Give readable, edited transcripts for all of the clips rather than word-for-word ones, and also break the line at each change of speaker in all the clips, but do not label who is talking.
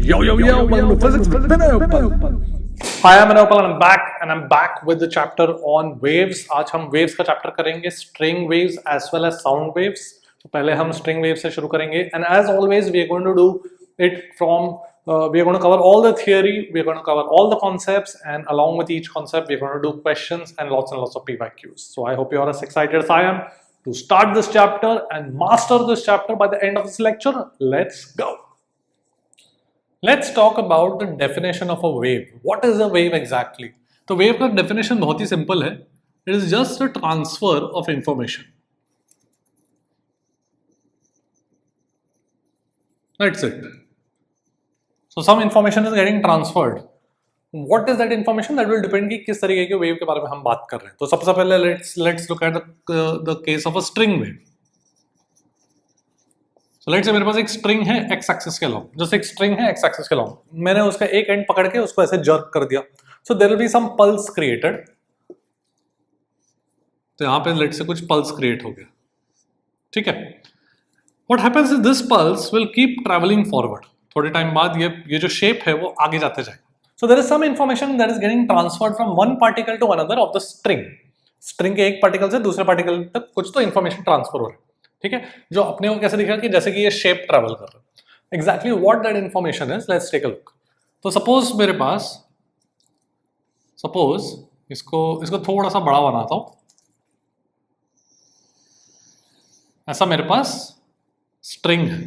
Yo, welcome to Physics with Vinay Uppal.
Hi, I'm Vinay Uppal and I'm back with the chapter on waves. आज हम waves का chapter करेंगे, string waves as well as sound waves. तो पहले हम string waves से शुरू करेंगे and as always we are going to do it from we are going to cover all the theory, we are going to cover all the concepts, and along with each concept we are going to do questions and lots of PYQs. So I hope you are as excited as I am to start this chapter and master this chapter by the end of this lecture. Let's go. Let's talk about the definition of a wave. What is a wave exactly? तो wave का definition बहुत ही simple है. It is just a transfer of information. That's it. So some information is getting transferred. What is that information? That will depend कि किस तरीके के wave के बारे में हम बात कर रहे हैं. तो सबसे पहले let's look at the case of a string wave. So let's say मेरे पास एक स्ट्रिंग है x एक्सिस के लॉन्ग, जैसे एक स्ट्रिंग है x एक्सिस के लॉन्ग, मैंने उसका एक एंड पकड़ के उसको ऐसे जर्क कर दिया. So there will be some pulse created. तो यहाँ पे लेट्स से कुछ पल्स क्रिएट हो गया, ठीक है. What happens is this pulse will keep travelling forward. थोड़े टाइम बाद ये जो शेप है वो आगे जाते जाएगा. So there is some information that is getting transferred from one particle to another of the string. String के एक पार्टिकल से दूसरे पार्टिकल तक कुछ तो इन्फॉर्मेशन ट्रांसफर हो रहा है, ठीक है. जो अपने को कैसे दिखेगा कि जैसे कि ये शेप ट्रैवल कर रहा है. Exactly what that information is, let's take a look. तो सपोज मेरे पास, सपोज इसको थोड़ा सा बड़ा बनाता हूं. ऐसा मेरे पास स्ट्रिंग है,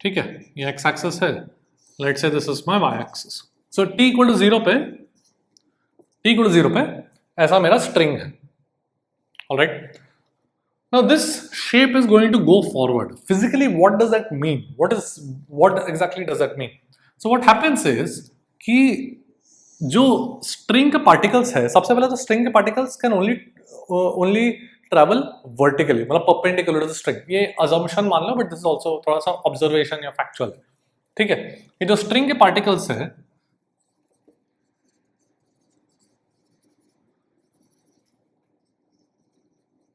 ठीक है. ये एक्स एक्सिस है. Let's say this is my y axis. So t equal to 0 पे ऐसा मेरा स्ट्रिंग है. Alright. Now this shape is going to go forward. Physically, what does that mean? What exactly does that mean? So what happens is कि जो string के particles है, सबसे पहले तो string के particles can only travel vertically, मतलब perpendicular to the string. ये assumption मान लो, but this is also थोड़ा सा observation या factual, ठीक है. ये जो string के particles है,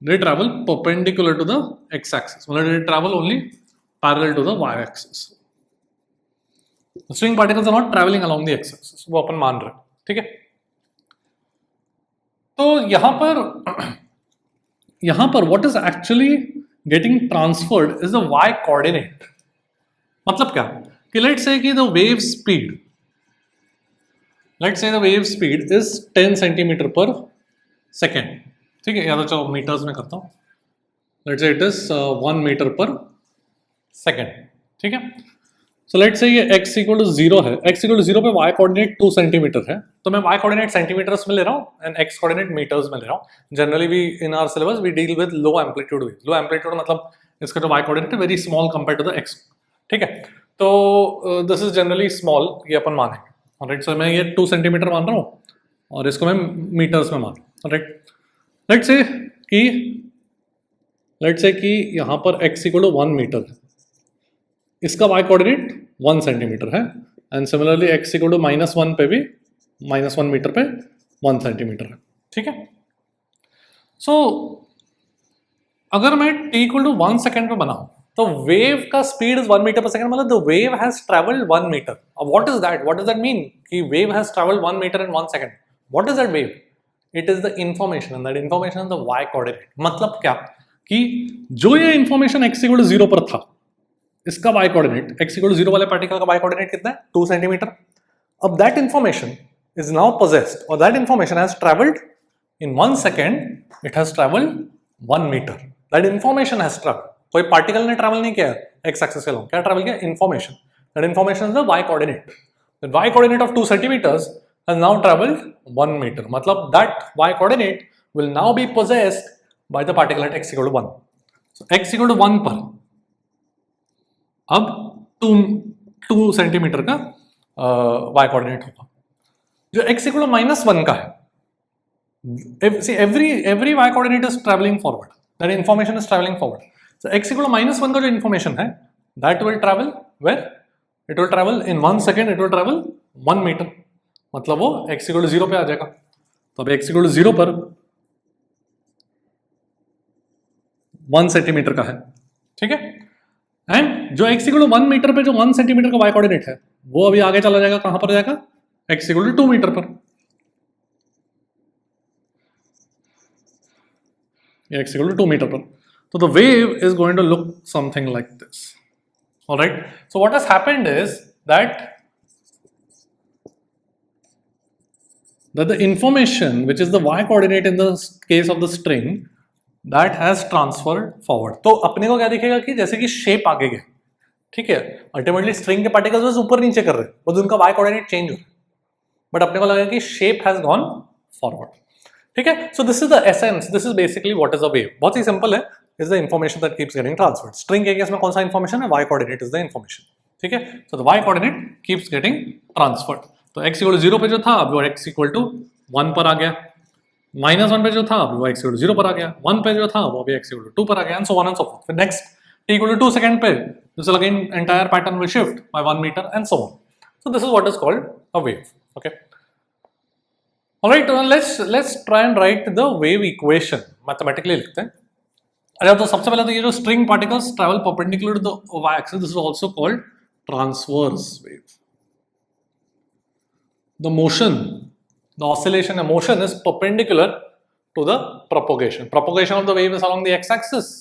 they travel perpendicular to the x-axis. मतलब they travel only parallel to the y-axis. The string particles are not traveling along the x-axis. वो अपन मान रहे हैं, ठीक है. तो यहाँ पर what is actually getting transferred is the y coordinate. मतलब क्या कि let's say कि the wave speed is 10 centimeter per second. ठीक है, या तो चलो मीटर्स में करता हूँ. Let's say it is 1 metre per second, ठीक है. सो लेट्स से ये x इक्वल टू 0 है. x इक्वल टू 0 पे y कोऑर्डिनेट 2 सेंटीमीटर है, तो मैं y कोऑर्डिनेट सेंटीमीटर्स में ले रहा हूँ एंड x कोऑर्डिनेट मीटर्स में ले रहा हूँ. Generally we in our syllabus we deal with low amplitude wave. Low amplitude मतलब इसका जो y कोऑर्डिनेट है very small compare to the x, ठीक है. तो दिस इज जनरली स्मॉल, ये अपन मानेंगे. ऑलराइट. सो मैं ये 2 सेंटीमीटर मान रहा हूँ और इसको मैं मीटर्स में मान रहा हूँ. ऑलराइट. लेट्स से कि यहाँ पर x इक्वल टू 1 मीटर है, इसका y कोऑर्डिनेट 1 सेंटीमीटर है and similarly x equal to -1 पे भी -1 मीटर पे 1 सेंटीमीटर है, ठीक है. सो अगर मैं t इक्वल टू 1 सेकेंड पे बनाऊं तो वेव का speed is 1 metre per second, मतलब the wave has travelled 1 metre. अब व्हाट डज दैट मीन कि wave has travelled 1 metre in 1 second. What is that wave? It is the information and that information is the y coordinate. मतलब क्या कि जो ये information x equal to 0 पर था, इसका y coordinate, x equal to 0 वाले पार्टिकल का y coordinate कितना है? 2 सेंटीमीटर. अब that information is now possessed or that information has traveled in 1 second. It has traveled 1 meter. That information has traveled. कोई particle ने ट्रैवल नहीं किया x axis के लॉन्ग. क्या ट्रैवल किया? Information. That information is the y coordinate. The y coordinate of 2 centimeters has now traveled 1 meter. मतलब that y coordinate will now be possessed by the particle at x equal to 1. So x equal to 1 पर अब 2 centimetre का y coordinate होगा. जो x equal to -1 का है, see every y coordinate is traveling forward. That information is traveling forward. So x equal to -1 का जो information है, that will travel where? It will travel in 1 second. It will travel 1 meter. मतलब वो x equal to 0 पे आ जाएगा. तो अब x equal to 0 पर 1 सेंटीमीटर का है, ठीक है. एंड जो x इक्वल टू 1 मीटर पे जो 1 सेंटीमीटर का y कोऑर्डिनेट है वो अभी आगे चला जाएगा, कहां पर जाएगा, x इक्वल टू 2 मीटर पर, x equal to 2 meter per. So the wave is going to look something like this. All right. So what has happened is that the information which is the y coordinate in the case of the string that has transferred forward. तो अपने को क्या दिखेगा कि जैसे कि shape आगे गए, ठीक है, अल्टीमेटली स्ट्रिंग के पार्टिकल्स बस ऊपर नीचे कर रहे हैं, बस उनका y कोऑर्डिनेट चेंज हो रहा है, बट अपने को लगा कि शेप हैज गॉन फॉरवर्ड, ठीक है. So this is the essence, this is basically what is a wave. बहुत ही सिंपल है, is the information that keeps getting transferred. String के केस में कौन सा इंफॉर्मेशन है, y coordinate is the information, ठीक है. So the y coordinate keeps getting transferred. तो x इक्वल टू 0 पे जो था अब वो x इक्वल टू 1 पर आ गया, -1 पे जो था अब वो x इक्वल टू 0 पर आ गया, 1 पे जो था वो भी x इक्वल टू 2 पर आ गया, and so on and so forth. फिर next t equal to 2 second पे this again entire pattern will shift by 1 metre and so on. So this is what is called a wave. Okay. Alright, let's try and write the wave equation. Mathematically लिखते हैं. अच्छा, तो सबसे पहले तो ये जो string particles travel perpendicular to the y-axis, this is also called transverse wave. The motion, the oscillation and motion is perpendicular to the propagation. Propagation of the wave is along the x-axis,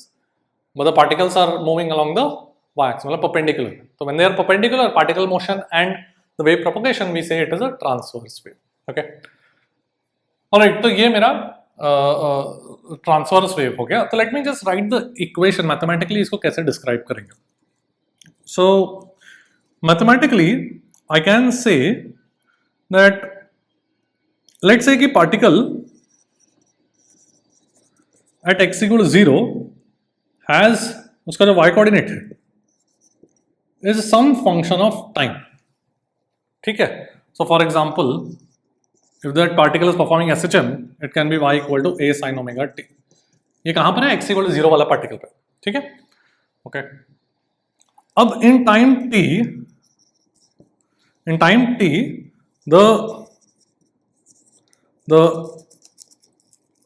but the particles are moving along the y-axis, मतलब perpendicular. So when they are perpendicular, particle motion and the wave propagation, we say it is a transverse wave. Okay. Alright, तो ये मेरा transverse wave हो गया. तो let me just write the equation. Mathematically इसको कैसे describe करेंगे. So mathematically I can say that let say कि particle at x equal to 0 has, उसका जो y कोऑर्डिनेट है is some function of time, ठीक है. So for example, if that particle is performing SHM, it can be y equal to a sin omega t. ये कहां पर है, x equal to 0 वाला पार्टिकल पे, ठीक है. ओके. अब in time t the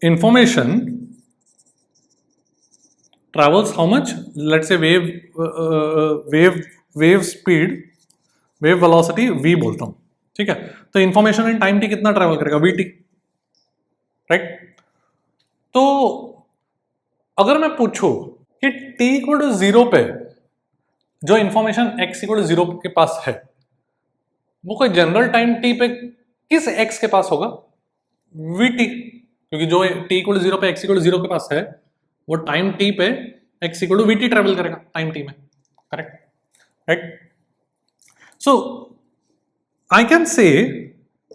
information travels how much, let's say wave speed, wave velocity v बोलता हूं, ठीक है. तो इंफॉर्मेशन इन टाइम टी कितना ट्रेवल करेगा, vt, राइट. तो अगर मैं पूछूं कि t इक्वल टू 0 पे जो इंफॉर्मेशन x इक्वल टू 0 के पास है वो कोई जनरल टाइम t पे किस x के पास होगा, vt, क्योंकि जो t इक्वल टू 0 पे x इक्वल टू 0 के पास है वो टाइम t पे x equal to vt travel करेगा टाइम t में, correct, right. So I can say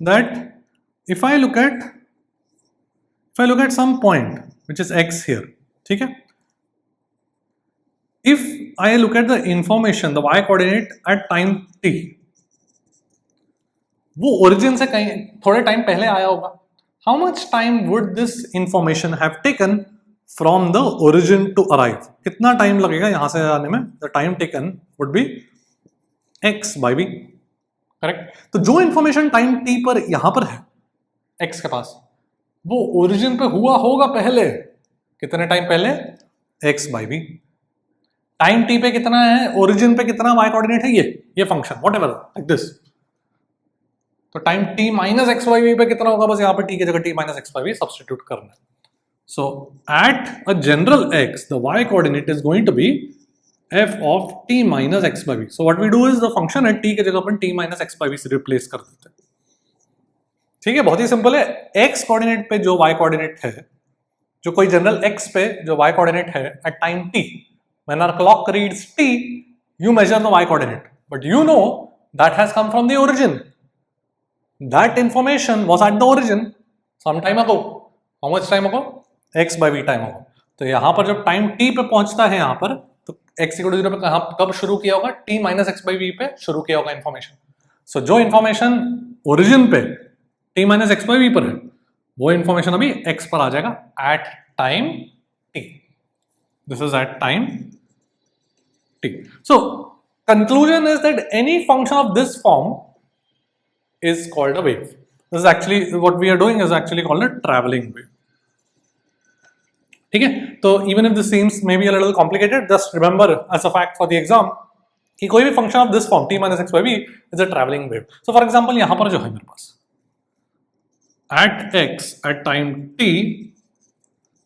that if I look at some point which is x here, ठीक है. If I look at the information, the y coordinate at time t, वो origin से कहीं थोड़े time पहले आया होगा. How much time would this information have taken from the origin to arrive? कितना टाइम लगेगा यहां से आने में? The time taken would be x by v. Correct. तो जो इंफॉर्मेशन टाइम t पर यहां पर है x के पास, वो ओरिजिन पे हुआ होगा पहले, कितने टाइम पहले, x by v. Time t पे कितना है, ओरिजिन पे कितना y कोऑर्डिनेट है, ये फंक्शन व्हाटएवर लाइक दिस. तो time t minus x by v पे कितना होगा, बस यहां पे t की जगह t minus x by v substitute करना है. So at a general x the y coordinate is going to be f of t minus x by v. So what we do is the function at t के जगह पर t minus x by v से replace कर देते हैं, ठीक है. बहुत ही सिंपल है. x कोऑर्डिनेट पे जो y कोऑर्डिनेट है, जो कोई जनरल x पे जो y कोऑर्डिनेट है at time t, when our clock reads t, you measure the y coordinate, but you know that has come from the origin. That information was at the origin some time ago. How much time ago? x by v time ago. तो यहां पर जब time t पे पहुंचता है यहां पर, तो x इक्वल टू 0 पे कब शुरू किया होगा, t minus x by v पे शुरू किया होगा इंफॉर्मेशन. सो जो इंफॉर्मेशन ओरिजिन पे t minus x by v पर है वो इंफॉर्मेशन अभी x पर आ जाएगा at time t. This is at time t. So conclusion is that any function of this form is called a wave. This is actually what we are doing is actually called a travelling wave, ठीक है, तो even if this seems may be a little complicated, just remember as a fact for the exam कि कोई भी function of this form t minus x by we is a travelling wave. So for example यहां पर जो है मेरे पास at x at time t,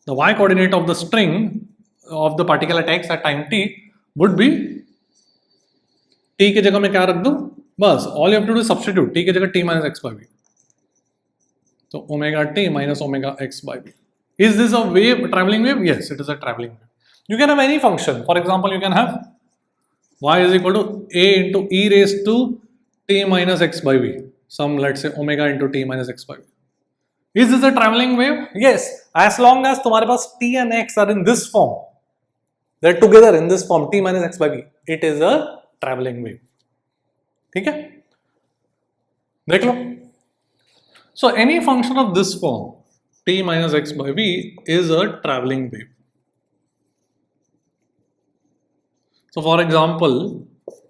the y coordinate of the string of the particle at x at time t would be t की जगह मैं क्या रख दूं, बस all you have to do substitute t की जगह t minus x by v, तो omega t minus omega x by v. Is this a wave, traveling wave? Yes, it is a traveling wave. You can have any function. For example, you can have y is equal to a into e raised to t minus x by v. Some, let's say, omega into t minus x by v. Is this a traveling wave? Yes, as long as तुम्हारे पास t and x are in this form, they're together in this form t minus x by v, it is a traveling wave. ठीक है, देख लो. So any function of this form t minus x by v is a traveling wave. So for example,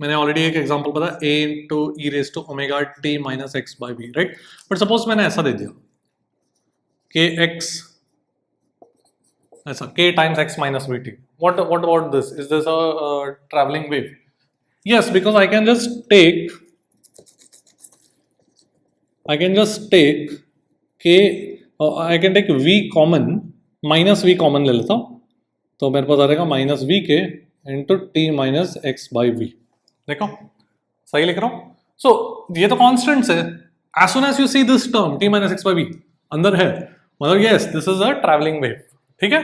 मैंने already एक example बताया a into e raised to omega t minus x by v, right? But suppose मैंने ऐसा दे दिया kx ऐसा k times x minus vt. What about this? Is this a traveling wave? Yes, because I can just take k, I can take v common, minus v common ले लेता हूँ, तो मेरे पास आ जाएगा माइनस v के into t minus x by v. देखो सही लिख रहा हूँ. सो ये तो कॉन्स्टेंट्स है. As soon as you see this term t minus x by v अंदर है, मतलब yes this is a travelling wave. ठीक है,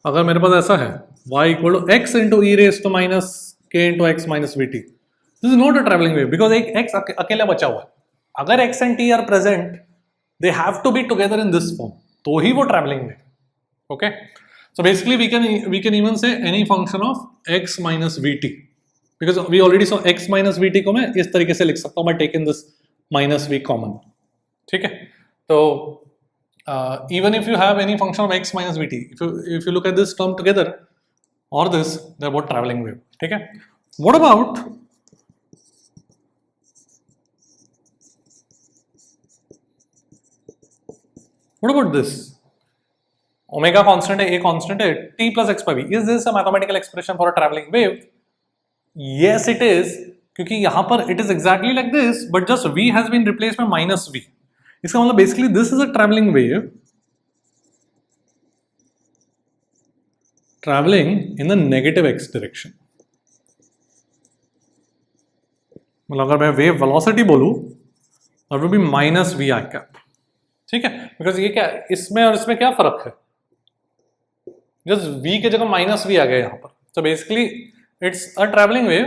अगर मेरे पास ऐसा है y equal to x into e raise to minus k into x minus v t, this is not a travelling wave because एक एक्स अकेला बचा हुआ है. अगर x and t are present, they have to be together in this form, तो ही वो traveling wave. Okay, so basically we can even say any function of x minus vt, because we already saw x minus vt को मैं इस तरीके से लिख सकता हूँ by taking this minus v common. ठीक है, तो even if you have any function of x minus vt, if you look at this term together or this, they're both traveling wave. ठीक है, what about this? Omega constant है, a constant है, t plus x by v. Is this a mathematical expression for a traveling wave? Yes, it is. क्योंकि यहाँ पर it is exactly like this, but just v has been replaced by minus v. इसका मतलब basically this is a traveling wave traveling in the negative x direction. मतलब अगर मैं wave velocity बोलूँ, that would be minus v I cap. ठीक है, because ये क्या इसमें और इसमें क्या फर्क है, जस्ट v के जगह माइनस v आ गया यहाँ पर. So basically it's a travelling wave,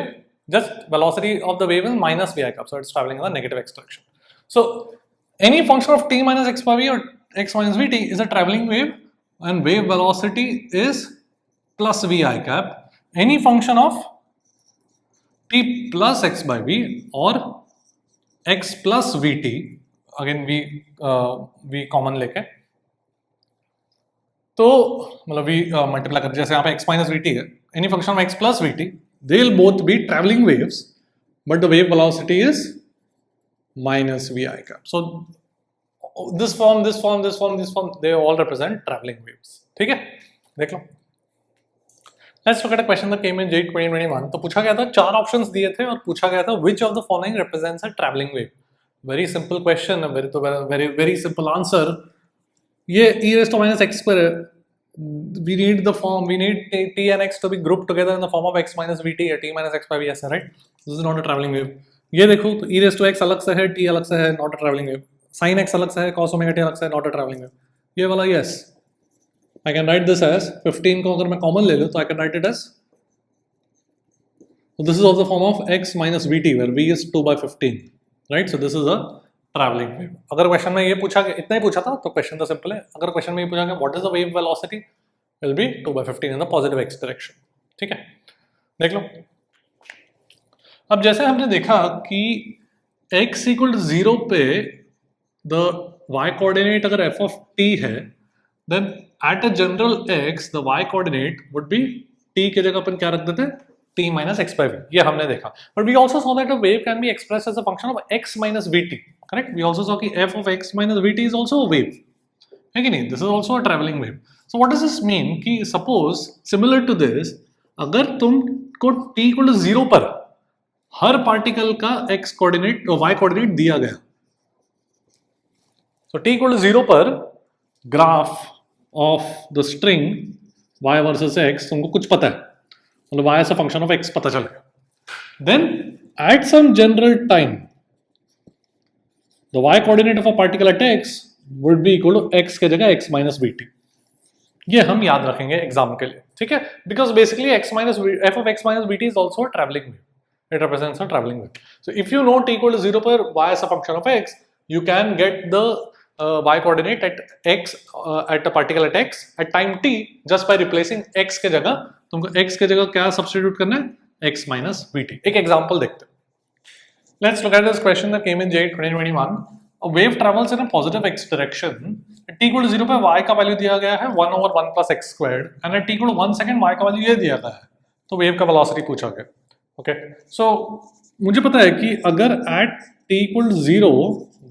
just velocity of the wave is minus v I cup, so it's travelling in the negative x direction. So any function of t minus x by v और x minus vt is a traveling wave and wave velocity is plus v I cap. Any function of t plus x by v or x plus vt, again v common लेके, तो मतलब v multiply कर, जैसे यहाँ पे x minus vt है, any function of x plus vt, they will both be travelling waves but the wave velocity is minus v I cap. So this form they all represent travelling waves. ठीक है, देख लो. Let's look at a question that came in JEE 2021. तो पूछा गया था, 4 options दिए थे और पूछा गया था which of the following represents a travelling wave. Very simple question, very simple answer. ये e raised to minus x square, we need t and x to be grouped together in the form of x minus vt या t minus x by v ऐसा, right? This is not a traveling wave. ये देखो तो e raised to x अलग से है, t अलग से है, not a traveling wave. sin x अलग से है, cos omega t अलग से है, not a traveling wave. ये वाला yes, I can write this as 15 को अगर मैं कॉमन ले लूँ तो I can write it as, so this is of the form of x minus vt where v is 2 by 15. Right, so this is a travelling wave. अगर question में ये पूछा गया, इतना ही पूछा था तो क्वेश्चन तो सिंपल है. अगर क्वेश्चन में ये पूछा गया what is the wave velocity, will be 2 by 15 in the positive x direction. ठीक है, देख लो. अब जैसे हमने देखा कि x इक्वल टू 0 पे द y कोऑर्डिनेट अगर f ऑफ t है, then at a general x the y coordinate would be t के जगह अपन क्या रख देते हैं, t minus x by v. ये हमने देखा. But we also saw that a wave can be expressed as a function of x minus vt. Correct? We also saw कि f of x minus vt is also a wave. है कि नहीं? This is also a traveling wave. So what does this mean कि suppose similar to this, अगर तुमको t equal to 0 पर हर particle का x कोऑर्डिनेट और y कोऑर्डिनेट दिया गया, तो t इक्वल टू 0 पर graph of the string y versus x तुमको कुछ पता है, मतलब y as a function of x पता चल गया, then at some general time the y coordinate of a particle at x would be equal to x के जगह x minus vt. ये हम याद रखेंगे एग्जाम के लिए, ठीक है, because basically f of x minus vt is also a traveling wave. It represents a traveling wave. So if you know t equal to 0 पर y as a function of x, you can get the y coordinate at x at a particle at x at time t just by replacing x के जगह, तुमको x के जगह क्या substitute करना है, x minus vt. एक example देखते हैं. Let's look at this question that came in JEE 2021. A wave travels in a positive x direction. At t equal to 0 पे y का वैल्यू दिया गया है 1 over 1 plus x squared, and at t equal to 1 second y का value ये दिया गया है, तो वेव का वेलोसिटी पूछा गया. ओके, सो मुझे पता है कि अगर at t equal to 0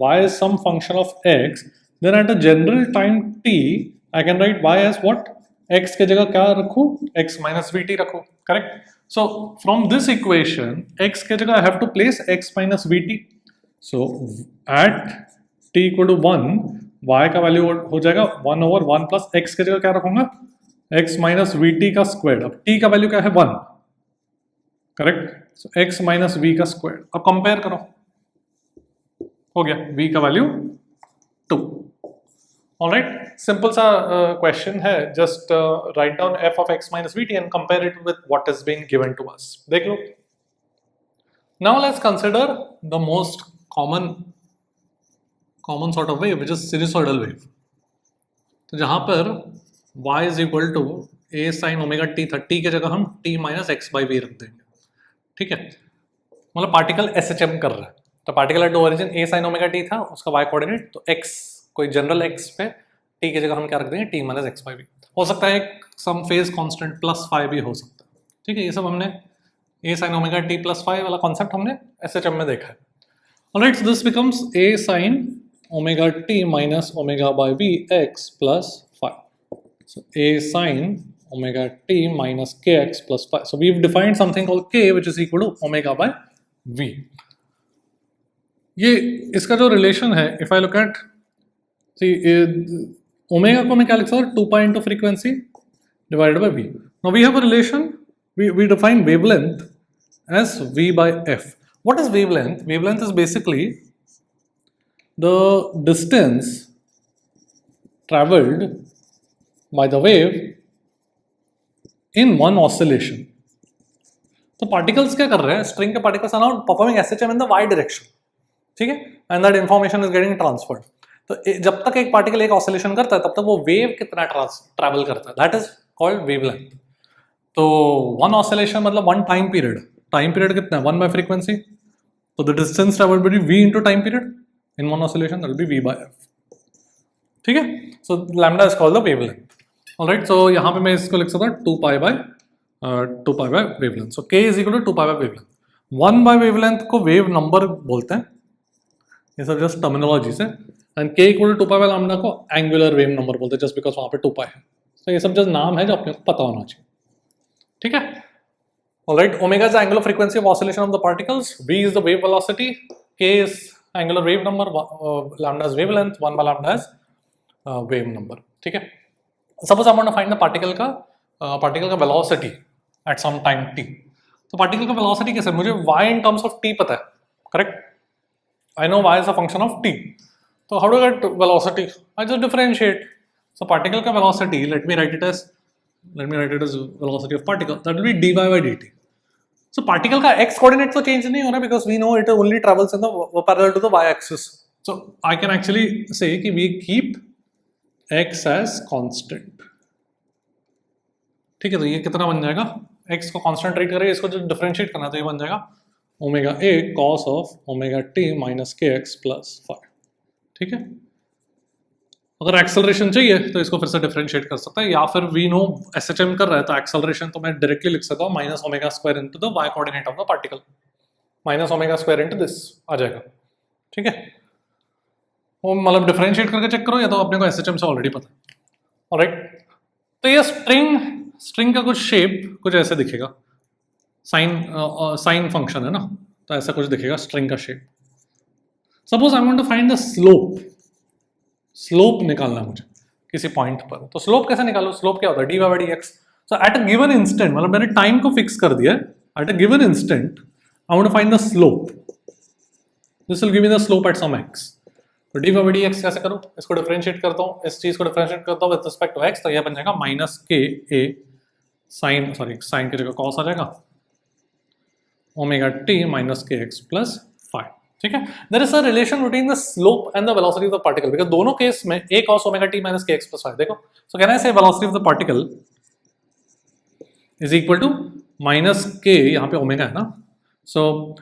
y is some function of x, then at a general time t I can write y as what? x के जगह क्या रखूं, x minus vt रखूं, correct? So from this equation, x के जगह I have to place x minus vt. So at t equal to 1, y का value हो जाएगा 1 over 1 plus x के जगह क्या रखूंगा, x minus vt का स्क्वायर. अब t का वैल्यू क्या है 1, करेक्ट? सो x minus v का स्क्वायर. अब कंपेयर करो, हो गया v का वैल्यू 2. Alright, simple सा question है, just write down f of x minus vt and compare it with what is being given to us. देख लो. Now let's consider the most common sort of wave, which is sinusoidal wave. तो जहाँ पर y is equal to a sin omega t था, t के जगह हम t minus x by v रख देंगे, ठीक है, मतलब पार्टिकल SHM कर रहा है, तो particle at origin a sin omega t था, उसका y कोऑर्डिनेट, तो x कोई जनरल x पे t की जगह हम क्या रख देंगे, t minus x by v. हो सकता है एक सम फेज कांस्टेंट प्लस फाइव भी हो सकता है, ठीक है, ये सब हमने a sin omega t plus phi वाला कॉन्सेप्ट हमने SHM में देखा है. Alright, so this becomes a sin omega t minus omega by v x plus phi. So a sin omega t minus kx plus phi. So we've defined something called k, which is equal to omega by v. ये इसका जो relation है, if I look at, see, omega को मैं क्या लिख सकता हूँ, 2 pi into frequency divided by v. Now we have a relation, we define wavelength as v by f. What is wavelength? Wavelength is basically the distance traveled by the wave in one oscillation. तो particles क्या कर रहे हैं, string के particles are now performing SHM in the y direction, ठीक है, and that information is getting transferred. तो जब तक एक पार्टिकल एक ऑसिलेशन करता है तब तक वो वेव कितना ट्रैवल करता है, दैट इज कॉल्ड वेवलेंथ. तो वन ऑसिलेशन मतलब वन टाइम पीरियड कितना है, 1 by frequency, तो the distance travelled by v into time period in one oscillation, that will be v by f, ठीक है. So lambda is called the wavelength. Alright, so यहाँ पे मैं इसको लिख सकता हूँ 2 pi by wavelength. So k is equal to 2 pi by wavelength. 1 by wavelength को वेव नंबर बोलते हैं, ये सब जस्ट टर्मिनोलॉजी से, and k equal to 2 pi by lambda को एंगुलर वेव नंबर बोलते हैं, जस्ट बिकॉज वहाँ पे 2 pi है. तो ये सब जस्ट नाम है जो अपने को पता होना चाहिए, ठीक है. Alright, omega is angular frequency of oscillation of the particles, v is the wave velocity, k is angular wave number, lambda is wavelength, 1 by lambda is wave number, ठीक है. Suppose I want to find the particle का velocity at some time t. तो particle का velocity कैसे, मुझे y in terms of t पता है, correct. I know y is a function of t. So how do I get velocity? I just differentiate. So particle का velocity, let me write it as velocity of particle. That will be dy by dt. So particle का x coordinate तो change नहीं हो रहा, because we know it only travels in the parallel to the y axis. So I can actually say कि we keep x as constant. ठीक है, तो ये कितना बन जाएगा, x को constant treat करें, इसको जो differentiate करना तो ये बन जाएगा omega a cos of omega t minus kx plus phi, ठीक है. अगर एक्सेलरेशन चाहिए तो इसको फिर से डिफरेंशिएट कर सकता है, या फिर वी नो SHM कर रहा है तो एक्सेलरेशन तो मैं डायरेक्टली लिख सकता हूँ minus omega square into the y coordinate of the particle, minus omega square into this आ जाएगा, ठीक है. वो मतलब डिफरेंशिएट करके चेक करो, या तो अपने को SHM से ऑलरेडी पता है. ऑलराइट, तो ये स्ट्रिंग का कुछ शेप कुछ ऐसे दिखेगा, साइन फंक्शन है ना, तो ऐसा कुछ दिखेगा स्ट्रिंग का shape. Suppose I want to find the slope निकालना है मुझे किसी पॉइंट पर, तो स्लोप कैसे निकालो? स्लोप क्या होता है? D by d x. So at a given instant, मतलब मैंने टाइम को फिक्स कर दिया, at a given instant I want to find the slope, this will give me the slope at some x. तो d by d x कैसे करूं? इसको differentiate करता हूं, इस चीज को डिफरेंशिएट करता हूं विद रिस्पेक्ट टू एक्स, तो यह बन जाएगा माइनस के ए साइन की जगह कॉस आ जाएगा, omega t minus k x plus five. ठीक है, there is a relation between the slope and the velocity of the particle, because दोनों केस में a cos omega t minus k x plus five. देखो, so can I say velocity of the particle is equal to minus k, यहाँ पे ओमेगा है ना, so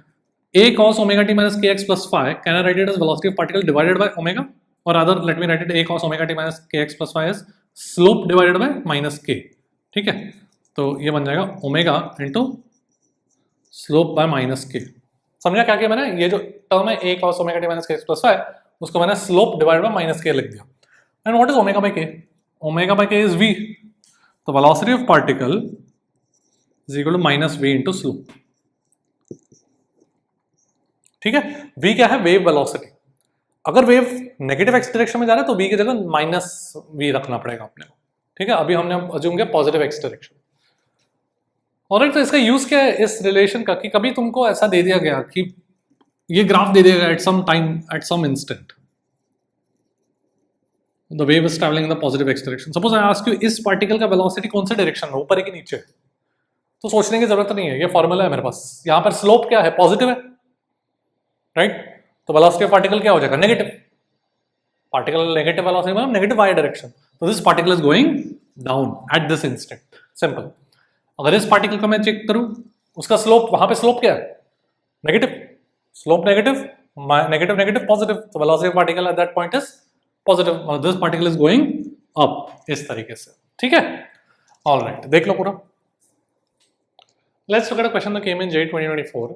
a cos omega t minus k x plus five, can I write it as velocity of particle divided by omega, और other let me write it a cos omega t minus k x plus five is slope divided by minus k. ठीक है, तो ये बन जाएगा omega into slope by minus k. समझा क्या किया मैंने? ये जो टर्म है a cos omega t minus k x plus five, उसको मैंने slope divide by minus k लिख दिया। And what is omega by k? Omega by k is v, तो velocity of particle is equal to minus v into slope. ठीक है, v क्या है? Wave velocity. अगर वेव नेगेटिव एक्स डायरेक्शन में जा रहा है तो v की जगह माइनस v रखना पड़ेगा अपने को। ठीक है, अभी हमने अज्यूम किया पॉजिटिव एक्स डायरेक्शन। ऑलराइट, तो इसका यूज क्या है इस रिलेशन का, कि कभी तुमको ऐसा दे दिया गया कि ये ग्राफ दे दिया गया at some time, at some instant the wave is travelling in the positive x direction. Suppose I ask you इस पार्टिकल का वेलोसिटी कौन से डायरेक्शन में, ऊपर है कि नीचे? तो सोचने की जरूरत नहीं है, ये फॉर्मूला है मेरे पास। यहाँ पर स्लोप क्या है? पॉजिटिव है, राइट? तो वेलोसिटी ऑफ पार्टिकल क्या हो जाएगा? नेगेटिव। पार्टिकल नेगेटिव वेलोसिटी मतलब नेगेटिव वाई डायरेक्शन, तो this particle is going down at this instant. Simple. अगर इस पार्टिकल का मैं चेक करूं, उसका स्लोप, वहां पे स्लोप क्या है? Negative. Slope negative, negative negative positive, तो velocity of particle at that point is positive, और this particle is going up, इस तरीके से। ठीक है, ऑलराइट, देख लो पूरा। Let's look at a question that came in JEE 2024.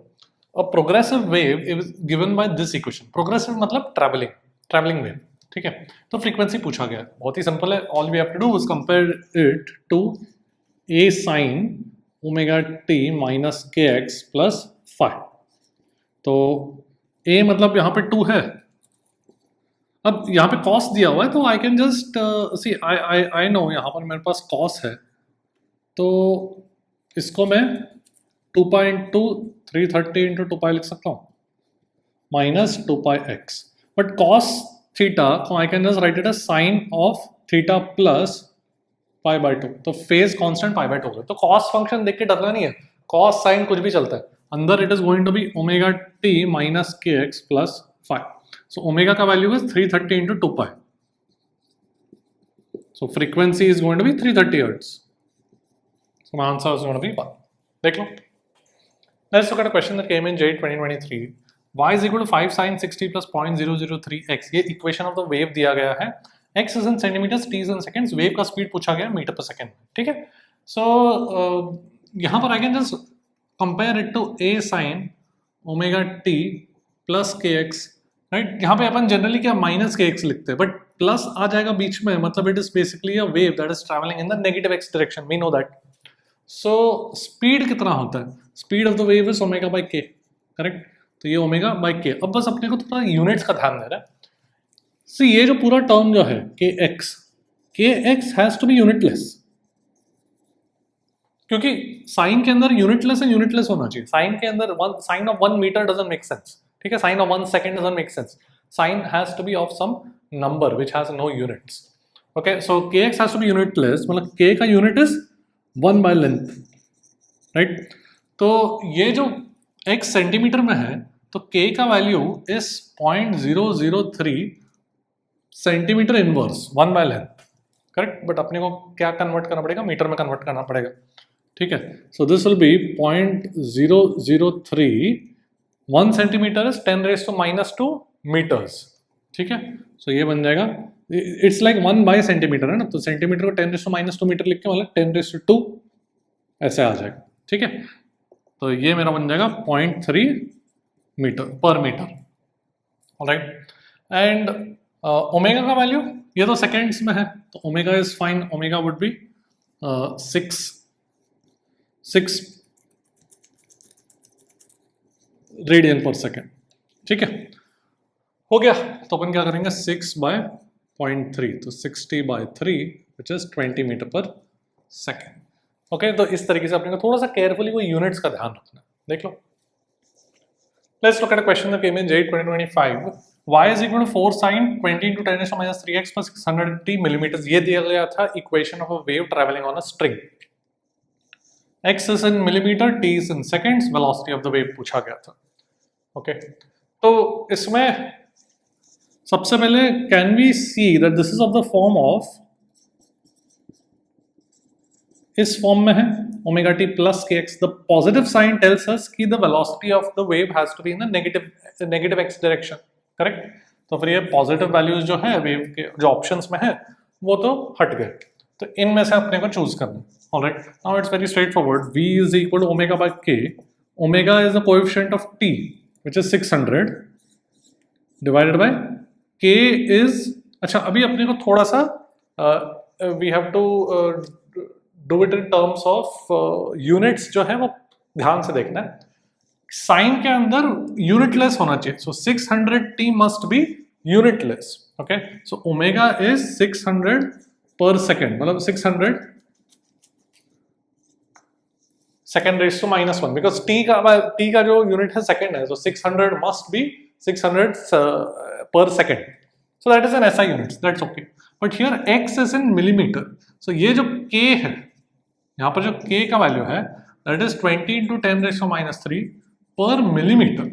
A progressive wave is given by this equation. Progressive मतलब ट्रैवलिंग वेव। ठीक है, तो फ्रीक्वेंसी पूछा गया है, बहुत ही सिंपल है। All we have to do is compare it to a sin omega t minus k x plus five. तो a मतलब यहाँ पे 2 है, अब यहाँ पे cos दिया हुआ है, तो I can just see I know यहाँ पर मेरे पास cos है, तो इसको मैं 2 पाई इंटू 330 इंटू 2 पाई लिख सकता हूँ minus 2 pi x, but cos theta को I can just write it as sine of theta plus pi by 2, तो फेज कांस्टेंट पाई बाय 2 है। तो cos फंक्शन देख के डरना नहीं है, cos साइन कुछ भी चलता है, अंदर it is going to be omega t minus k x plus five. So omega का value is 330 into 2 pi, so frequency is going to be 330 hertz, so my answer is going to be 1। देख लो। Let's look at a question that came in JEE 2023. Y is equal to 5 sin 60 plus 0.003x. ये equation of the wave दिया गया है, x is in centimeters, t is in seconds, wave का speed पूछा गया metre per second. ठीक है, so यहाँ पर I can just compare it to a sin omega t plus k x, right? यहाँ पे अपन जनरली क्या माइनस के एक्स लिखते हैं, बट प्लस आ जाएगा बीच में, मतलब it is basically a wave that is travelling in the negative x direction, we know that. So speed कितना होता है? Speed of the wave is omega by k, correct? तो ये ओमेगा बाय के। अब बस अपने को थोड़ा यूनिट्स का ध्यान देना है। सी ये जो पूरा टर्म जो है k x has to be unitless, क्योंकि साइन के अंदर यूनिटलेस है, यूनिटलेस होना चाहिए। साइन के अंदर sine of 1 metre doesn't make sense, ठीक है? Sine of 1 second doesn't make sense. Sine has to be of some number which has no units. Okay, so k x has to be unitless, मतलब k का unit is 1 by length, right? तो ये जो x centimetre में है, तो k का value is 0.003 centimetre inverse 1 by length, correct? But अपने को क्या कन्वर्ट करना पड़ेगा? मीटर में कन्वर्ट करना पड़ेगा। ठीक है, so this will be 0.003, 1 centimetre is 10⁻⁻² metres. ठीक है, सो ये बन जाएगा, इट्स लाइक 1 बाय सेंटीमीटर है ना, तो सेंटीमीटर को 10⁻² मीटर लिख के मतलब 10⁻² ऐसे आ जाएगा। ठीक है, तो ये मेरा बन जाएगा 0.3 मीटर पर मीटर, ऑलराइट? एंड ओमेगा का वैल्यू, ये तो सेकेंड्स में है, तो omega is fine, omega would be 6 radian per second. ठीक है, हो गया। तो अपन क्या करेंगे 6/0.3, तो 60/3 which is 20 metre per second. Okay, तो इस तरीके से अपने को थोड़ा सा केयरफुली वो यूनिट्स का ध्यान रखना है। देख लो, let's look at a question that came in J 2025। y is equal to 4 sin 20 into 10 raised to minus 3x per 600t millimeters। ये दिया गया था equation of a wave travelling on a string. x is in millimeter, t is in seconds, velocity of the wave पूछा गया था। Okay, तो इसमें सबसे पहले can we see that this is of the form of, इस फॉर्म में है omega t plus k x. The positive sign tells us कि the velocity of the wave has to be in the negative x direction, correct. तो फिर ये positive values जो है वेव के जो ऑप्शंस में है वो तो हट गए, तो इनमें से अपने को चूज करना। Alright, now it's very straightforward. v is equal to omega by k। Omega is the coefficient of t which is 600 divided by k is, अच्छा अभी अपने को थोड़ा सा we have to do it in terms of units जो है वो ध्यान से देखना है। साइन के अंदर यूनिटलेस होना चाहिए, so 600t must be unitless. Okay, so omega is 600 per second, मतलब 600 second raise to -1, because t का जो यूनिट है सेकेंड है, so 600 must be 600 per second, so that is in SI units, that's okay, but here x is in millimeter, so ये जो k है, यहाँ पर जो k का वैल्यू है that is 20 into 10 raised to -3 per millimeter,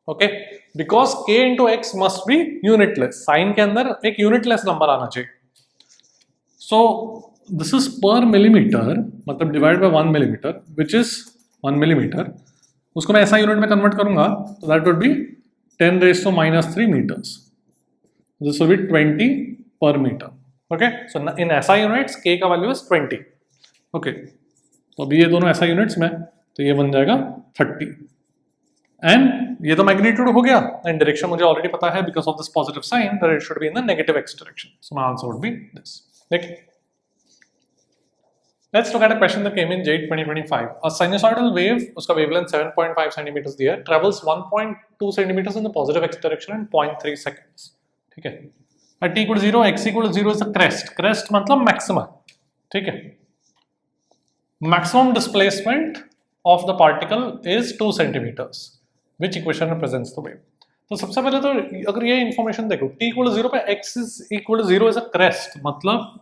okay, because k into x must be unitless, sine के अंदर एक unitless नंबर आना चाहिए, so this is per millimeter, मतलब divide by 1 millimeter which is 1 millimeter, उसको मैं SI यूनिट में convert करूंगा तो that would be 10 raised to -3 meters. This will be 20 per meter. Okay, so in SI units k का value is 20. Okay, तो अभी ये दोनों SI units में, तो ये बन जाएगा 30. एंड ये तो मैग्नीट्यूड हो गया, एंड डायरेक्शन मुझे ऑलरेडी पता है because of this positive sign that it should be in the negative x direction. So my answer would be this. देखिए, Let's look at a question that came in JEE 2025. A sinusoidal wave, उसका wavelength 7.5 centimeters दिया है, travels 1.2 centimeters in the positive x direction in 0.3 seconds. ठीक है. At t equal to 0, x equal to 0 is a crest. Crest मतलब maximum. ठीक है. Maximum displacement of the particle is 2 centimeters. Which equation represents the wave? तो सबसे पहले तो अगर ये information देखो, t equal to 0 पे x is equal to 0 is a crest. मतलब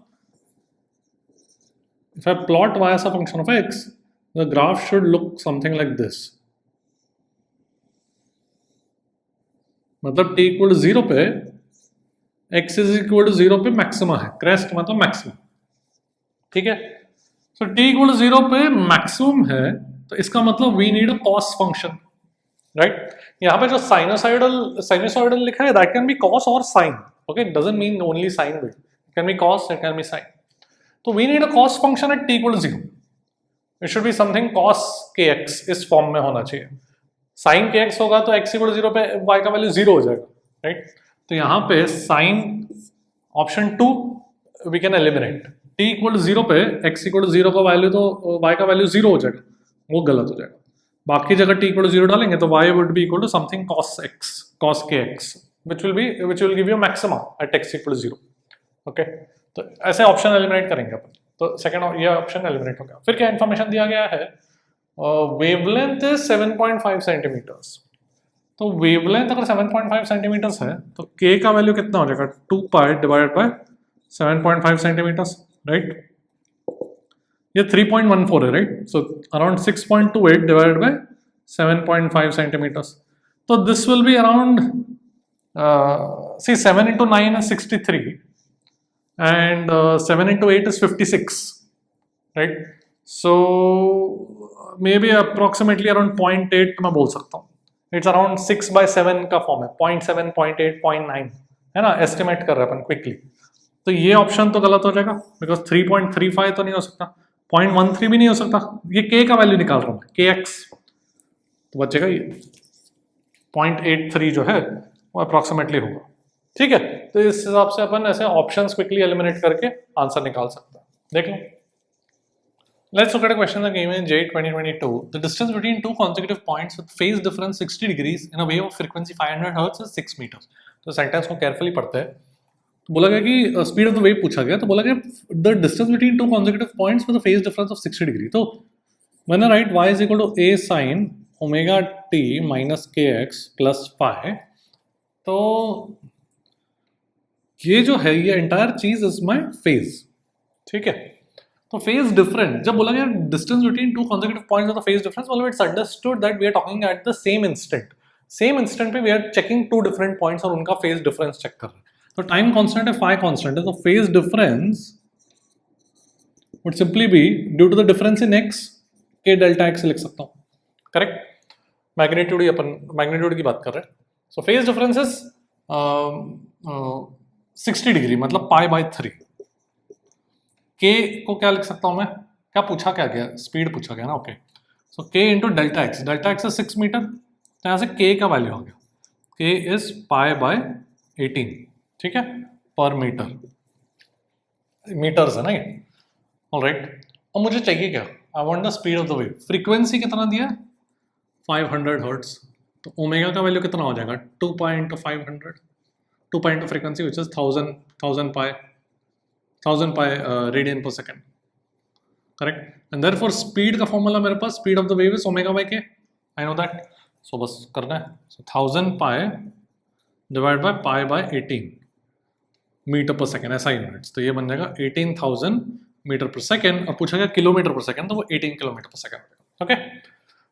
if I plot y as a function of x, the graph should look something like this. मतलब t equal to 0 पे x is equal to 0 पे maxima है, crest मतलब maximum. ठीक है, so t equal to 0 पे maximum है, तो इसका मतलब we need a cos function, right? यहाँ पे जो साइनोसॉइडल लिखा है that can be cos or sin. Okay, it doesn't mean only sin wave. It can be cos, it can be sin. तो we need a cos function at t equal to 0. It should be something cos kx इस फॉर्म में होना चाहिए. sin kx होगा तो x equal to 0 पे y का वैल्यू 0 हो जाएगा, राइट? तो यहाँ पे sin option 2 we can eliminate. t equal to 0 पे x equal to 0 का वैल्यू तो y का वैल्यू 0 हो जाएगा, वो गलत हो जाएगा. बाकी जगह t equal to 0 डालेंगे तो y would be equal to something cos x, cos kx, which will give you maxima at x equal to 0. Okay, तो ऐसे ऑप्शन एलिमिनेट करेंगे अपन. तो सेकंड ये ऑप्शन एलिमिनेट हो गया. फिर क्या इन्फॉर्मेशन दिया गया है, वेवलेंथ इज 7.5 सेंटीमीटर्स. तो वेवलेंथ अगर 7.5 सेंटीमीटर्स है तो k का वैल्यू कितना हो जाएगा, 2 pi divided by 7.5 centimetres, right? ये 3.14 है, right? So around 6.28 divided by 7.5 centimetres. तो this will be around see 7 into 9 is 63. And 7 into 8 is 56, right? So maybe approximately around 0.8 मैं बोल सकता हूँ. It's around 6 by 7 का फॉर्म है, 0.7, 0.8, 0.9 है ना, एस्टिमेट कर रहे हैं अपन क्विकली. तो ये ऑप्शन तो गलत हो जाएगा बिकॉज 3.35 तो नहीं हो सकता, 0.13 भी नहीं हो सकता. ये k का वैल्यू निकाल रहा हूँ, kx, तो बचेगा ये 0.83 जो है वो अप्रोक्सीमेटली होगा. ठीक है, तो इस हिसाब से अपन ऐसे ऑप्शंस क्विकली एलिमिनेट करके आंसर निकाल सकते हैं. देख लो. Let's look at a question that came in J 2022. The distance between two consecutive points with phase difference 60 degrees in a wave of frequency 500 Hz is 6 meters. तो sentence को carefully पढ़ते हैं. तो बोला गया कि स्पीड ऑफ द वेव पूछा गया, तो बोला गया the distance between two consecutive points with a phase difference of 60 degree. तो when I write y is equal to a sin omega t minus kx plus phi, तो ये जो है ये एंटायर चीज इज माई फेज. ठीक है, तो फेज डिफरेंट जब बोला गया distance between two consecutive points of the phase difference, मतलब it's understood that we are talking at the same instant. Same instant पे we are checking two different points और उनका फेज डिफरेंस चेक कर रहे हैं. तो टाइम कांस्टेंट है, phi constant है, तो phase difference would simply be due to the difference in x, k delta x लिख सकता हूँ. करेक्ट, मैग्नीट्यूड ही अपन मैग्नीट्यूड की बात कर रहे हैं. So phase difference is 60 degree, मतलब पाई बाय 3. के को क्या लिख सकता हूं मैं, क्या पूछा क्या गया, स्पीड पूछा गया ना. Okay, so k into delta x is 6 metre, तो यहाँ से के का वैल्यू आ गया, के इज पाई बाय 18. ठीक है, पर मीटर, मीटर्स है ना ये. ऑलराइट, अब मुझे चाहिए क्या, I want the speed of the wave. Frequency कितना दिया, 500 हर्ट्ज, तो ओमेगा का वैल्यू कितना हो जाएगा, 2 pi into 500, 2 pi into frequency which is 1000 pi radian per second. Correct, and therefore speed का फॉर्मूला मेरे पास, speed of the wave is omega by k, I know that. So बस करना है, so 1000 pi divide by pi by 18 metre per second, ऐसा units. तो ये बन जाएगा 18,000 मीटर पर सेकेंड. और पूछा गया किलोमीटर पर सेकेंड, तो वो 18 किलोमीटर पर second. Okay,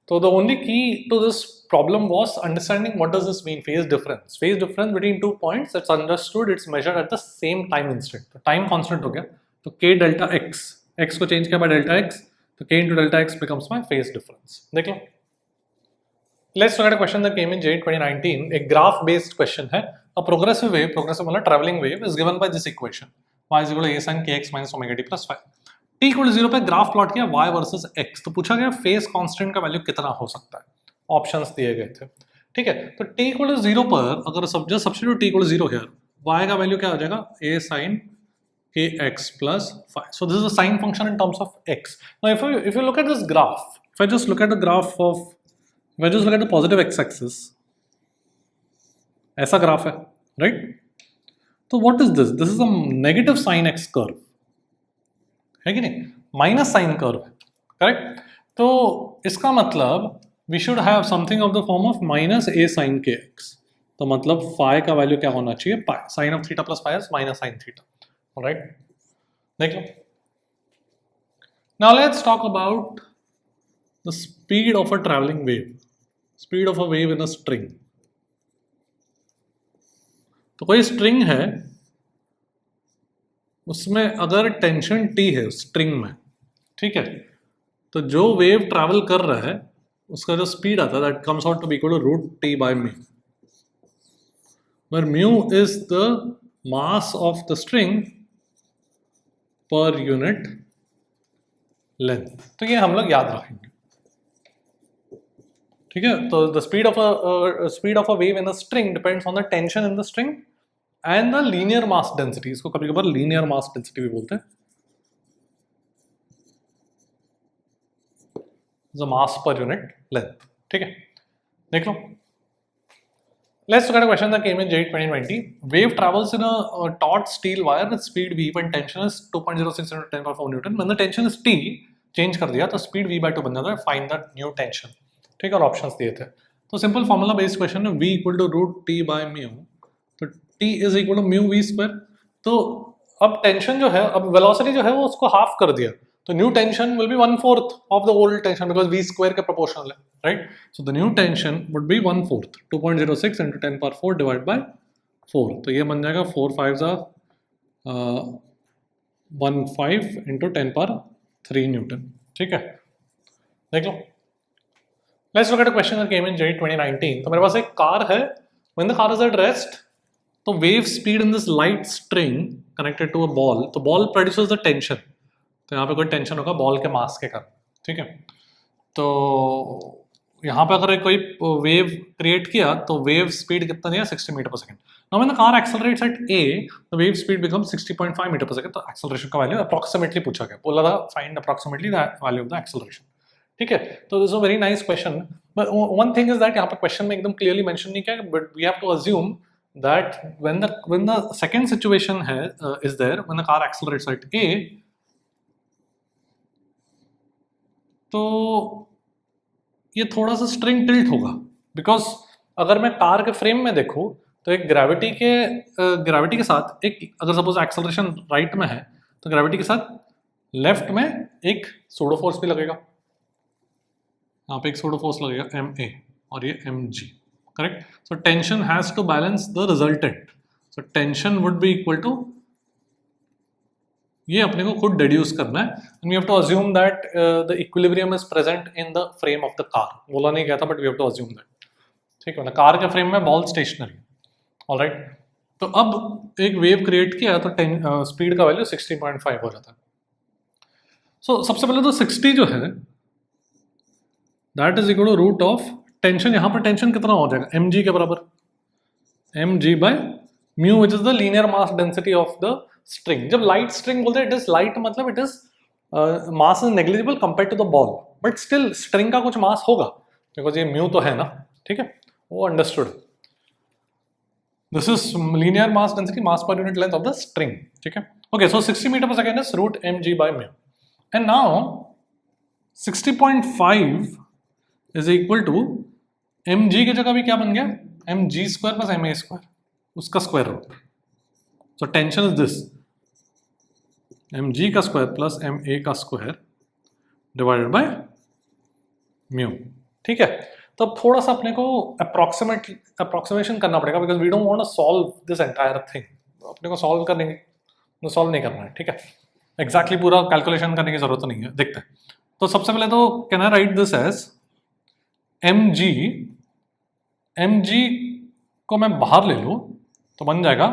so the only key to this problem was understanding what does this mean, phase difference. Phase difference between two points, it's understood, it's measured at the same time instant. तो time constant हो गया, तो k delta x, x को change किया by delta x, तो k into delta x becomes my phase difference. देख लो. Let's look at a question that came in J 2019. एक graph based question है. A progressive wave, progressive मतलब traveling wave, is given by this equation. y is equal to a sin kx minus omega t plus phi. t equal 0 पे graph plot किया y versus x, तो पूछा गया phase constant का value कितना हो सकता है. ऑप्शंस दिए गए थे. ठीक है, तो t इक्वल 0 पर अगर just substitute t equal 0 here, y का वैल्यू क्या हो जाएगा, a sin kx plus phi. So this is a sine function in terms of x. Now if you look at this graph, if I just look at the graph of, if I just look at the positive x axis, ऐसा graph है, right. तो what is this, this is a negative sine x curve है कि नहीं, minus sine curve है. Correct, तो इसका मतलब we should have something of the form of minus a sine k x. तो मतलब फाई का वैल्यू क्या होना चाहिए, pi, sine of theta plus pi is minus sine theta. Alright, देख लो. Now let's talk about the speed of a travelling wave, speed of a wave in a string. तो कोई स्ट्रिंग है, उसमें अगर टेंशन T है string में, ठीक है, तो जो वेव ट्रैवल कर रहा है उसका जो स्पीड आता है that comes out to be equal to root T by mu, where mu is the mass of the string per unit length. तो ये हम लोग याद रखेंगे. ठीक है, तो the speed of a wave in a string depends on the tension in the string and the linear mass density. इसको कभी कभार लीनियर मास डेंसिटी भी बोलते हैं. The mass per unit length. ठीक है, देख लो. Let's look at a question that came in J 2020. Wave travels in a taut steel wire with speed v when tension is 2.06 into 10 power 4 Newton. When the tension is T, change कर दिया तो speed v by 2 बन जाता है. Find the new tension. ठीक है, और options दिए थे. तो सिंपल फॉर्मूला बेस्ड क्वेश्चन है, v equal to root T by mu, तो t is equal to mu v square. तो अब टेंशन जो है, अब वेलोसिटी जो है वो उसको हाफ कर दिया, तो new tension will be 1/4 of the old tension because v square के प्रोपोर्शनल है, right. So the new tension would be 1/4, 2.06 into 10 power 4 divide by 4. तो ये बन जाएगा 4 5 15 into 10 power 3 न्यूटन. ठीक है, देख लो. Let's look at a question that came in J 2019. तो मेरे पास एक कार है. When the car is at rest, तो wave speed in this light string connected to a ball, तो बॉल प्रोड्यूसेस द टेंशन. तो यहाँ पे कोई टेंशन होगा बॉल के मास के कारण. ठीक है, तो यहाँ पे अगर कोई वेव क्रिएट किया तो वेव स्पीड कितना दिया 60 metre per second. Now when the car accelerates at a the wave speed becomes 60.5 metre per second. तो एक्सेलरेशन का वैल्यू अप्रोक्सीमेटली पूछा गया, बोला था find approximately the value of the acceleration. ठीक है, तो this is a very nice question. But one thing is that यहाँ पे क्वेश्चन में एकदम क्लियरली मेंशन नहीं किया, but we have to assume that when the second situation is there when the car accelerates at a, तो ये थोड़ा सा स्ट्रिंग टिल्ट होगा. बिकॉज अगर मैं कार के फ्रेम में देखूं तो एक ग्रेविटी के साथ एक, अगर सपोज एक्सेलरेशन राइट में है तो ग्रेविटी के साथ लेफ्ट में एक सूडो फोर्स भी लगेगा. यहाँ पे एक सूडो फोर्स लगेगा ma और ये mg. Correct. So tension has to balance the resultant. So tension would be equal to, ये अपने को खुद deduce करना है. And we have to assume that the equilibrium is present in the frame of the car. बोला नहीं गया था, but we have to assume that. ठीक है ना, कार के फ्रेम में बॉल स्टेशनरी. ऑलराइट, तो अब एक वेव क्रिएट किया तो स्पीड का वैल्यू 60.5 हो जाता है. सो सबसे पहले तो 60 जो है that is equal to root of tension. यहाँ पर टेंशन कितना हो जाएगा, mg के बराबर, mg by mu which is the linear mass density of the string. जब लाइट स्ट्रिंग बोलते हैं इट इज लाइट, मतलब it is mass is negligible compare to the ball, but still string का कुछ मास होगा बिकॉज ये म्यू तो है ना. ठीक है, वो understood. This is linear mass density, mass per unit length of the string. ठीक है, okay. So 60 metre per second is root mg by mu. And now 60.5 is equal to mg की जगह भी क्या बन गया, mg square plus ma square, उसका square root. So tension is this, mg का स्क्वायर प्लस ma का square divided by mu. ठीक है, तो अब थोड़ा सा अपने को अप्रोक्सीमेशन करना पड़ेगा because we don't want to solve this entire thing. अपने को सॉल्व नहीं करना है. ठीक है, एग्जैक्टली पूरा कैलकुलेशन करने की जरूरत नहीं है. देखते हैं. तो सबसे पहले तो can I write this as mg को मैं बाहर ले लूं तो बन जाएगा,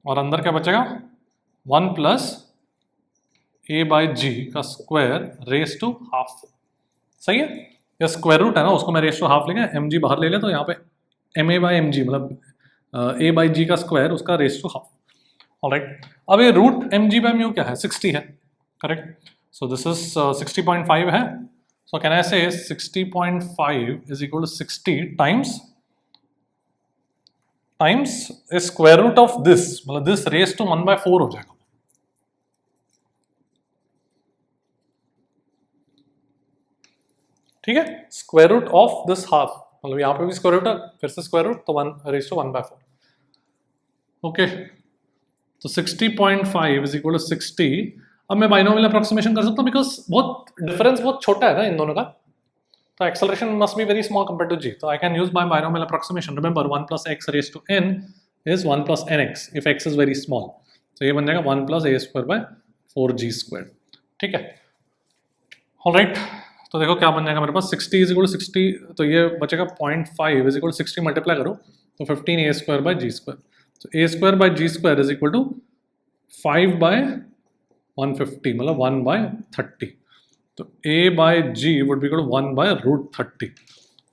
और अंदर क्या बचेगा, 1 प्लस a बाई जी का स्क्वायर रेस टू हाफ. सही है, या स्क्वायर रूट है ना, उसको मैं रेस टू हाफ लेंगे, mg बाहर ले ले तो यहाँ पे ma बाई mg मतलब a बाई जी का स्क्वायर, उसका रेस टू हाफ. ऑलराइट, अब ये रूट mg बाई म्यू क्या है, 60 है. करेक्ट. सो दिस इज 60.5 है. So can I say 60.5 is equal to 60 times square root of this, मतलब this raised to 1/4 हो जाएगा. ठीक है, square root of this half, मतलब यहाँ पे भी स्क्वायर रूट है, फिर से स्क्वायर रूट, तो 1 raised to 1/4. ओके, तो 60.5 is equal to 60. अब मैं बाइनोमियल अप्रोक्सीमेशन कर सकता हूँ बिकॉज डिफरेंस बहुत छोटा है ना इन दोनों का. तो acceleration must be very small compare to g. तो I can use by binomial approximation. Remember 1 plus x raise to n is 1 plus nx if x is very small. तो ये बन जाएगा 1 plus a square by 4g square. ठीक है, alright. तो देखो क्या बन जाएगा मेरे पास, 60 इज इक्वल टू 60, तो ये बचेगा 0.5 इज इक्वल टू 60 मल्टीप्लाई करो तो 15 a square by g square. तो a square by g square is equal to 5 by 150 मतलब 1/30. तो a by g would be equal to 1/√30.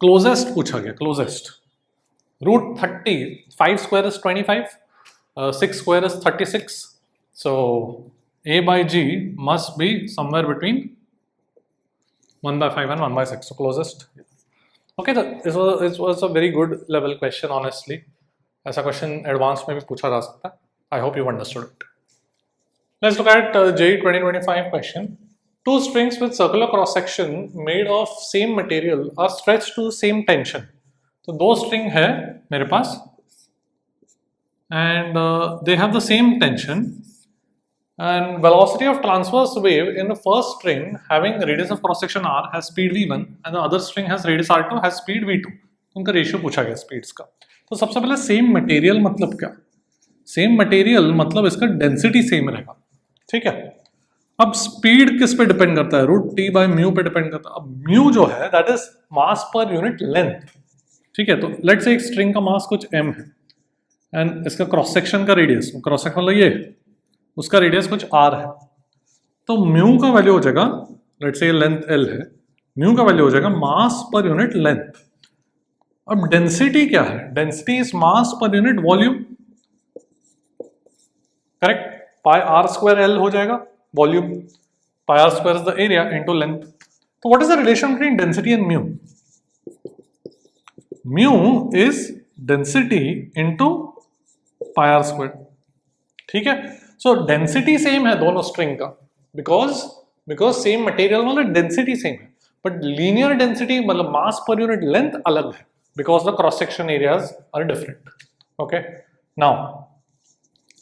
Closest पूछा गया, closest √30. 5 square is 25, 6 square is 36. So a by g must be somewhere between 1/5 and 1/6. So closest. Okay, so this was a very good level question honestly. ऐसा question advance में भी पूछा जा सकता है. I hope you understood it. Let's look at JEE 2025 question. Two strings with circular cross section made of same material are stretched to same tension. तो दो string है मेरे पास and they have the same tension and velocity of transverse wave in the first string having radius of cross section r has speed v1 and the other string has radius r2 has speed v2. उनका ratio पूछा गया speeds का. तो सबसे पहले same material मतलब क्या, same material मतलब इसका डेंसिटी सेम रहेगा. ठीक है, अब स्पीड किस पे डिपेंड करता है, √t बाय म्यू पे डिपेंड करता है. अब म्यू जो है that is mass per unit length. ठीक है, तो लेट्स से एक स्ट्रिंग का मास कुछ m है एंड इसका क्रॉस सेक्शन का रेडियस, क्रॉस सेक्शन मतलब ये, उसका रेडियस कुछ r है. तो म्यू का वैल्यू हो जाएगा, लेट्स से लेंथ l है, म्यू का वैल्यू हो जाएगा मास पर यूनिट लेंथ। अब डेंसिटी क्या है? Density is mass per unit volume, correct. Pi r square L हो जाएगा volume, pi r square is the area into length. तो what is the relation between density and mu? Mu is density into pi r square, ठीक है। So density same है दोनों string का, because same material मतलब density same है, but linear density मतलब mass per unit length अलग है, because the cross section areas are different. Okay, now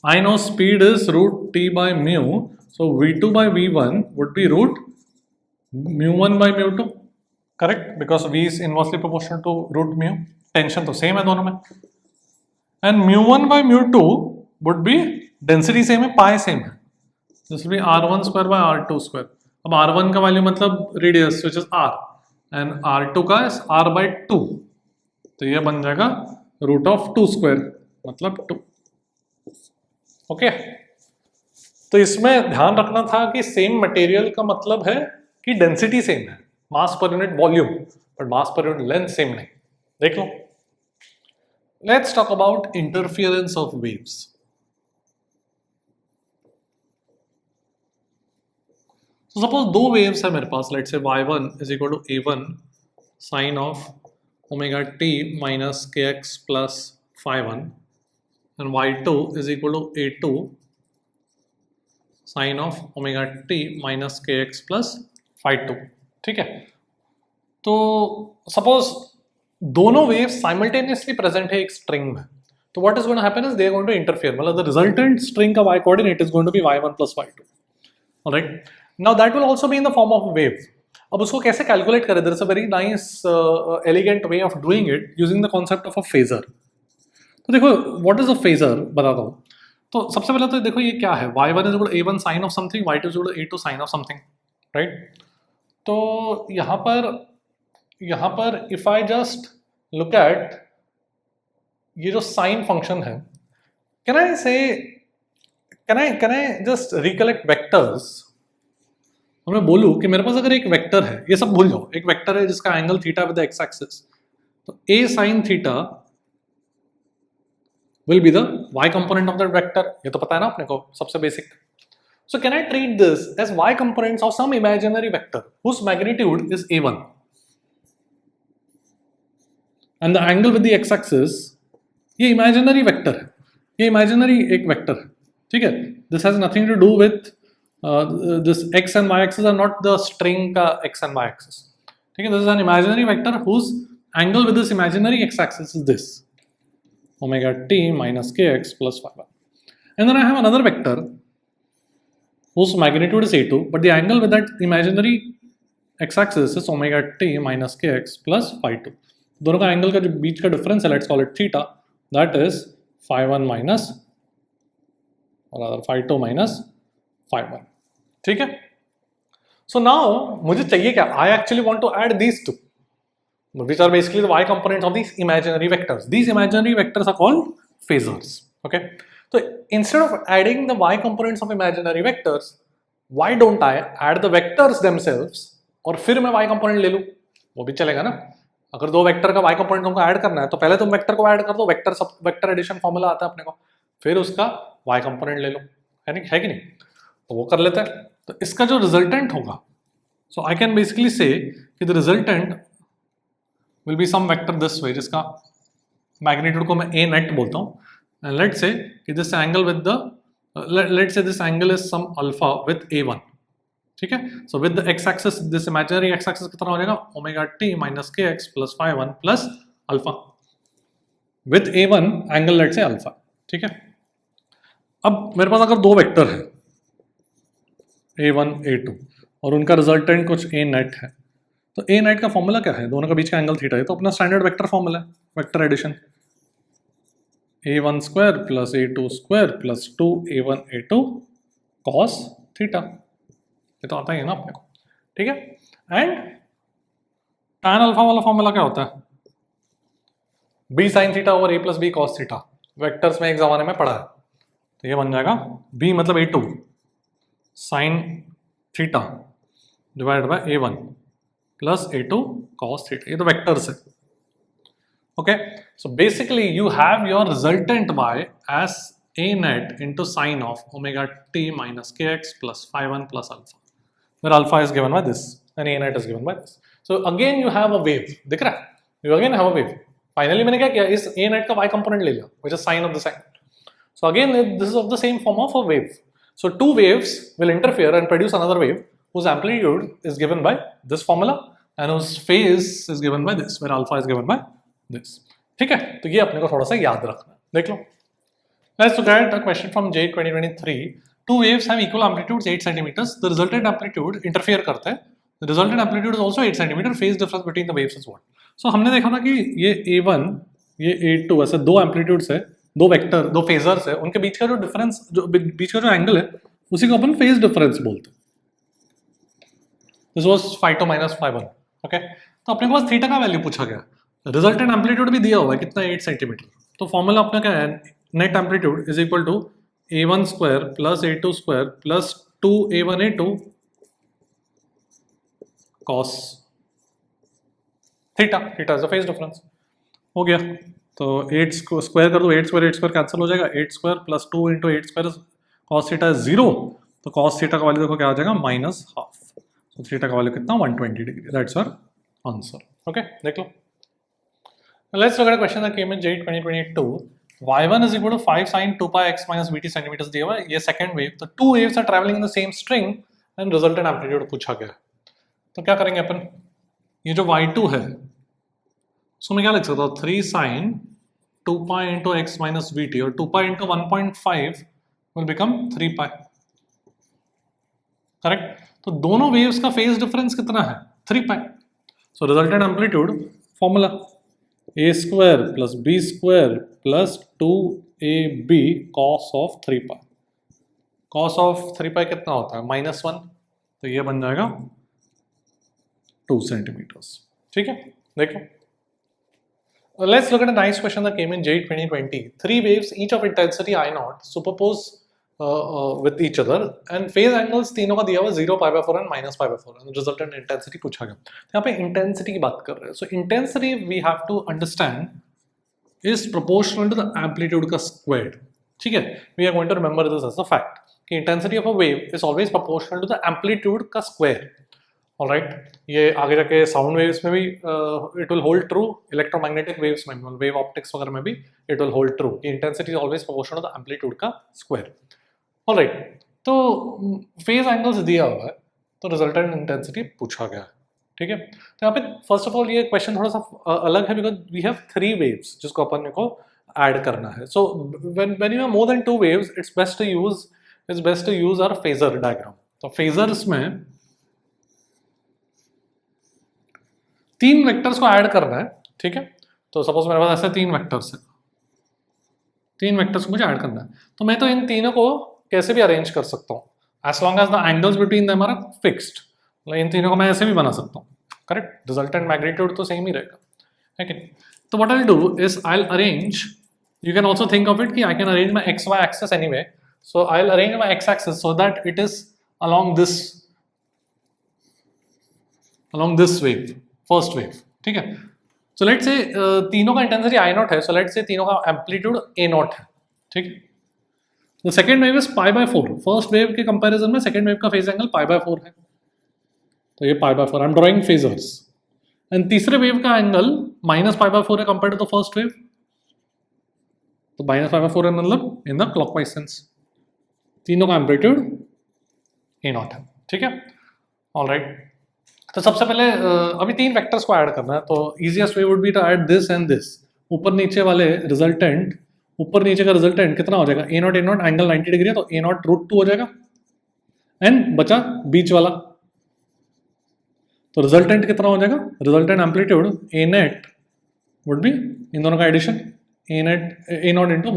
I know speed is root t by mu, so v2 by v1 would be root mu1 by mu2, correct, because v is inversely proportional to root mu, tension तो same है दोनों में, and mu1 by mu2 would be density same है, pi same है, this will be r1 square by r2 square। अब r1 का value मतलब radius which is r, and r2 का is r by 2, तो ये बन जाएगा रूट ऑफ 2 स्क्वायर मतलब 2। ओके, तो इसमें ध्यान रखना था कि सेम मटेरियल का मतलब है कि डेंसिटी सेम है, मास per unit volume, but mass per unit length same नहीं। देख लो, let's talk about interference of waves. तो सपोज दो वेव्स है मेरे पास, let's say y1 is equal to a1 sine of omega t minus kx plus phi 1 and y2 is equal to a2 sin of omega t minus kx plus phi 2, ठीक है। तो suppose दोनों waves simultaneously present है एक string में, तो what is going to happen is they are going to interfere, मतलब the resultant string का y coordinate is going to be y1 plus y2, alright. Now that will also be in the form of wave. अब उसको कैसे calculate करें? There is a very nice elegant way of doing it using the concept of a phasor. तो देखो what is a phasor बताता हूँ। तो सबसे पहले तो देखो ये क्या है, y1 is equal to a1 sine of something, y2 is equal to a2 sine of something, right. तो यहाँ पर if I just look at ये जो साइन फंक्शन है, can I just recollect vectors. मैं बोलूं कि मेरे पास अगर एक वेक्टर है, ये सब भूल जाओ, एक वेक्टर है जिसका angle theta with the x axis, तो a sin theta will be the y component of that vector, ये तो पता है ना अपने को, सबसे basic. So can I treat this as y components of some imaginary vector whose magnitude is a1 and the angle with the x axis, ये imaginary vector है, ये इमेजिनरी एक वेक्टर है, ठीक है। This has nothing to do with this x and y axis are not the string का x and y axis, ठीक है। This is an imaginary vector whose angle with this imaginary x axis is this omega t minus kx plus phi 1, and then I have another vector whose magnitude is a2, but the angle with that imaginary x axis is omega t minus kx plus phi 2। दोनों का angle का जो बीच का difference है, let's call it theta, that is phi 1 minus or rather phi 2 minus phi 1, ठीक है। So now मुझे चाहिए क्या? I actually want to add these two which are basically the y components of these imaginary vectors. These imaginary vectors are called phasors, okay? So instead of adding the y components of imaginary vectors, why don't I add the vectors themselves और फिर मैं y component ले लूं? वो भी चलेगा ना। अगर दो वेक्टर का y component तुमको ऐड करना है तो पहले तुम वेक्टर को ऐड कर दो, वेक्टर एडिशन फॉर्मूला आता है अपने को, फिर उसका y component ले लो, है कि नहीं? तो वो कर लेते हैं। तो इसका जो रिजल्टेंट होगा, सो आई कैन बेसिकली से कि the resultant will be some vector this way, जिसका मैग्नीट्यूड को मैं ए नेट बोलता हूँ, एंड लेट्स से कि this angle with the let's say this angle is some alpha with a1, ठीक है। So with the x axis, this imaginary x axis कितना हो जाएगा, omega t minus kx plus phi 1 plus alpha with a1 angle let's say alpha, ठीक है। अब मेरे पास अगर दो वेक्टर है a1 a2 और उनका रिजल्टेंट कुछ a नेट है, तो a नेट का फॉर्मूला क्या है? दोनों का बीच का एंगल थीटा है, तो अपना स्टैंडर्ड वेक्टर फॉर्मूला है, vector addition a1 square plus a2 square plus 2a1 a2 cos theta, ये तो आता ही है ना अपने को, ठीक है। एंड tan अल्फा वाला फॉर्मूला क्या होता है? b sin theta over a plus b cos theta, vectors में एक जमाने में पढ़ा है, तो ये बन जाएगा b मतलब a2 sine theta divided by a1 plus A2 cos theta, ये तो वेक्टर्स है. Okay, so basically you have your resultant y as a net into sine of omega t minus kx plus phi 1 plus alpha, where alpha is given by this and a net is given by this. So again you have a wave, दिख रहा है? You again have a wave. Finally मैंने क्या किया, इस a net का y component ले लिया, which is sine of the sine. So again this is of the same form of a wave. So two waves will interfere and produce another wave whose amplitude is given by this formula and whose phase is given by this, where alpha is given by this. ठीक है, तो ये अपने को थोड़ा सा याद रखना है. देख लो. Let's look at a question from J 2023. Two waves have equal amplitudes 8 centimeters. The resultant amplitude interfere करता है. The resultant amplitude is also 8 centimeter. Phase difference between the waves is what? So हमने देखा था कि ये A1, ये A2 ऐसे दो एम्पलीट्यूड्स है, दो वेक्टर, दो फेजर्स है, उनके बीच का जो डिफरेंस, जो बीच का जो एंगल है, उसी को अपन फेज डिफरेंस बोलते हैं. This was phi2 minus phi1. Okay, तो अपने पास थीटा का वैल्यू पूछा गया. रिजल्टेंट एम्पलीट्यूड भी दिया हुआ है, कितना 8 सेंटीमीटर. तो फॉर्मूला अपना क्या है, net amplitude is equal to a1 square plus a2 square plus 2a1 a2 cos theta. Theta is the phase difference. हो गया. तो 8 स्क्वायर कर दो, 8 स्क्वायर कैंसिल हो जाएगा. 8 square plus 2 into 8 square cos theta is 0. तो cos थीटा का value देखो क्या आ जाएगा, माइनस हाफ. तो थीटा का वैल्यू कितना, 120 degree. That's our answer. Okay, देख लो. Let's look at a question that came in J 2022. y1 is equal to 5 sin 2 pi x minus vt centimeters दिया हुआ है. ये सेकंड वेव. तो two waves are travelling in the same string and resultant amplitude पूछा गया. तो क्या करेंगे अपन, ये जो y2 है उसको मैं क्या लिख सकता हूँ, 3 sin 2 pi into x minus vt, और 2 pi into 1.5 will become 3 pi. Correct. तो दोनों वेव्स का फेज डिफरेंस कितना है, 3 pi. So resultant amplitude formula a square plus b square plus 2ab cos of 3 pi. cos of 3 pi कितना होता है, -1. तो ये बन जाएगा 2 सेंटीमीटर्स. ठीक है, देखो. Let's look at a nice question that came in J 2020. Three waves, each of intensity I naught, superpose with each other, and phase angles तीनों का दिया हुआ 0, π/4 and -π/4, and resultant intensity पूछा गया. यहाँ पे intensity की बात कर रहे हैं. So intensity we have to understand is proportional to the amplitude का squared. ठीक है, we are going to remember this as a fact कि intensity of a wave is always proportional to the amplitude का square. Alright, ये आगे जाके sound waves में भी it will hold true, electromagnetic waves में, wave optics वगैरह में भी it will hold true कि intensity is always proportional to the amplitude का square. ऑलराइट, तो फेज एंगल्स दिया हुआ है, तो रिजल्टेंट इंटेंसिटी पूछा गया है. ठीक है, तो यहाँ पे फर्स्ट ऑफ ऑल ये क्वेश्चन थोड़ा सा अलग है बिकॉज वी हैव 3 वेव्स जिसको अपन को ऐड करना है. So when you have more than 2 waves it's best to use our phasor diagram. तो फेजर्स में 3 वेक्टर्स को ऐड करना है. ठीक है, तो सपोज मेरे पास ऐसे 3 वेक्टर्स हैं, 3 वेक्टर्स को मुझे ऐड करना है. तो मैं तो इन तीनों को कैसे भी अरेंज कर सकता हूँ as long as the angles between them are fixed. इन तीनों को मैं ऐसे भी बना सकता हूँ. करेक्ट, रिजल्टेंट मैग्नीट्यूड तो सेम ही रहेगा. ठीक है, तो what I will do is I will arrange, you can also think of it कि I can arrange my x y axis anyway. So I will arrange my x axis so that it is along this wave, first wave. ठीक है, so let's say तीनों का intensity I not है, so let's say तीनों का amplitude A not है. ठीक है, the second wave is π/4. First wave के कंपैरिजन में सेकेंड वेव का फेज एंगल π/4 है, तो ये π/4. I am drawing phasors. And तीसरे वेव का एंगल -π/4 है compare to the first wave. तो -π/4 है मतलब इन द क्लॉकवाइज सेंस. तीनों का एम्पलीट्यूड ए नॉट है. ठीक है, ऑलराइट. तो सबसे पहले अभी 3 वेक्टर्स को ऐड करना है. तो easiest way would be to add this and this. ऊपर नीचे वाले रिजल्टेंट, ऊपर नीचे का रिजल्टेंट कितना हो जाएगा, ए नॉट एंगल 90 डिग्री है, तो ए नॉट √2 हो जाएगा. एंड बचा बीच वाला, तो रिजल्टेंट कितना हो जाएगा, resultant amplitude A net would be इन दोनों का addition A naught into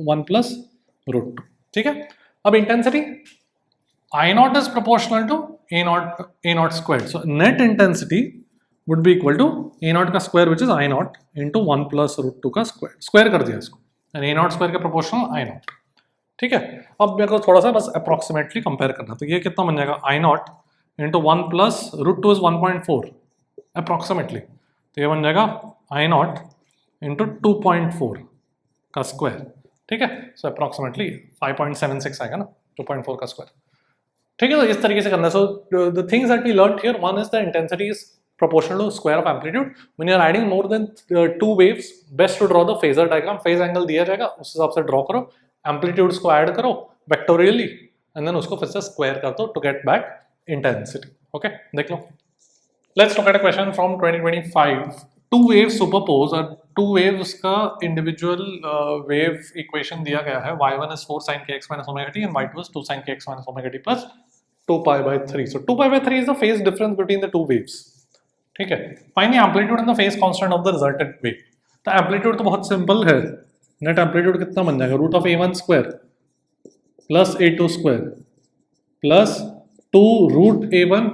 1 plus √2. ठीक है, अब intensity I naught is proportional to A naught squared. So net intensity would be equal to A naught का square which is I naught into 1 plus √2 का square. Square कर दिया इसको. And A naught square के proportional I naught. ठीक है, अब मेरे को थोड़ा सा बस approximately compare करना. तो ये कितना बन जाएगा, I naught into 1 plus root 2 is 1.4 approximately, तो ये बन जाएगा आई नॉट इंटू 2.4 का स्क्वायर, ठीक है। सो अप्रॉक्सीमेटली 5.76 आएगा ना, 2.4 का स्क्वायर, ठीक है। तो इस तरीके से करना है। So the things that we learned here, one is the intensity is proportional to square of amplitude. When you are adding more than two waves, best to draw the phasor diagram. phase angle दिया जाएगा, उस हिसाब से draw करो, amplitudes को add करो vectorially, and then उसको फिर से square कर दो to get back intensity. Okay, देख लो. Let's look at a question from 2025. Two waves superpose और two waves का individual wave equation दिया गया है. y1 is 4 sin kx minus omega t and y2 is 2 sin kx minus omega t plus 2 pi by 3. So 2 pi by 3 is the phase difference between the two waves. ठीक है। Find the amplitude and the phase constant of the resultant wave. तो amplitude तो बहुत simple है, net amplitude कितना बन जाएगा, root of a1 square plus a2 square plus 2 root a1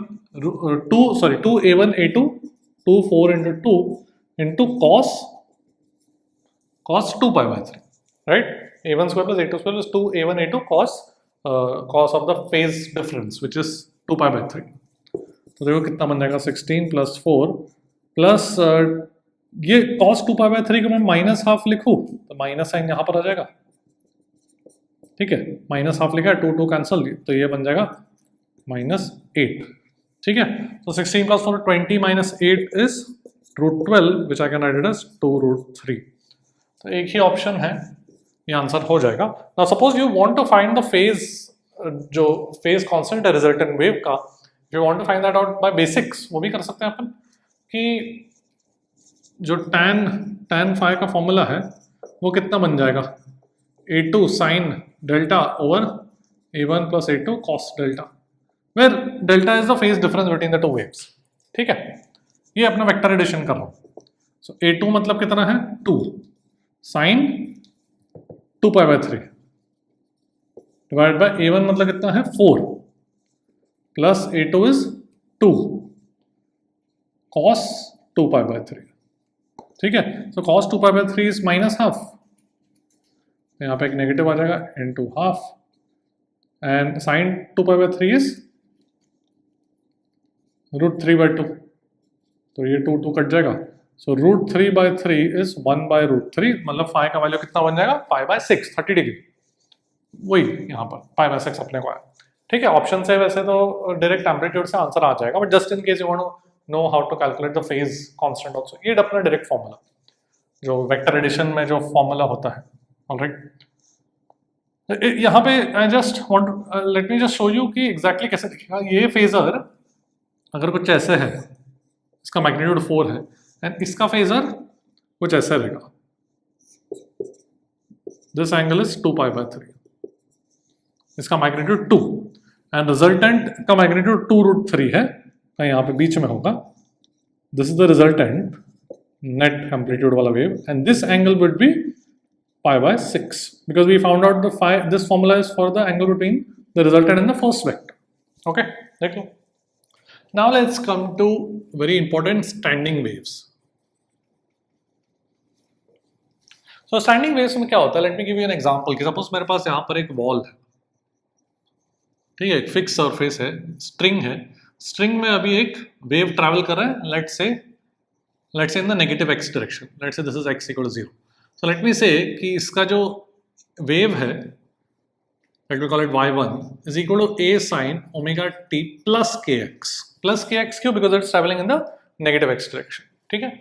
2a1 a2 2 4 into 2 into cos 2 pi by 3, right? a1 square plus a2 square plus 2a1 a2 cos of the phase difference which is 2 pi by 3. तो देखो कितना बन जाएगा, 16 plus 4 plus ये cos 2 pi by 3 को मैं minus half लिखूं तो माइनस साइन यहाँ पर आ जाएगा, ठीक है। माइनस हाफ लिखा है, 2 2 कैंसिल, तो ये बन जाएगा -8, ठीक है। तो 16 plus 4 20 minus 8 is root 12 which I can write it as 2 root 3। तो एक ही ऑप्शन है, ये आंसर हो जाएगा। Now suppose you want to find the phase, जो फेज कांस्टेंट है रिजल्टेंट वेव का, if you want to find that out by basics, वो भी कर सकते हैं अपन कि जो tan phi का फॉर्मूला है वो कितना बन जाएगा, a2 sin delta over a1 plus a2 cos delta, where delta is the phase difference between the two waves, ठीक है। ये अपना वेक्टर एडिशन कर रहा हूँ। सो a2 मतलब कितना है 2 sin 2 pi by 3 divide by a1 मतलब कितना है 4 plus a2 is 2 cos 2 pi by 3, ठीक है। so cos 2 pi by 3 is minus half, यहाँ पे एक नेगेटिव आ जाएगा into half, and sin 2 pi by 3 is root 3 by 2, तो ये 2 2 कट जाएगा। so root 3 by 3 is 1 by root 3, मतलब phi का वैल्यू कितना बन जाएगा, pi by 6, 30 डिग्री, वही यहाँ पर pi by 6 अपने को आया, ठीक है। ऑप्शन से वैसे तो डायरेक्ट एम्पलीट्यूड से आंसर आ जाएगा, but just in case you want to know how to calculate the phase constant also, ये अपना डायरेक्ट फार्मूला जो वेक्टर एडिशन में जो फार्मूला होता है, ऑलराइट। यहाँ पे I just want let me just show you कि एग्जैक्टली कैसे दिखेगा ये फेजर। अगर कुछ ऐसे है, इसका मैग्नीट्यूड 4 है एंड इसका फेजर कुछ ऐसे रहेगा, this angle is 2 pi by 3, इसका मैग्नीट्यूड 2 एंड रिजल्टेंट का मैग्नीट्यूड 2 रूट 3 है, कहीं यहाँ पे बीच में होगा। This is the resultant net amplitude वाला wave and this angle would be pi by 6 because we found out the this formula is for the angle between the resultant and the first vector. Okay, देख लो। Now let's come to very important standing waves. So standing waves में क्या होता है, let me give you an example कि suppose मेरे पास यहाँ पर एक वॉल है, ठीक है, एक फिक्स सरफेस है, स्ट्रिंग है, स्ट्रिंग में अभी एक वेव ट्रैवल कर रहा है, let's say in the negative x direction, let's say this is x equal to 0। So let me say कि इसका जो वेव है, let me call it y1 is equal to a sin omega t plus kx। Plus kx क्यों? Because it's travelling in the negative x direction, ठीक है,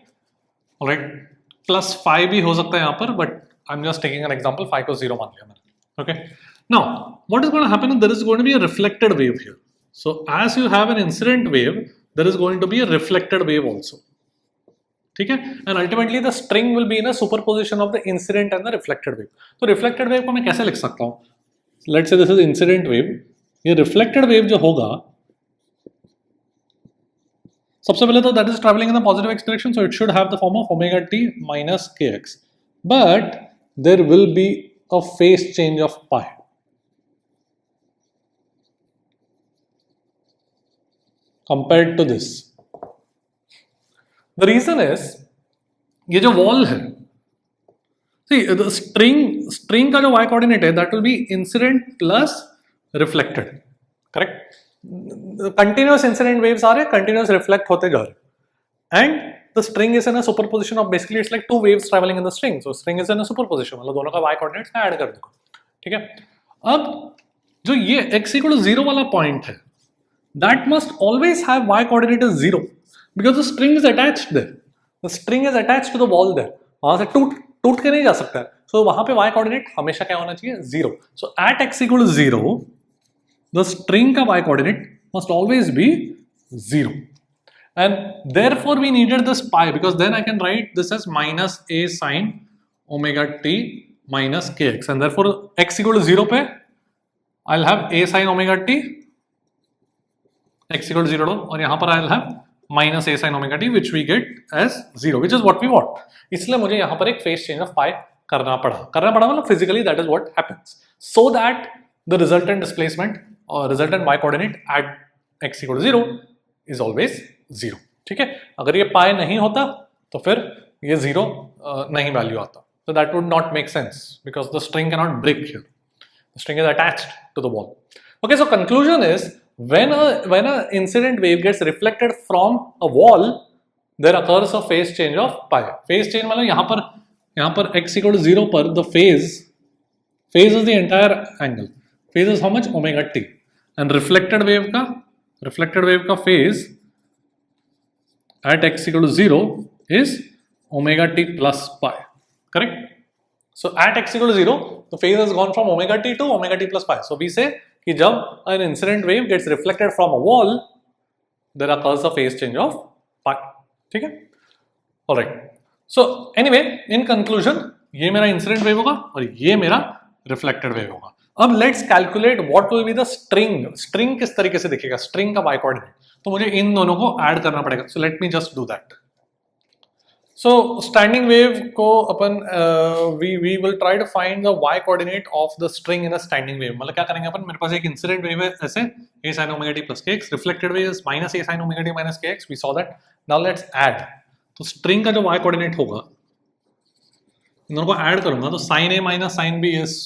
alright. Plus 5 भी हो सकता है यहाँ पर, but I am just taking an example, 5 को 0 मान लिया मैंने। Okay, now what is going to happen is there is going to be a reflected wave here. So as you have an incident wave, there is going to be a reflected wave also, ठीक है, and ultimately the string will be in a superposition of the incident and the reflected wave. तो reflected wave को मैं कैसे लिख सकता हूँ? Let's say this is incident wave, ये reflected wave जो होगा, सबसे पहले तो that is traveling in the positive x direction, so it should have the form of omega t minus kx, but there will be a phase change of pi. Compared to this, the reason is ये जो wall है, see the string का जो y coordinate है, that will be incident plus reflected, correct? Continuous incident waves आ रहे, continuous reflect होते जा रहे, and the string is in a superposition of basically it's like two waves travelling in the string, so string is in a superposition, मतलब दोनों का y coordinates में add कर दूंगा, ठीक है। अब जो ये x इक्वल टू 0 वाला पॉइंट है, that must always have y coordinate is 0 because the string is attached there, the string is attached to the ball there, वहां से टूट के नहीं जा सकता है, सो वहां पे y कोऑर्डिनेट हमेशा क्या होना चाहिए, 0। So at x equal to 0 the string का y coordinate must always be 0, and therefore we needed this pi because then I can write this as minus a sin omega t minus kx, and therefore x equal to 0 पे I'll have a sin omega t x equal to 0 और यहाँ पर I'll have minus a sin omega t which we get as 0 which is what we want, इसलिए मुझे यहाँ पर एक phase change of pi करना पड़ा मतलब physically that is what happens, so that the resultant displacement or resultant y coordinate at x equal to 0 is always 0, ठीक है। अगर ये पाई नहीं होता तो फिर ये 0 नहीं वैल्यू आता, so that would not make sense because the string cannot break here, the string is attached to the ball. Okay, so conclusion is when a incident wave gets reflected from a wall there occurs a phase change of pi. phase change मतलब यहाँ पर x equal to 0 पर the phase is the entire angle, phase is how much, omega t, and reflected wave का phase at x equal to 0 is omega t plus pi, correct? So at x equal to 0 the phase has gone from omega t to omega t plus pi, so we say कि जब an incident wave gets reflected from a wall there occurs a phase change of pi, ठीक है। alright, so anyway in conclusion ये मेरा incident wave होगा और ये मेरा reflected wave होगा। अब let's calculate what will be the string किस तरीके से दिखेगा, स्ट्रिंग का y कोऑर्डिनेट, तो मुझे इन दोनों को ऐड करना पड़ेगा, so let me just do that. So standing wave को अपन we will try to find the y coordinate of the string in a standing wave, मतलब क्या करेंगे अपन, मेरे पास एक इंसिडेंट वेव है ऐसे a sin omega t plus kx, reflected wave is minus a sin omega t minus kx, we saw that, now let's add, तो string का जो y कोऑर्डिनेट होगा इन दोनों को ऐड करूंगा तो sin a minus sin b is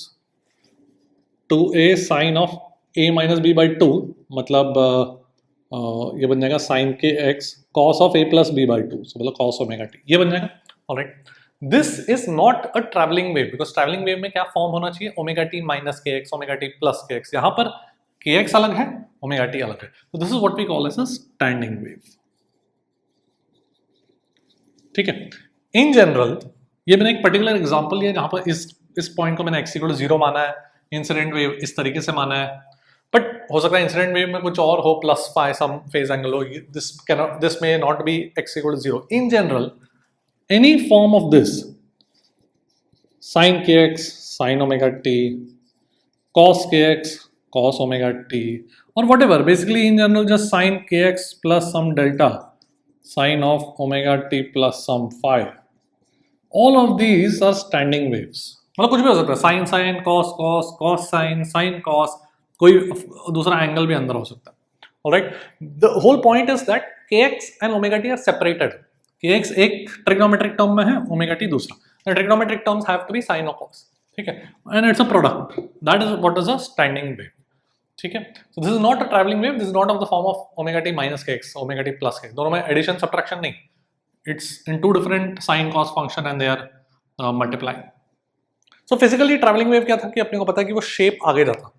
2a sin of a minus b by 2, मतलब ये बन जाएगा sin के x cos of a plus b by 2, so मतलब cos omega t ये बन जाएगा। Alright, this is not a travelling wave because travelling wave में क्या फॉर्म होना चाहिए, omega t minus k x, omega t plus k x, यहाँ पर के एक्स अलग है, ओमेगा टी अलग है, तो this is what we call as a standing wave, ठीक है। इन जनरल ये मैंने एक पर्टिकुलर एग्जांपल लिया जहां पर इस पॉइंट को मैंने x इक्वल टू 0 माना है, इंसिडेंट वेव इस तरीके से माना है, बट हो सकता है इंसिडेंट वेव में कुछ और हो, plus phi some phase angle हो, this may not be x equal to 0। In general any form of this sin kx sin omega t, cos kx cos omega t, or whatever, basically in general just sin kx plus some delta sin of omega t plus some phi, all of these are standing waves, मतलब कुछ भी हो सकता है, sine sine cos cos cos sine sine cos, कोई दूसरा angle भी अंदर हो सकता है। Alright, the whole point is that kx and omega t are separated, kx एक ट्रिग्नोमेट्रिक टर्म में है, ओमेगा टी दूसरा, the trigonometric terms have to be sine और कॉस, ठीक है, and it's a product, that is what is a standing wave, ठीक है। So this is not a travelling wave, this is not of the form of omega t minus kx, omega t plus kx, दोनों में addition subtraction नहीं, it's in two different sin cos function and they are multiplying. So physically traveling wave क्या था कि अपने को पता है कि वो शेप आगे जाता,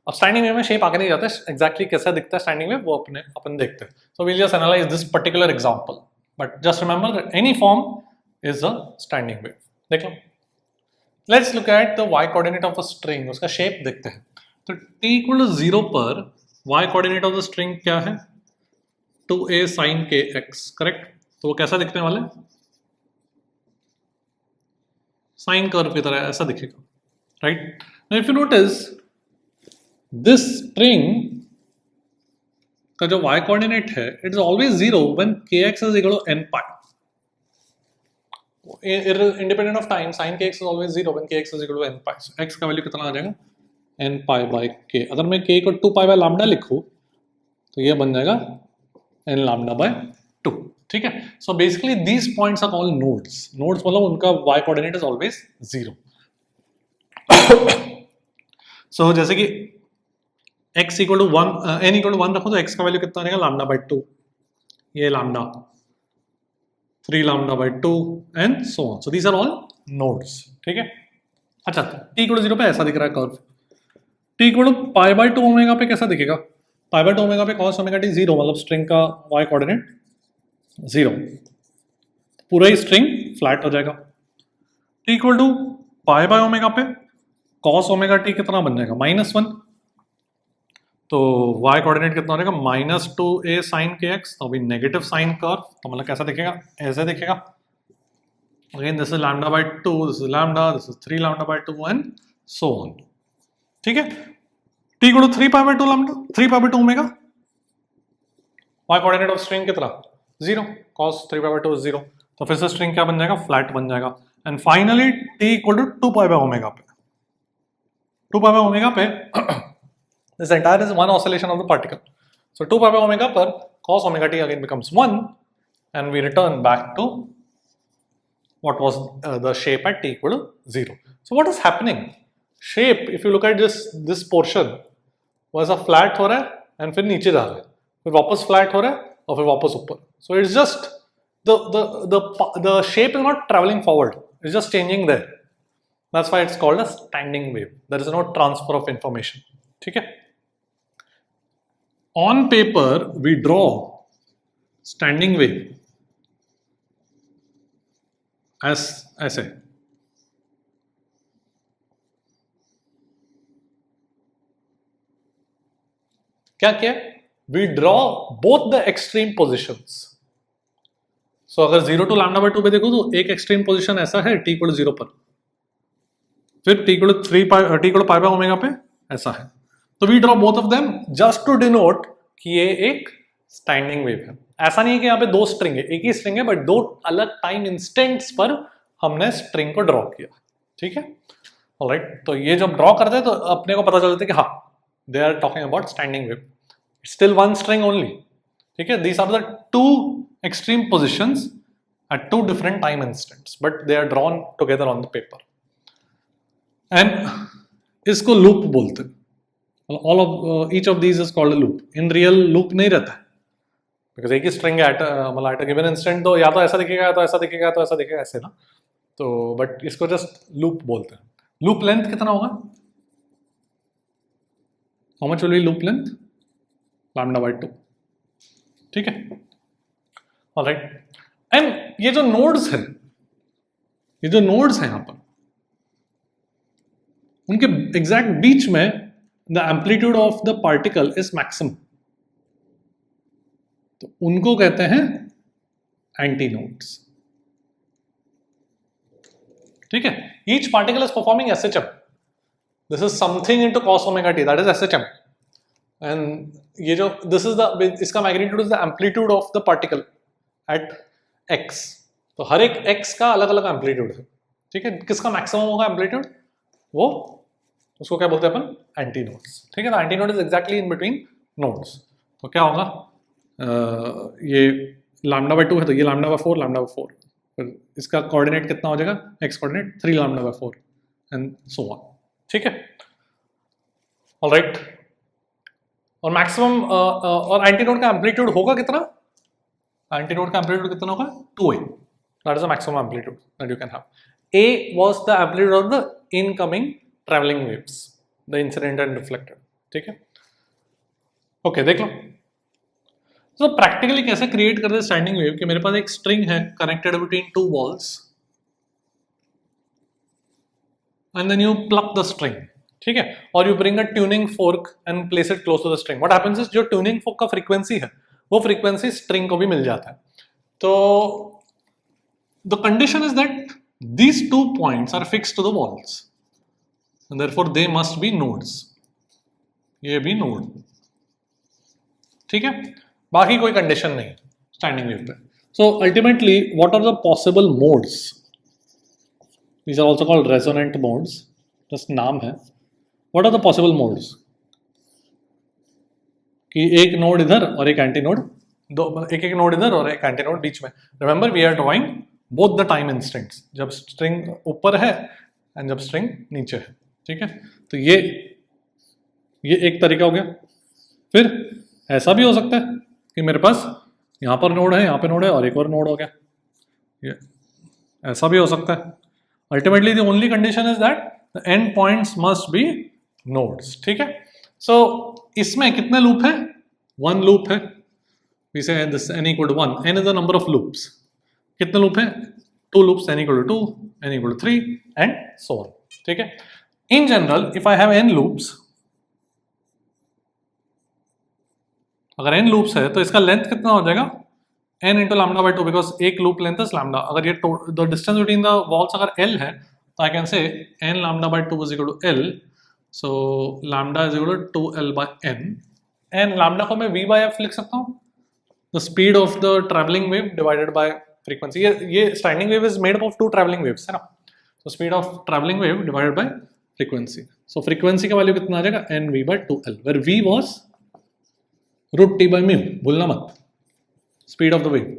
अब स्टैंडिंग वेव में शेप आगे नहीं जाता, एग्जैक्टली कैसा दिखता है स्टैंडिंग वेव वो अपन देखते हैं। सो we'll just analyze this particular example, but just remember that any form is a standing wave। देख लो, let's look at the y coordinate of a string, उसका शेप देखते हैं। तो t equal to 0 पर y coordinate of the string क्या है, 2a sin kx, correct, तो वो कैसा दिखने वाला है, साइन कर्व की तरह ऐसा दिखेगा, right. Now if you notice this string का जो y कोऑर्डिनेट है it is always 0 when kx is equal to n pi, independent of time sin kx is always 0 when kx is equal to n pi, so x का value कितना आ जाएगा, n pi by k, अगर मैं k को 2 pi by lambda लिखूं तो ये बन जाएगा n lambda by 2, ठीक है। So basically these points are called nodes, nodes मतलब उनका y coordinate is always 0। So जैसे कि x equal to 1 n equal to 1 रखो तो x का वैल्यू कितना रहेगा लैम्डा बाई 2, ये lambda 3 lambda by 2 and so on. So these are all nodes. ठीक है. अच्छा t इक्वल टू 0 पे ऐसा दिख रहा है curve. t equal to pi by 2 omega पे कैसा दिखेगा? पाई बाई 2 ओमेगा पे cos ओमेगा t 0, मतलब स्ट्रिंग का y कोऑर्डिनेट 0, पूरा ही स्ट्रिंग फ्लैट हो जाएगा. t equal to pi by omega पे cos ओमेगा t कितना बन जाएगा? -1. तो y कोऑर्डिनेट कितना हो जाएगा? -2a sin kx. तो अभी नेगेटिव साइन कर्व, तो मतलब कैसा दिखेगा? ऐसे दिखेगा. Again this is lambda by 2, this is lambda, this is 3 lambda by 2 and so on. ठीक है. t equal to 3 pi by 2 lambda, 3 pi by 2 omega. y coordinate of string कितना? 0. cos 3 pi by 2 is 0. तो फिर से string क्या बन जाएगा? Flat बन जाएगा. And finally t equal to 2 pi by omega पे, 2 पाई बाय ओमेगा पे this entire is one oscillation of the particle. So 2 pi by omega per cos omega t again becomes 1 and we return back to what was the shape at t equal to 0. So what is happening? Shape, if you look at this portion was a flat हो रहा है and फिर नीचे जा रहा है, फिर वापस flat हो रहा है और फिर वापस ऊपर. So it's just the shape is not traveling forward, it's just changing there. That's why it's called a standing wave. There is no transfer of information. ठीक है. On paper we draw standing wave as ऐसे. क्या किया? We draw both the extreme positions. So अगर 0 to lambda by 2 पे देखो तो एक एक्सट्रीम पोजिशन ऐसा है t इक्वल टू 0 पर, फिर t equal to 3 pi, t equal to pi by omega पे ऐसा है. तो we draw both of them just to denote कि ये एक स्टैंडिंग वेव है. ऐसा नहीं है कि यहाँ पे दो स्ट्रिंग है, एक ही स्ट्रिंग है, बट दो अलग टाइम इंस्टेंट्स पर हमने स्ट्रिंग को ड्रॉ किया. ठीक है. ऑलराइट. तो ये जब ड्रॉ करते हैं तो अपने को पता चलता है कि हाँ, they are talking about standing wave. Still one string only. ठीक है. These are the two extreme positions at two different time instants, but they are drawn together on the paper. And इसको लूप बोलते हैं. All of each of these is called a loop. In real loop नहीं रहता है, because एक ही string है मतलब at a given instant, तो या तो ऐसा दिखेगा, या तो ऐसा दिखेगा, या तो ऐसा दिखेगा, ऐसे ना. तो but इसको just loop बोलते हैं. Loop length कितना होगा? How much will be loop length? Lambda by 2. ठीक है. Alright. And ये जो nodes हैं, ये जो nodes हैं यहाँ पर, उनके exact बीच में the amplitude of the particle is maximum. तो उनको कहते हैं antinodes. ठीक है. Each particle is performing SHM. This is something into cos omega t, that is SHM. And ये जो this is the, इसका magnitude is the amplitude of the particle at x. तो हर एक x का अलग अलग amplitude है. ठीक है. किसका maximum होगा amplitude? वो उसको क्या बोलते हैं अपन? एंटीनोड्स. ठीक है. ना, antinode is exactly in between nodes. तो क्या होगा? ये लैम्डा बाय 2 है तो ये लैम्डा बाय 4, लैम्डा बाय 4. फिर इसका कोऑर्डिनेट कितना हो जाएगा? X coordinate 3 lambda bye 4 and so on. ठीक है. ऑलराइट. और मैक्सिमम और एंटीनोड का एम्पलीट्यूड होगा कितना? एंटीनोड का एम्पलीट्यूड कितना होगा? 2a. That is the maximum amplitude that you can have. a was the amplitude of the incoming travelling waves, the incident and reflected. ठीक है. ओके, देख लो. तो प्रैक्टिकली कैसे क्रिएट करते हैं स्टैंडिंग वेव? कि मेरे पास एक स्ट्रिंग है connected between two walls and then you pluck the string. ठीक है. और you bring a tuning fork and place it close to the string. What happens is, जो ट्यूनिंग फोर्क का फ्रीक्वेंसी है वो फ्रीक्वेंसी स्ट्रिंग को भी मिल जाता है. तो the condition is that these 2 points are fixed to the walls and therefore they must be nodes. ये भी node. ठीक है. बाकी कोई कंडीशन नहीं स्टैंडिंग वेव पे. So ultimately what are the possible modes? These are also called resonant modes. just नाम है. What are the possible modes? कि एक नोड इधर और एक एंटी नोड, दो एक नोड इधर और एक एंटी नोड बीच में. Remember we are drawing both the time instants, जब स्ट्रिंग ऊपर है एंड जब स्ट्रिंग नीचे है. ठीक है. तो ये एक तरीका हो गया। फिर ऐसा भी हो सकता है कि मेरे पास यहाँ पर नोड है, यहाँ पे नोड है और एक और नोड हो गया, ये ऐसा भी हो सकता है। Ultimately the only condition is that the end points must be nodes, ठीक है। सो इसमें कितने लूप है? वन लूप है। वी से this n equal to 1, n is the number of loops. कितने लूप है? 2 loops, n equal to 2, n equal to 3 and so on, ठीक है। In general, if I have n loops, अगर n loops है तो इसका length कितना हो जाएगा? n into lambda by 2, because एक loop length is lambda. अगर ये the distance between the walls अगर l है तो I can say n lambda by 2 is equal to l. So lambda is equal to 2l by n. And lambda को मैं v by f लिख सकता हूँ, the speed of the traveling wave divided by frequency. ये standing wave is made up of 2 traveling waves है ना, so speed of traveling wave divided by frequency. So frequency का value कितना आ जाएगा? nv by 2l, where v was root t by mu, भूलना मत, speed of the wave.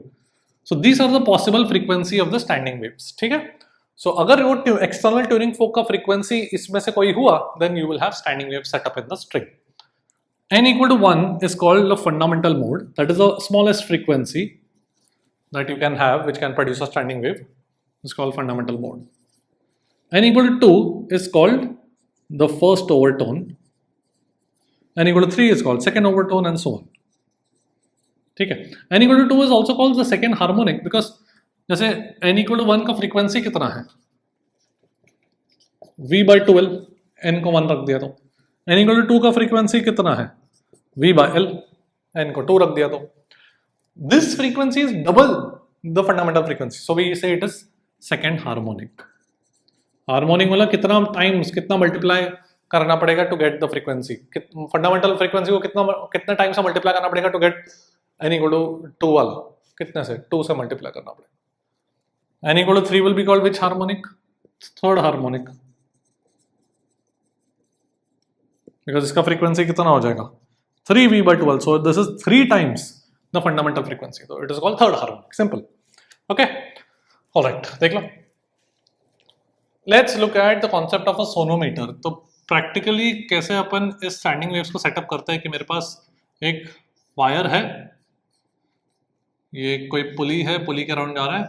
So these are the possible frequency of the standing waves, ठीक है। So अगर वो external tuning fork का frequency इसमें से कोई हुआ, then you will have standing wave set up in the string. n equal to 1 is called the fundamental mode. That is the smallest frequency that you can have which can produce a standing wave. It's called fundamental mode. n equal to 2 is called the first overtone. n equal to 3 is called second overtone and so on. ठीक है। n equal to 2 is also called the second harmonic because जैसे n equal to 1 का frequency कितना है? v by 2l, n को 1 रख दिया तो n equal to 2 का frequency कितना है? v by l, n को 2 रख दिया तो this frequency is double the fundamental frequency, so we say it is second harmonic. Harmonic मतलब कितना times, कितना multiply करना पड़ेगा to get the frequency, fundamental frequency को कितने टाइम से multiply करना पड़ेगा to get n equal to 2 वाला, कितने से? 2 से multiply करना पड़ेगा। n equal to 3 will be called which harmonic? Third harmonic, because इसका frequency कितना हो जाएगा? 3v by 12, so this is 3 times the fundamental frequency, so it is called third harmonic. Simple, okay, all right, देख लो। Let's look at the concept of a sonometer. तो practically कैसे अपन इस standing waves को setup करते हैं कि मेरे पास एक वायर है, ये कोई पुली है, पुली के अराउंड जा रहा है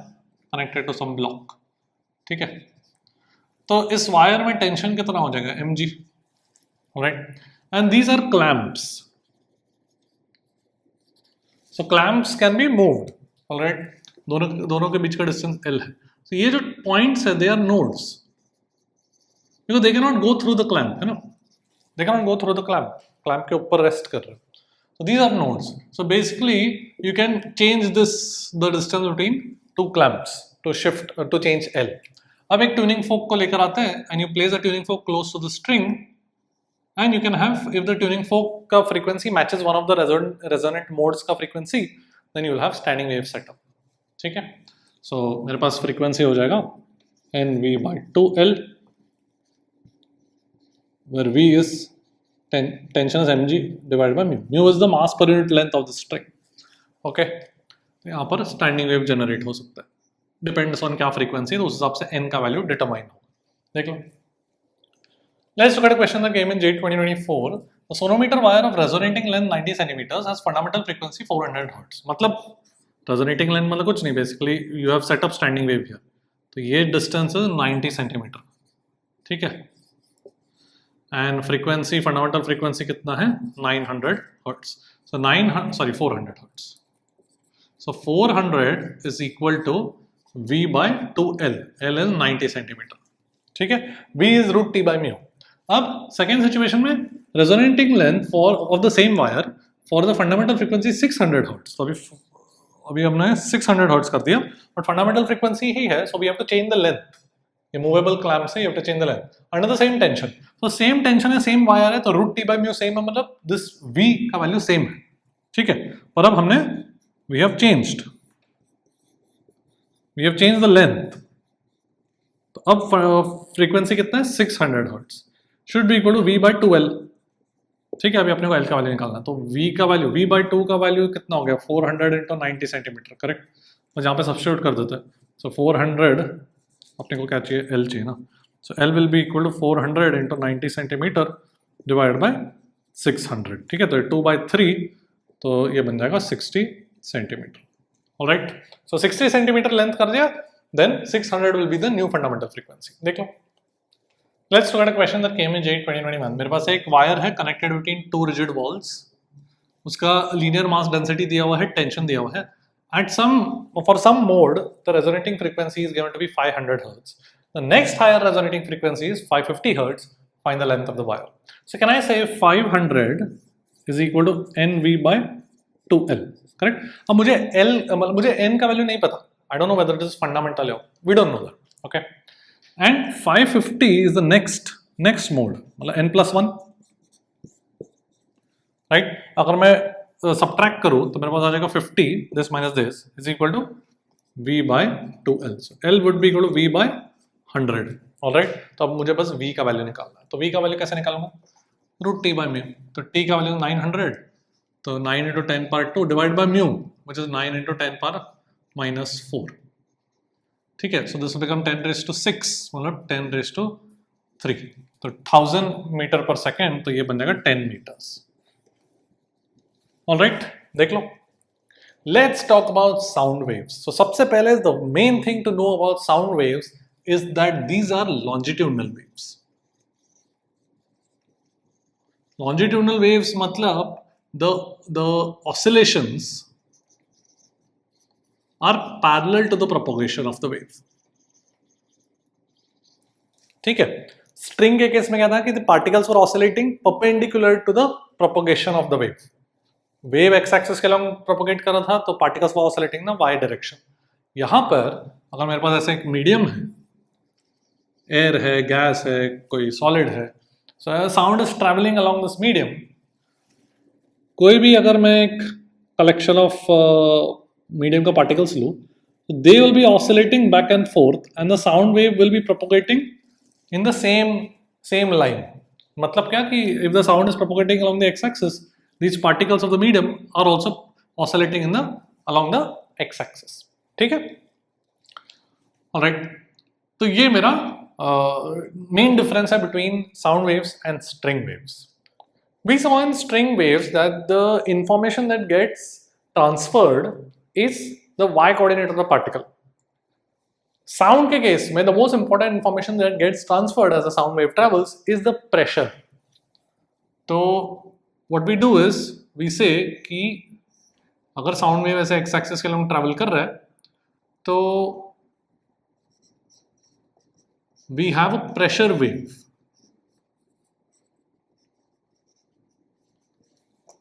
connected to some block, ठीक है। तो इस वायर में टेंशन कितना हो जाएगा? mg, right? And these are clamps. So clamps can be moved, all right? दोनों के बीच का distance L है। So ये जो points है, they are nodes, because they cannot go through the clamp, है ना? They cannot go through the clamp. Clamp के ऊपर rest कर रहे हैं। So these are nodes. So basically you can change the distance between 2 clamps to shift to change L. अब एक tuning fork को लेकर आते हैं and you place the tuning fork close to the string. And you can have, if the tuning fork का frequency matches one of the resonant modes का frequency, then you will have standing wave setup, ठीक है। So मेरे पास frequency हो जाएगा nv by 2l, where v is tension is mg divided by mu. Mu is the mass per unit length of the string, okay। तो यहाँ पर standing wave generate हो सकता है, depends on क्या frequency, तो उस हिसाब से n का value determine होगा, देख लो। Let's look at a question that came in JEE 2024. The sonometer wire of resonating length 90 centimeters has fundamental frequency 400 Hz. मतलब resonating length मतलब कुछ नहीं, basically you have set up standing wave here. तो ये distance is 90 centimeter, ठीक है। And frequency, fundamental frequency कितना है? 900 Hz. So 400 Hz. So 400 is equal to V by 2L. L is 90 centimeter, ठीक है। V is root T by mu. अब second situation में resonating length of the same wire for the fundamental frequency 600 hertz. तो अभी हमने 600 hertz कर दिया, but fundamental frequency ही है, so we have to change the length. ये मूवेबल क्लैंप से you have to change the length under the same tension. तो सेम टेंशन है, सेम वायर है, तो root T by mu same है, मतलब दिस v का वैल्यू सेम है, ठीक है। और अब हमने we have changed the length, तो अब फ्रीक्वेंसी कितना है? 600 hertz should be equal to v by 2l, ठीक है। अभी अपने को l का वैल्यू निकालना, तो v का वैल्यू, v by 2 का वैल्यू कितना हो गया? 400 into 90 सेंटीमीटर, करेक्ट। और जहाँ पे सब्स्टिट्यूट कर देते हैं, सो 400 अपने को क्या चाहिए? l चाहिए ना। सो l will be equal to 400 into 90 centimetre divide by 600, ठीक है। तो 2/3, तो ये बन जाएगा 60 centimetre. Alright, so 60 centimetre length कर दिया, then 600 will be the new fundamental frequency. देख लो, let's look at a question that came in JEE 2021। मेरे पास एक वायर है connected between two rigid walls, उसका लीनियर मास डेंसिटी दिया हुआ है, टेंशन दिया हुआ है। At for some mode, the resonating frequency is given to be 500 Hz. The next higher resonating frequency is 550 Hz. Find the length of the wire. So can I say 500 is equal to NV by 2L? Correct? अब मुझे N का value नहीं पता. I don't know whether it is fundamental or we don't know that. Okay? And 550 is the next mode. मतलब N+1. Right? अगर मैं subtract करूं तो मेरे पास आ जाएगा 50 this minus this is equal to V/2L। So L would be equal to V/100। Alright, तो अब मुझे बस V का वैल्यू निकालना है। तो V का वैल्यू कैसे निकालूंगा? √T/μ। तो T का वैल्यू 900, तो 9 × 10⁻² डिवाइड बाय μ व्हिच इज 9 × 10⁻⁻4। ठीक है, सो दिस विल बिकम 10⁻⁶, मतलब 10⁻3। तो 1000 मीटर पर सेकेंड, तो ये बन जाएगा 10 मीटर्स। All right, देख लो। Let's talk about sound waves. So सबसे पहले the main thing to know about sound waves is that these are longitudinal waves. Longitudinal waves मतलब the oscillations are parallel to the propagation of the wave. ठीक है, string के case में क्या था कि the particles were oscillating perpendicular to the propagation of the wave. Wave x axis के long propagate कर रहा था, तो पार्टिकल्स वर ऑसिलेटिंग ना वाई डायरेक्शन। यहां पर अगर मेरे पास ऐसे एक मीडियम है, एयर है, गैस है, कोई सॉलिड है, so sound is travelling along this medium. कोई भी अगर मैं एक कलेक्शन ऑफ मीडियम का पार्टिकल्स लूं, they will be oscillating back and fourth and the sound wave will be propagating in the same line. मतलब क्या कि if the sound is propagating along the x axis, these particles of the medium are also oscillating along the x-axis। ठीक है, alright। तो ये मेरा main difference है between sound waves and string waves। We saw in string waves that the information that gets transferred is the y coordinate of the particle। Sound के case में the most important information that gets transferred as a sound wave travels is the pressure। तो what we do is we say कि अगर sound wave ऐसे x axis के long travel कर रहा है, तो we have a pressure wave।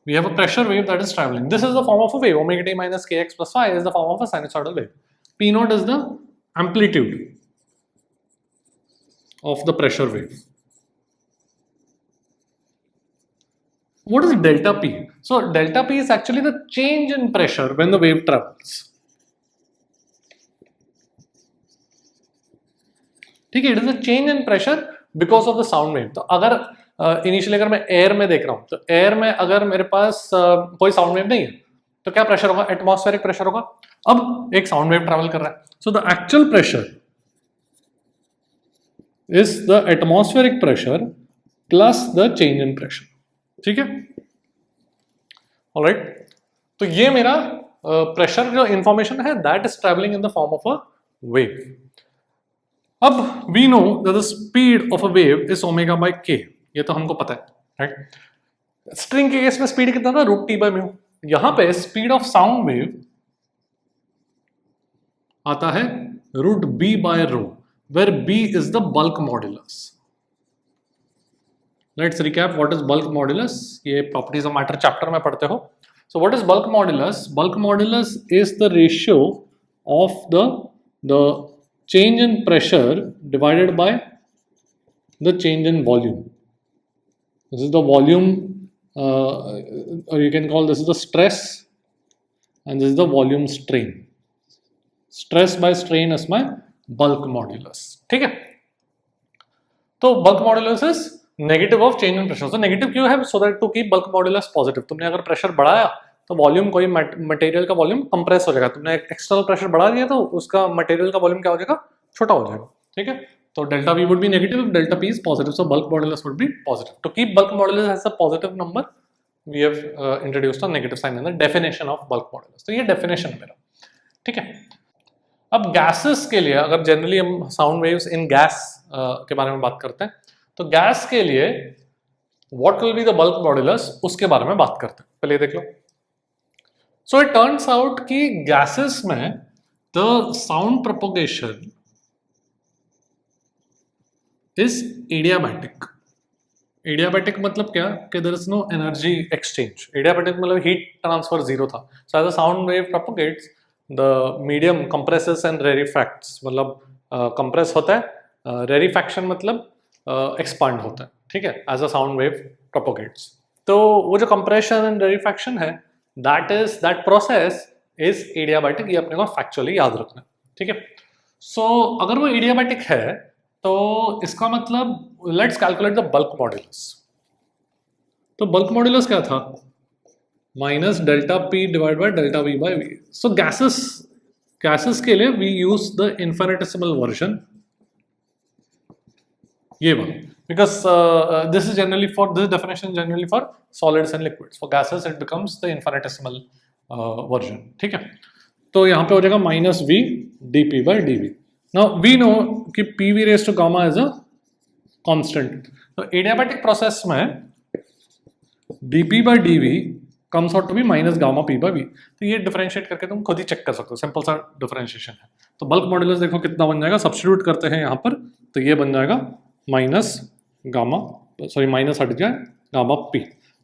We have a pressure wave that is traveling। This is the form of a wave। Omega t minus kx plus phi is the form of a sinusoidal wave। P naught is the amplitude of the pressure wave। What is delta P? So delta P is actually the change in pressure when the wave travels। ठीक है, it is a change in pressure because of the sound wave। तो अगर initially अगर मैं air में देख रहा हूं, तो एयर में अगर मेरे पास कोई साउंड वेव नहीं है, तो क्या प्रेशर होगा? एटमॉस्फेरिक प्रेशर होगा। अब एक साउंड वेव ट्रैवल कर रहा है, so the actual pressure is the atmospheric pressure plus the change in pressure. ठीक है, ऑलराइट। तो ये मेरा प्रेशर जो इंफॉर्मेशन है that is travelling in the form of a wave. अब we know that the speed of a wave is omega by k, ये तो हमको पता है, राइट। स्ट्रिंग के केस में स्पीड कितना था? √T/μ। यहां पे स्पीड ऑफ साउंड वेव आता है √B/ρ, where B is the bulk modulus. Let's recap what is bulk modulus। ये properties of matter chapter में पढ़ते हो। So what is bulk modulus? Bulk modulus is the ratio of the change in pressure divided by the change in volume। This is the volume, or you can call this is the stress, and this is the volume strain। Stress by strain is my bulk modulus। ठीक है, तो bulk modulus is negative of change in pressure. तो negative क्यों है? So that to keep bulk modulus positive. तुमने अगर pressure बढ़ाया तो वॉल्यूम, कोई मटेरियल का वॉल्यूम कंप्रेस हो जाएगा। तुमने एक एक्सटर्नल प्रेशर बढ़ा दिया तो उसका मटेरियल का वॉल्यूम क्या हो जाएगा? छोटा हो जाएगा। ठीक है, तो delta V would be negative if delta P is positive, so bulk modulus would be positive. To keep bulk modulus as a positive number, we have introduced a negative sign in the definition of bulk modulus. तो ये definition है मेरा, ठीक है. अब gases के लिए अगर generally हम sound waves in gas के बारे में बात करते हैं, तो gas के लिए what will be the bulk modulus उसके बारे में बात करते हैं. पहले ये देख लो. So it turns out कि gases में the sound propagation is adiabatic. Adiabatic मतलब क्या कि there is no energy exchange. Adiabatic मतलब heat transfer zero था. So as the sound wave propagates, the medium compresses and rarefacts. मतलब compress होता है, rarefaction मतलब expand होता है, ठीक है, as the sound wave propagates. तो वो जो compression and rarefaction है, that process is adiabatic. ये अपने को factually याद रखना, ठीक है. So अगर वो adiabatic है तो इसका मतलब let's calculate the bulk modulus. तो बल्क मॉड्यूलस क्या था? Minus delta P divide by delta V by V. So gases के लिए we use the infinitesimal version, ये वाला, because this is generally for this definition generally for solids and liquids. For gases it becomes the infinitesimal version, ठीक है. तो यहाँ पे हो जाएगा minus V d P by d V. Now we know कि PV raised to gamma is a constant. तो adiabatic process में dP by dV comes out to be minus gamma P by V. तो ये differentiate करके तुम खुद ही check कर सकते हो, सिंपल सा differentiation है. तो bulk modulus देखो कितना बन जाएगा, सब्स्टिट्यूट करते हैं यहाँ पर, तो ये बन जाएगा माइनस गामा, सॉरी माइनस हट जाए गामा P.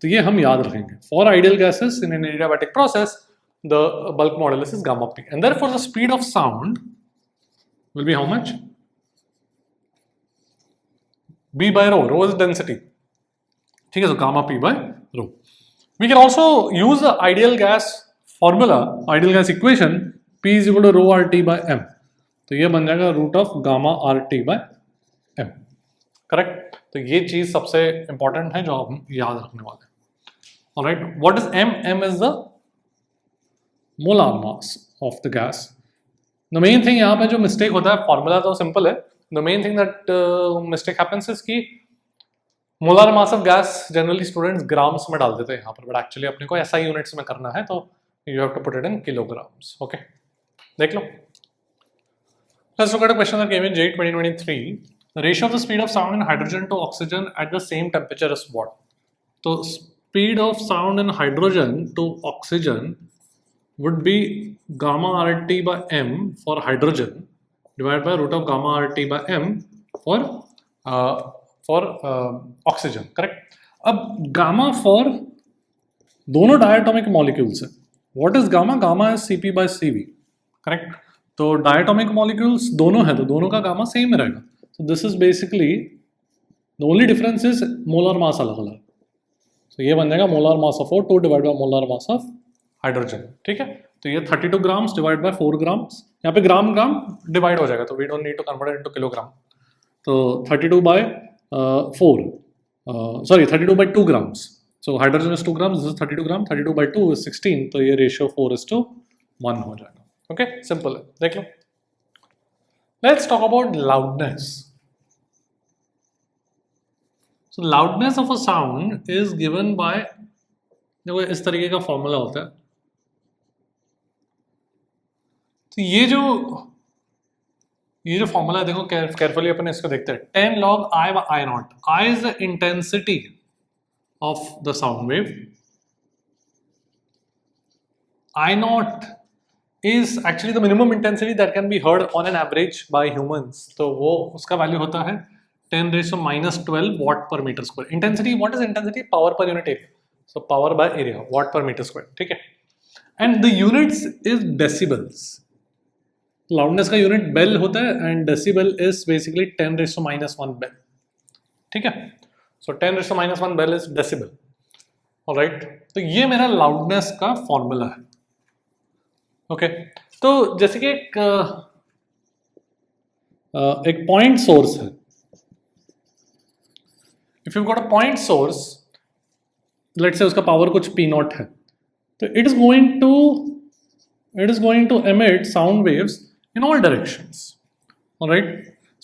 तो ये हम याद रखेंगे. For ideal gases in an adiabatic process, the bulk modulus is gamma P, and therefore the speed of sound will be how much? B by rho. Rho is density. ठीक है, so gamma P by rho. We can also use the ideal gas formula, ideal gas equation. P is equal to rho RT by M. तो ये बन जाएगा root of gamma RT by M. Correct? तो ये चीज सबसे important है जो हम याद रखने वाले हैं. Alright. What is M? M is the molar mass of the gas. The main thing यहाँ पे जो मिस्टेक होता है, फॉर्मूला तो सिंपल है. The main thing that mistake happens is कि molar mass of gas generally students grams में डाल देते हैं यहाँ पर, बट एक्चुअली अपने को SI यूनिट्स में करना है, तो you have to put it in kilograms. Okay, देख लो. Let's look at a question that came in JEE 2023. The ratio of the speed of sound in hydrogen to oxygen at the same temperature is what? तो speed of sound in hydrogen to oxygen would be gamma RT by M for hydrogen divided by root of gamma RT by M for oxygen, correct? अब gamma for दोनों diatomic molecules है. What is gamma? Gamma is Cp by Cv, correct? तो diatomic molecules दोनों है, तो दोनों का gamma same रहेगा. So this is basically the only difference is molar mass अलग अलग. So ये बन जाएगा molar mass of O2 divided by molar mass of hydrogen, ठीक है. तो ये 32 ग्राम्स डिवाइड बाय 4 ग्राम्स, यहाँ पे ग्राम ग्राम डिवाइड हो जाएगा, तो we don't need to convert into kilogram. तो 32 by 4, sorry 32 by 2 grams. So hydrogen is 2 grams, this is 32 gram, 32 by 2 is 16, तो ये रेशियो 4:1 हो जाएगा. ओके, सिंपल है, देख लो. Let's talk about loudness. So loudness of a sound is given by, देखो इस तरीके का फॉर्मूला होता है. तो ये जो फॉर्मूला है, देखो केयरफुली अपन इसको देखते हैं. 10 log I by I naught. I is the intensity of the sound wave. I naught is actually the minimum intensity that can be heard on an average by humans. तो वो उसका value होता है 10⁻⁻12 watt per meter square. Intensity, what is intensity? Power per unit area. So power by area, watt per meter square, ठीक है. And the units is decibels. Loudness का unit bel होता है, and decibel is basically 10⁻⁻1 bel, ठीक है. So 10⁻⁻1 bel is decibel. Alright, तो ये मेरा लाउडनेस का फॉर्मूला है. ओके, तो जैसे कि एक पॉइंट सोर्स है. If you got a point source, let's say उसका पावर कुछ P0 है, तो it is going to emit sound waves in all directions. All right,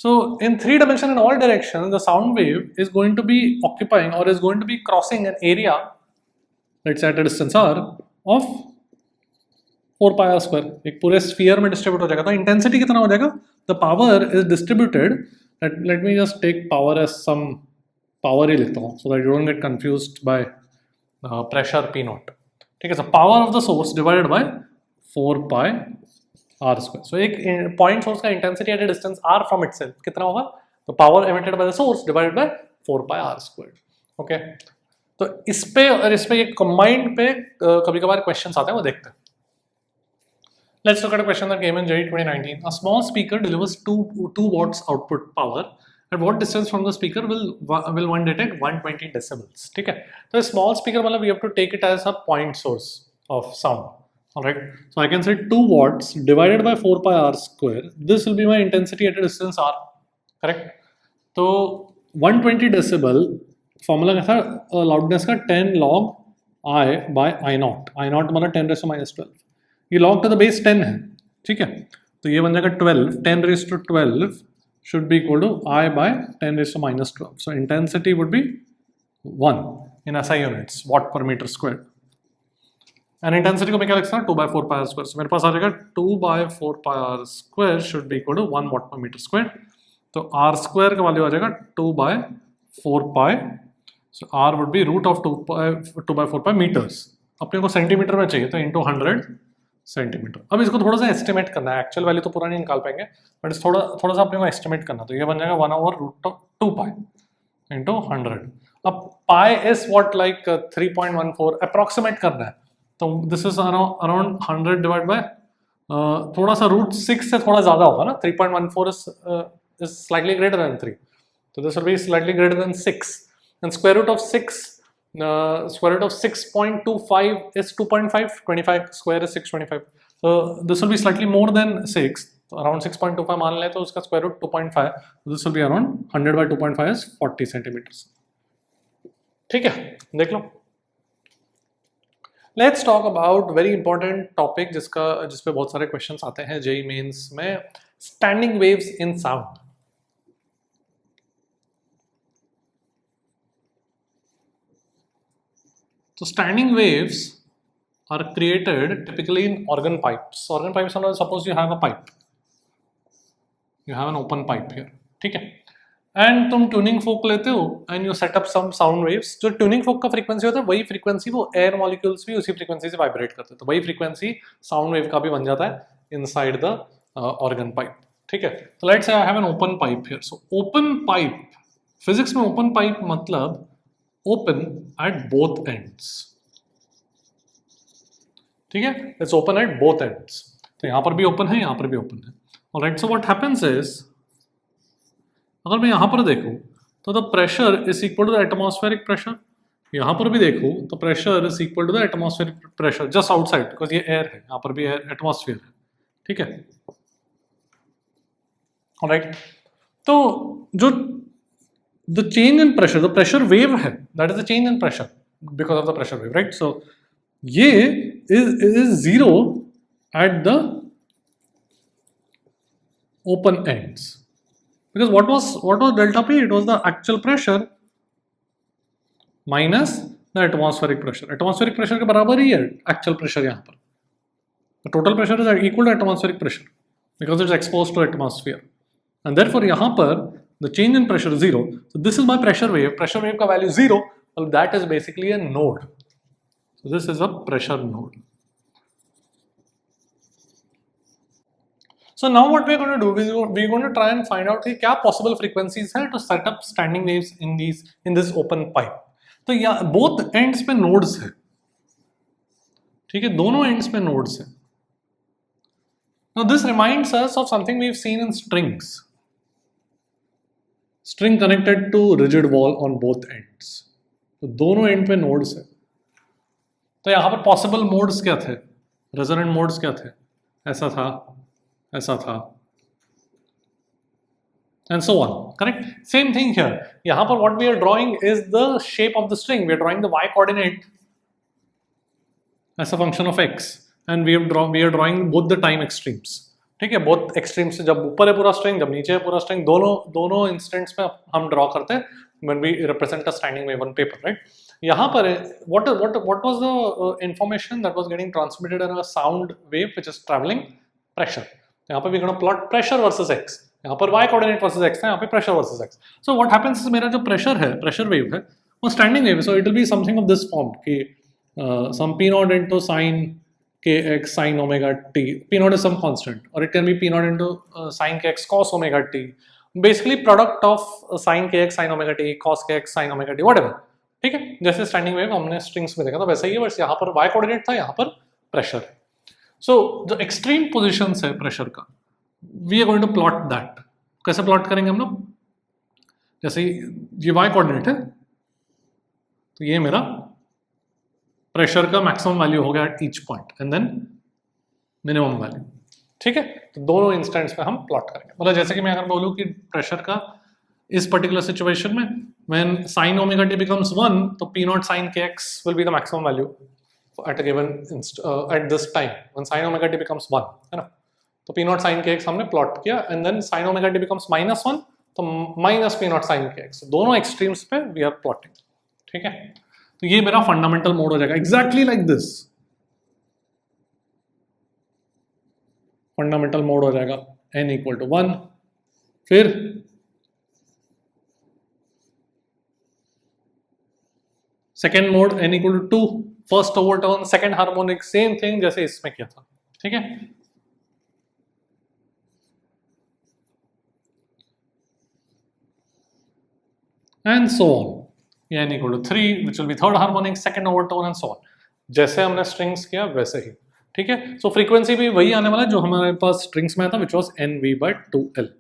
So in 3 dimension in all directions, the sound wave is going to be occupying or is going to be crossing an area, let's say at a distance r of 4 pi r square. एक पूरे sphere में distribute हो जाएगा. तो intensity कितना हो जाएगा? The power is distributed. Let me just take power as some power ही लिखता हूँ so that you don't get confused by pressure P naught. ठीक है. So power of the source divided by 4 pi r square. So एक point source का intensity at a distance r from itself कितना होगा? तो power emitted by the source divided by 4 pi r square. Okay. तो इस पे और इस पे ये combined पे कभी कभार questions आते हैं वो देखते हैं. Let's look at a question that came in JEE 2019. A small speaker delivers 2 watts output power. At what distance from the speaker will one detect 120 decibels? ठीक है. तो small speaker मतलब we have to take it as a point source of sound. Alright, so I can say 2 watts divided by 4 pi r square. This will be my intensity at a distance r. Correct? तो 120 decibel formula क्या था? Loudness का 10 log I by I naught. I naught मतलब 10 raised to minus 12. ये log to the base 10 है. ठीक है? तो ये बन जाएगा 12. 10 raised to 12 should be equal to I by 10 raised to minus 12. So intensity would be 1 in SI units, watt per meter squared. And intensity को मैं क्या लिखता हूँ 2 by 4 pi r square. So मेरे पास आ जाएगा 2 by 4 pi r square should be equal to 1 watt per meter square. तो r square का वैल्यू आ जाएगा 2 by 4 pi. So r would be root of 2 by 4 pi meters. अपने को centimetre में चाहिए तो into 100 सेंटीमीटर. अब इसको थोड़ा सा एस्टिमेट करना है. एक्चुअल वैल्यू तो पूरा नहीं निकाल पाएंगे बट इस थोड़ा सा अपने को एस्टिमेट करना. तो ये बन जाएगा 1 over root of 2 pi into 100. अब pi is what like 3.14 approximate करना है. तो this is around 100 divide by थोड़ा सा रूट 6 से थोड़ा ज्यादा होगा ना. 3.14 is slightly greater than 3. So this will be slightly greater than 6. And square root of 6.25 is 2.5. 25 square is 625. So this will be slightly more than 6. So around 6.25 मान लें तो उसका square root 2.5. This will be around 100 by 2.5 is 40 centimeters. ठीक है, देख लो. Let's talk about very important topic जिस पे बहुत सारे questions आते हैं JEE मेंस में. Standing waves in sound. So standing waves are created typically in organ pipes. Organ pipes are, suppose you have a pipe. You have an open pipe here. ठीक है. And तुम tuning fork लेते हो and you set up some sound waves. जो tuning fork का frequency होता है वही फ्रीक्वेंसी वो एयर मॉलिक्यूल्स भी उसी फ्रीक्वेंसी से वाइब्रेट करते हैं. तो वही फ्रीक्वेंसी साउंड वेव का भी बन जाता है इनसाइड द ऑर्गन पाइप. ठीक है. तो let's say I have an open pipe here. So open pipe, physics में ओपन पाइप मतलब ओपन एट बोथ एंड्स. ठीक है. It's open at both ends. तो यहां पर भी ओपन है, यहां पर भी ओपन है. Alright. So what happens is, अगर मैं यहां पर देखूं तो the pressure is equal to the atmospheric pressure. यहां पर भी देखूं तो pressure is equal to the atmospheric pressure just outside, because ये एयर है, यहां पर भी एयर एटमॉस्फेयर है. ठीक है. ऑलराइट. तो जो the change in pressure, the pressure wave है, that is the change in pressure because of the pressure wave. Right. So ये is zero at the open ends. Because what was delta P? It was the actual pressure minus the atmospheric pressure. Atmospheric pressure के बराबर ही है actual pressure यहाँ पर. The total pressure is equal to atmospheric pressure because it's exposed to atmosphere. And therefore यहाँ पर the change in pressure is zero. So this is my pressure wave. Pressure wave का value zero. Well, that is basically a node. So this is a pressure node. So now what we are going to do is we are going to try and find out कि क्या possible frequencies है to set up standing waves in this open pipe. तो यहाँ both ends पे nodes है. ठीक है. दोनों ends पे nodes है. Now this reminds us of something we've seen in strings. String connected to rigid wall on both ends. तो दोनों end पे nodes है. तो यहाँ पर possible modes क्या थे? Resonant modes क्या थे? ऐसा था, ऐसा था, and so on. Correct. Same thing here. यहाँ पर what we are drawing is the shape of the string. We are drawing the y coordinate as a function of x, and we are drawing both the time extremes. ठीक है, both extreme से, जब ऊपर है पूरा string, जब नीचे है पूरा स्ट्रिंग, दोनों इंस्टेंट्स में हम ड्रॉ करते हैं when we represent a standing wave on paper, right? यहाँ पर what was the information that was getting transmitted in a sound wave which is traveling? Pressure. यहाँ पर we gonna plot pressure versus x. यहाँ पर y coordinate versus x है, यहाँ पे pressure versus x. So what happens is मेरा जो pressure है, pressure wave है, वो standing wave है, so it will be something of this form कि some p naught into sine kx sin omega t. P naught is some constant, or it can be p naught into sine kx cos omega t. Basically product of sin kx sin omega t, cos kx sin omega t, whatever. ठीक है, जैसे standing wave हमने strings में देखा था वैसा ही है, बस यहाँ पर y कोऑर्डिनेट था, यहाँ पर प्रेशर है. सो जो एक्सट्रीम पोजीशंस है प्रेशर का, we are going to plot that. कैसे प्लॉट करेंगे हम लोग? जैसे ये y कोऑर्डिनेट है, तो ये मेरा प्रेशर का मैक्सिमम वैल्यू हो गया at each point and then minimum value. ठीक है, तो दोनों इंस्टेंट्स में हम प्लॉट करेंगे. मतलब जैसे कि मैं अगर बोलूँ कि प्रेशर का इस पर्टिकुलर सिचुएशन में when sin omega t becomes 1, तो p naught sin kx will be the maximum value at a given at this time when sin omega t becomes 1, है ना. तो p naught sin kx हमने plot किया and then sin omega t becomes -1, तो minus p naught sin kx. दोनों extremes पे we are plotting. ठीक है, तो ये मेरा फंडामेंटल मोड हो जाएगा exactly like this. Fundamental mode हो जाएगा n equal to 1. फिर second mode n equal to 2, first overtone, second harmonic, same thing जैसे इसमें किया था. ठीक है, एंड सो ऑन. ये n equal to 3 which will be third harmonic, second overturn and so on. जैसे हमने स्ट्रिंग्स किया वैसे ही. ठीक है, सो फ्रीक्वेंसी भी वही आने वाला है जो हमारे पास स्ट्रिंग्स में था, which was nv/2l.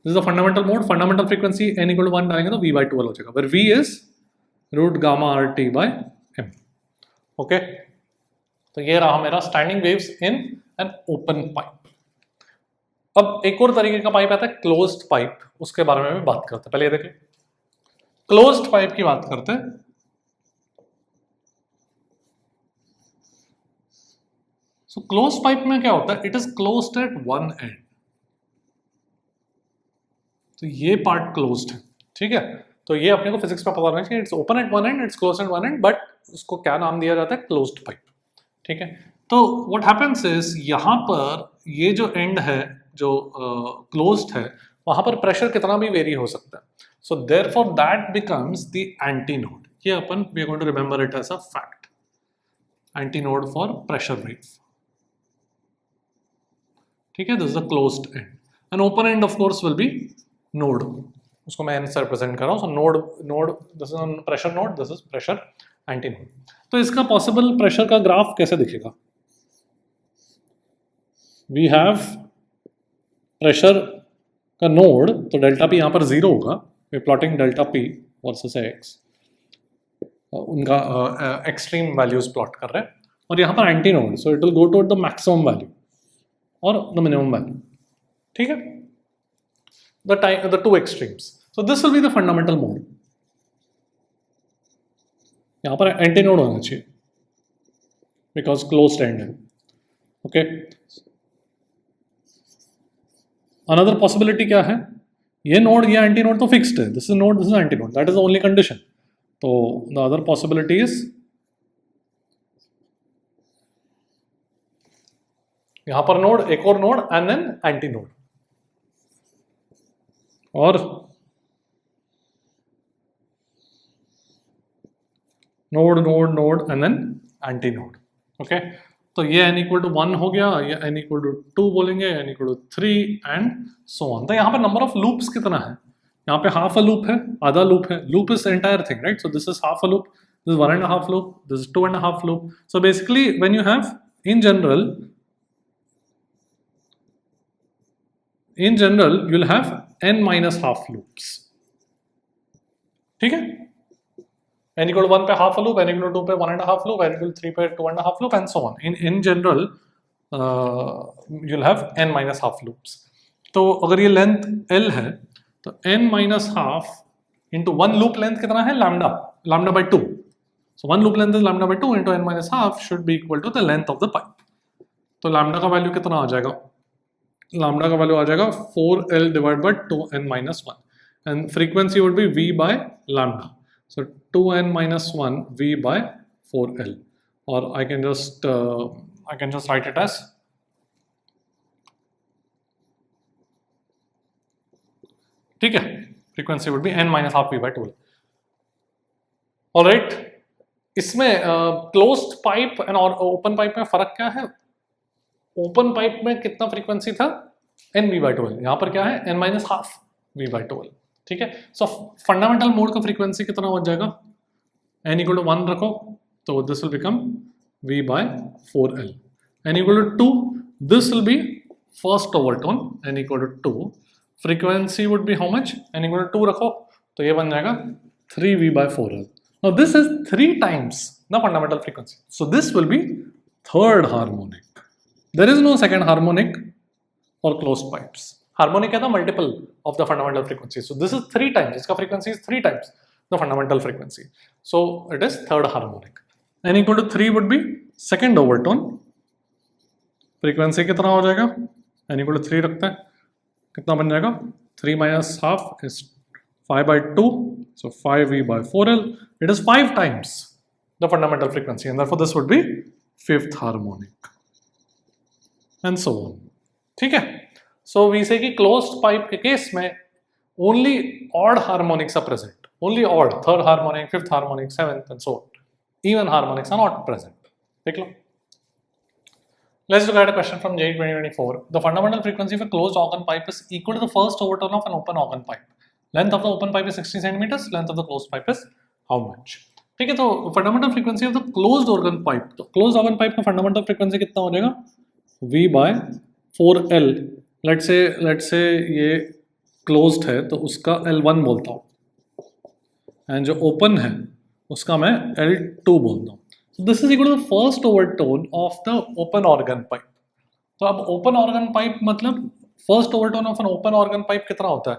This is the fundamental mode. Fundamental frequency n equal to 1 डालेंगे तो v/2l हो जाएगा, where v is root gamma RT by m. Okay, तो ये रहा मेरा standing waves in an open pipe. अब एक और तरीके का पाइप आता है क्लोज्ड पाइप, उसके बारे में भी बात करते हैं. पहले ये देखिए, क्लोज्ड पाइप की बात करते हैं. सो क्लोज्ड पाइप में क्या होता है? It is closed eight one and. तो ये पार्ट क्लोज्ड है. ठीक है, तो ये अपने को फिजिक्स में पता होना चाहिए. It's open at one and, it's closed eight one and, but उसको क्या नाम दिया जाता है? Closed pipe. ठीक है, तो व्हाट हैपेंस इज यहाँ पर ये जो एंड है जो क्लोज्ड है, वहां पर प्रेशर कितना भी वेरी हो सकता है. So therefore that becomes the anti node. ये अपन we are going to remember it as a fact. Anti node for pressure wave. ठीक है, this is a closed end. An open end of course will be node. उसको मैं n से represent कर रहा हूँ. So node this is pressure node, this is pressure anti node. तो इसका पॉसिबल प्रेशर का ग्राफ कैसे दिखेगा? वी हैव प्रेशर का नोड, तो डेल्टा पी यहाँ पर 0 होगा. We plotting delta P versus X, उनका एक्सट्रीम वैल्यूज प्लॉट कर रहे हैं. और यहाँ पर anti node, so it will go toward the maximum value और द मिनिमम वैल्यू. ठीक है, the two extremes. So this will be the fundamental mode. यहाँ पर एंटी नोड होना चाहिए बिकॉज क्लोज्ड एंड है. ओके, अनदर पॉसिबिलिटी क्या है? ये नोड, ये एंटी नोड तो फिक्स्ड है. This is node, this is anti node. That is the only condition. तो द अदर पॉसिबिलिटी इज यहाँ पर नोड, एक और node and then anti node, और node node node and then anti node. Okay, तो ये n equal to 1 हो गया, ये n equal to 2 बोलेंगे, n equal to 3 and so on. तो यहाँ पर नंबर ऑफ लूप्स कितना है? यहाँ पे हाफ अ लूप है, आधा लूप है. Loop is entire thing, right? So this is half a loop, this is 1.5 loop, this is 2.5 loop. So basically when you have in general you'll have n minus half loops. ठीक है, n equal to 1 पे half a loop, n equal to 2 पे 1.5 loop, n equal to 3 पे 2.5 loop and so on. In general you'll have n minus half loops. तो अगर ये length l है तो n minus half into one loop length कितना है? lambda by 2. So one loop length is lambda by 2 into n minus half should be equal to the length of the pipe. तो lambda का value कितना आ जाएगा? Lambda का value आ जाएगा 4L divide by 2n minus 1 and frequency would be v by lambda. So 2n minus 1 v by 4L, or I can just write it as ठीक है, frequency would be n minus half v by 2L. Alright, इसमें closed pipe and और open pipe में फर्क क्या है? Open pipe में कितना frequency था? n v by 2L. यहाँ पर क्या है? n minus half v by 2L. ठीक है. So fundamental mode का frequency कितना हो जाएगा? n equal to 1 रखो, तो this will become v by 4L. n equal to 2, this will be first overtone, n equal to 2. Frequency would be how much? n equal to 2 रखो, तो ये बन जाएगा 3v by 4L. Now this is 3 times the fundamental frequency. So this will be third harmonic. There is no second harmonic for closed pipes. Harmonic है तो multiple of the fundamental frequency. So this is 3 times. इसका frequency is 3 times the fundamental frequency. So it is third harmonic. n equal to 3 would be second overtone. Frequency कितना हो जाएगा? n equal to 3 रखते हैं, कितना बन जाएगा? 3 minus half is 5 by 2, so 5v by 4L. It is 5 times the fundamental frequency, and therefore this would be fifth harmonic, and so on. ठीक है? So we say कि closed pipe के case में only odd harmonics are present. Only odd, third harmonic, fifth harmonic, seventh, and so on. Even harmonics are not present. देख लो. Let's look at a question from JEE 2024. The fundamental frequency of a closed organ pipe is equal to the first overtone of an open organ pipe. Length of the open pipe is 60 centimeters. Length of the closed pipe is how much? ठीक है, तो fundamental frequency of the closed organ pipe. तो closed organ pipe का fundamental frequency कितना हो जाएगा? V by 4L. Let's say ये closed है तो उसका L1 बोलता हूँ, and जो open है उसका मैं L2 बोलता हूँ. So this is equal to the first overtone of the open organ pipe. तो अब open organ pipe मतलब first overtone of an open organ pipe कितना होता है?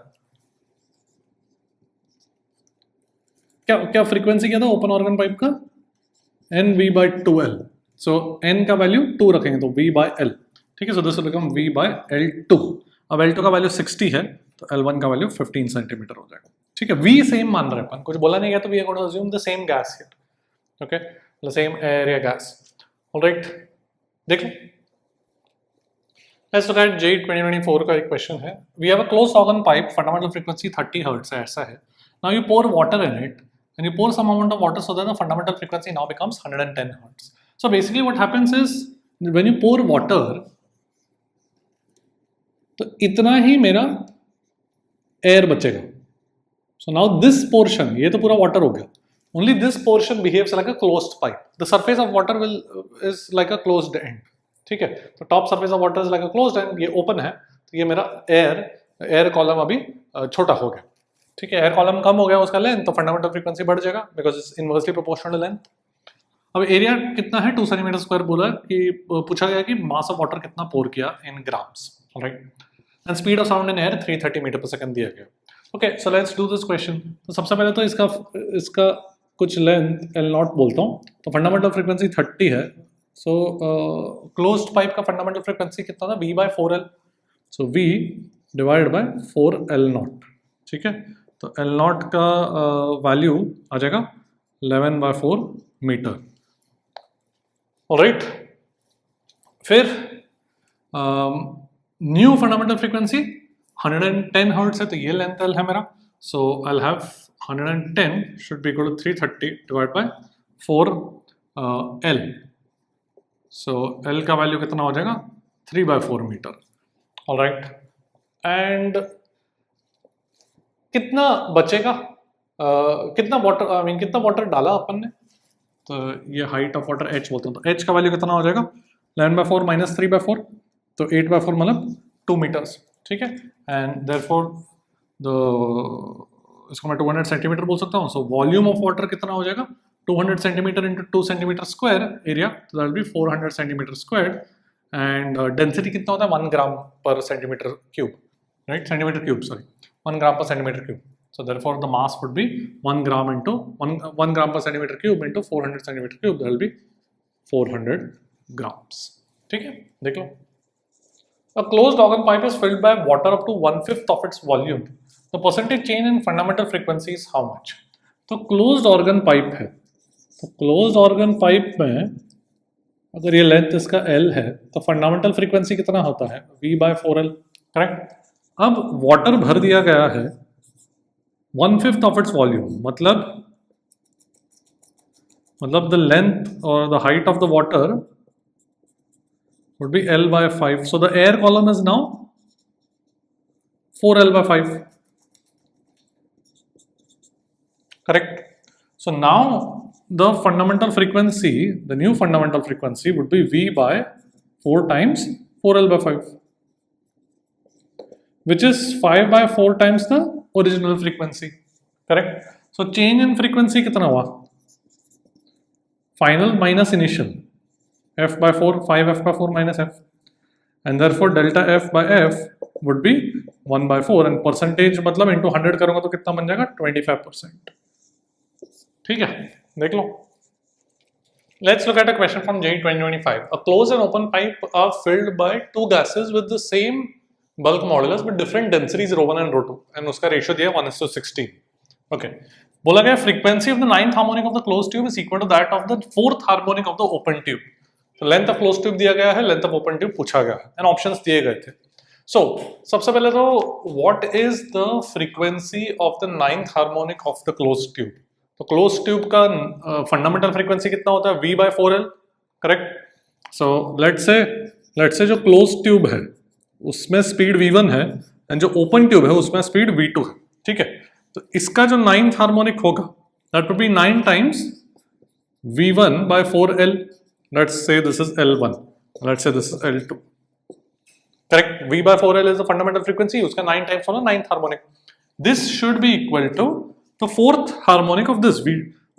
क्या frequency क्या था open organ pipe का? nv by 2L. So n का value 2 रखेंगे तो v by L. ठीक है, so this will become v by L2. अब L2 का value 60 है तो L1 का value 15 सेंटीमीटर हो जाएगा. ठीक है, v सेम मान रहे अपन, कुछ बोला नहीं गया तो we are going to assume the same gas here. Okay, the same area gas. All right, देख लो. Let's look at JEE 2024 का एक क्वेश्चन है. We have a closed organ pipe, fundamental frequency 30 Hz है, ऐसा है. Now you pour water in it and you pour some amount of water so that the fundamental frequency now becomes 110 Hz. So basically what happens is when you pour water, तो इतना ही मेरा air बचेगा. So now this portion, ये तो पूरा water हो गया. Only this portion behaves like a closed pipe. The surface of water is like a closed end. ठीक है, तो top surface of water is like a closed end. ये open है, तो ये मेरा air column अभी छोटा हो गया. ठीक है, air column कम हो गया उसका length, तो fundamental frequency बढ़ जाएगा because it's inversely proportional to length. अब एरिया कितना है? 2 सेंटीमीटर स्क्वायर बोला कि पूछा गया कि मास ऑफ वाटर कितना पोर किया in grams. Right, and speed of sound in air 330 metre per second दिया गया. Okay, so let's do this question. तो सबसे पहले तो इसका कुछ लेंथ L0 बोलता हूँ. तो फंडामेंटल फ्रीक्वेंसी 30 है. सो क्लोज्ड पाइप का फंडामेंटल फ्रीक्वेंसी कितना था? V by 4L. So V divide bye 4L0. ठीक है, तो L0 का वैल्यू आ जाएगा 11 by 4 मीटर. ऑलराइट, फिर न्यू फंडामेंटल फ्रीक्वेंसी 110 हर्ट्ज है, तो ये लेंथ L है मेरा. सो I'll have 110 should be equal to 330 divided by 4L. So L का वैल्यू कितना हो जाएगा? 3 by 4 मीटर. ऑलराइट, एंड कितना बचेगा? कितना वाटर डाला अपन ने? तो ये हाइट ऑफ वाटर h बोलते हैं, तो h का वैल्यू कितना हो जाएगा? 11 by 4 minus 3 by 4, तो 8 by 4 मतलब 2 मीटर्स. ठीक है, एंड देयरफॉर इसको मैं 200 सेंटीमीटर बोल सकता हूँ. सो वॉल्यूम ऑफ वाटर कितना हो जाएगा? 200 centimetre into 2 centimetre square area, तो that will be 400 centimetre square. And density कितना होता है? 1 gram per centimetre cube. Right, centimetre cube, sorry, 1 gram per centimetre cube. So therefore the mass would be 1 gram into 1 gram per centimeter cube into 400 centimeter cube. That will be 400 grams. ठीक है, देख लो. A closed organ pipe is filled by water up to 1/5 of its volume. The percentage change in fundamental frequency is how much? तो closed organ pipe है, तो closed organ pipe में अगर ये length इसका L है तो फंडामेंटल फ्रीक्वेंसी कितना होता है V/4L, करेक्ट। अब वाटर भर दिया गया है 1/5 ऑफ इट्स वॉल्यूम, मतलब द लेंथ और the height of the water would be L/5. So the air column is now 4L/5. Correct. So now the fundamental frequency, the new fundamental frequency would be V/4 times 4L/5, which is 5/4 times the original frequency. Correct. So change in frequency कितना हुआ? Final minus initial. F/4, 5F/4 minus F, and therefore delta F/F would be 1/4, and percentage मतलब into 100 करूँगा तो कितना बन जाएगा 25%। ठीक है, देख लो। Let's look at a question from JEE 2025. A closed and open pipe are filled by two gases with the same bulk modulus with different densities ρ1 and ρ2, and उसका ratio दिया 1:16. Okay. बोला गया frequency of the 9th harmonic of the closed tube is equal to that of the 4th harmonic of the open tube. तो length of close tube दिया गया है, length of open tube पूछा गया है, एंड ऑप्शंस दिए गए थे। सो सबसे पहले तो what is the frequency of the 9th harmonic of the close tube? तो क्लोज ट्यूब का फंडामेंटल फ्रीक्वेंसी कितना होता है V/4L, correct. So let's say जो क्लोज ट्यूब है उसमें स्पीड V1 है एंड जो ओपन ट्यूब है उसमें स्पीड V2 है, ठीक है। तो इसका जो 9th हार्मोनिक होगा that will B 9 times V1/4L. Let's say this is L1, let's say this is L2, correct? V/4L is the fundamental frequency, उसका 9 times होना 9th harmonic. This should be equal to the 4th harmonic of this V.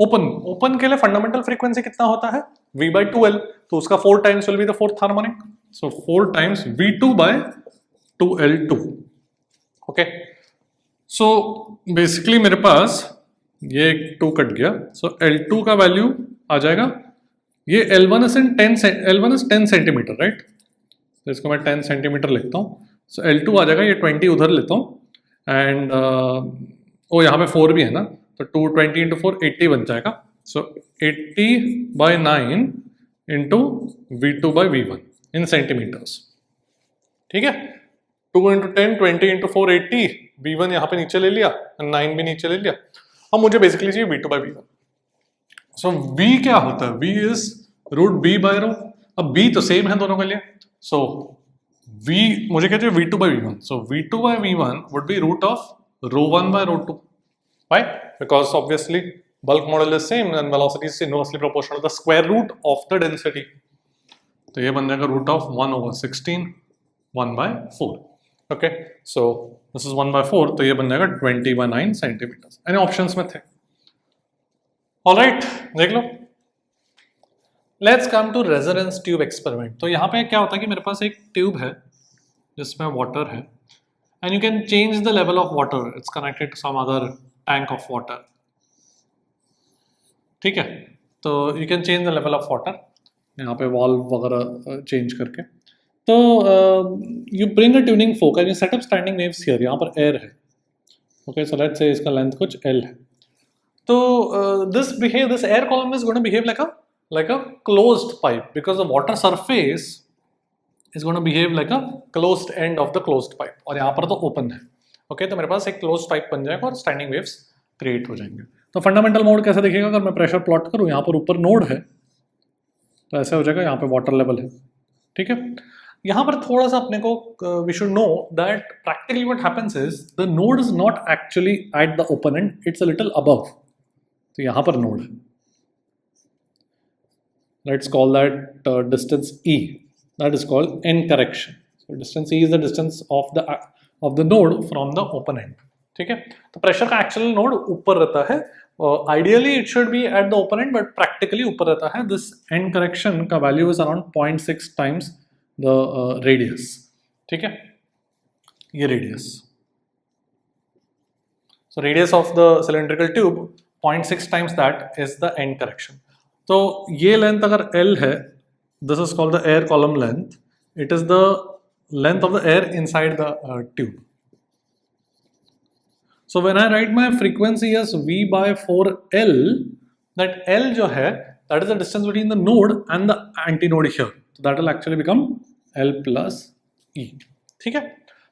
Open के लिए fundamental frequency कितना होता है V/2L, तो उसका 4 times will be the 4th harmonic. So 4 times V2/2L2. Okay. So basically मेरे पास ये 2 कट गया, so L2 का वैल्यू आ जाएगा, ये L1 is 10 सेंटीमीटर, राइट। तो इसको मैं 10 सेंटीमीटर लिखता हूँ। सो L2 आ जाएगा, ये 20 उधर लेता हूँ, एंड ओ यहाँ पे 4 भी है ना, तो 220 × 4 80 बन जाएगा। सो 80/9 इंटू V2/V1 इन सेंटीमीटर्स, ठीक है। 2 × 10 20 × 4 80, V1 यहाँ पे नीचे ले लिया, 9 भी नीचे ले लिया। अब मुझे बेसिकली चाहिए V2/V1। सो V क्या होता है? V is √B/ρ। अब B तो सेम है दोनों के लिए, सो V मुझे क्या चाहिए V2/V1। So V2/V1 would be root of ρ1/ρ2, right, because obviously bulk model is same and velocity is inversely proportional to the square root of the density. तो ये बन जाएगा root of 1/16 1/4। Okay, so this is 1/4, तो ये बन जाएगा 20/9 centimetre. यानी options में थे। ऑलराइट, देख लो। Let's come to resonance tube experiment. तो यहाँ पे क्या होता है कि मेरे पास एक ट्यूब है जिसमें वाटर है, and you can change the level of water, it's connected to some other tank of water, ठीक है। तो you can change the level of water, यहाँ पे वॉल्व वगैरह चेंज करके। तो you bring a tuning fork and you set up standing waves here. यहाँ पर एयर है, ओके, सो लेट्स से इसका लेंथ कुछ L है। तो this air column is going to behave like a closed pipe because the water surface is going to behave like a closed end of the closed pipe, और यहाँ पर तो open है, okay. तो मेरे पास एक क्लोज्ड पाइप बन जाएगा और स्टैंडिंग वेव्स क्रिएट हो जाएंगे। तो फंडामेंटल मोड कैसे दिखेगा? अगर मैं प्रेशर प्लॉट करूँ, यहाँ पर ऊपर नोड है तो ऐसे हो जाएगा, यहाँ पे वाटर लेवल है, ठीक है। यहाँ पर थोड़ा सा अपने को we should know that practically what happens is the node is not actually at the open end, it's a little above. तो यहाँ पर नोड है, let's call that distance E, that is called end correction. So distance E is the distance of the node from the open end, ठीक है। तो pressure का actual node ऊपर रहता है, ideally it should B eight the open and, but practically ऊपर रहता है। दिस एंड करेक्शन का value is around 0.6 times the radius, ठीक है, ये radius. So radius of the cylindrical tube 0.6 times that is the end correction. तो ये length अगर L है, this is called the air column length, it is the length of the air inside the tube. So when I write my frequency as V by 4L, that L जो है, that is the distance between the node and the antinode here. So that will actually become L plus E. ठीक है?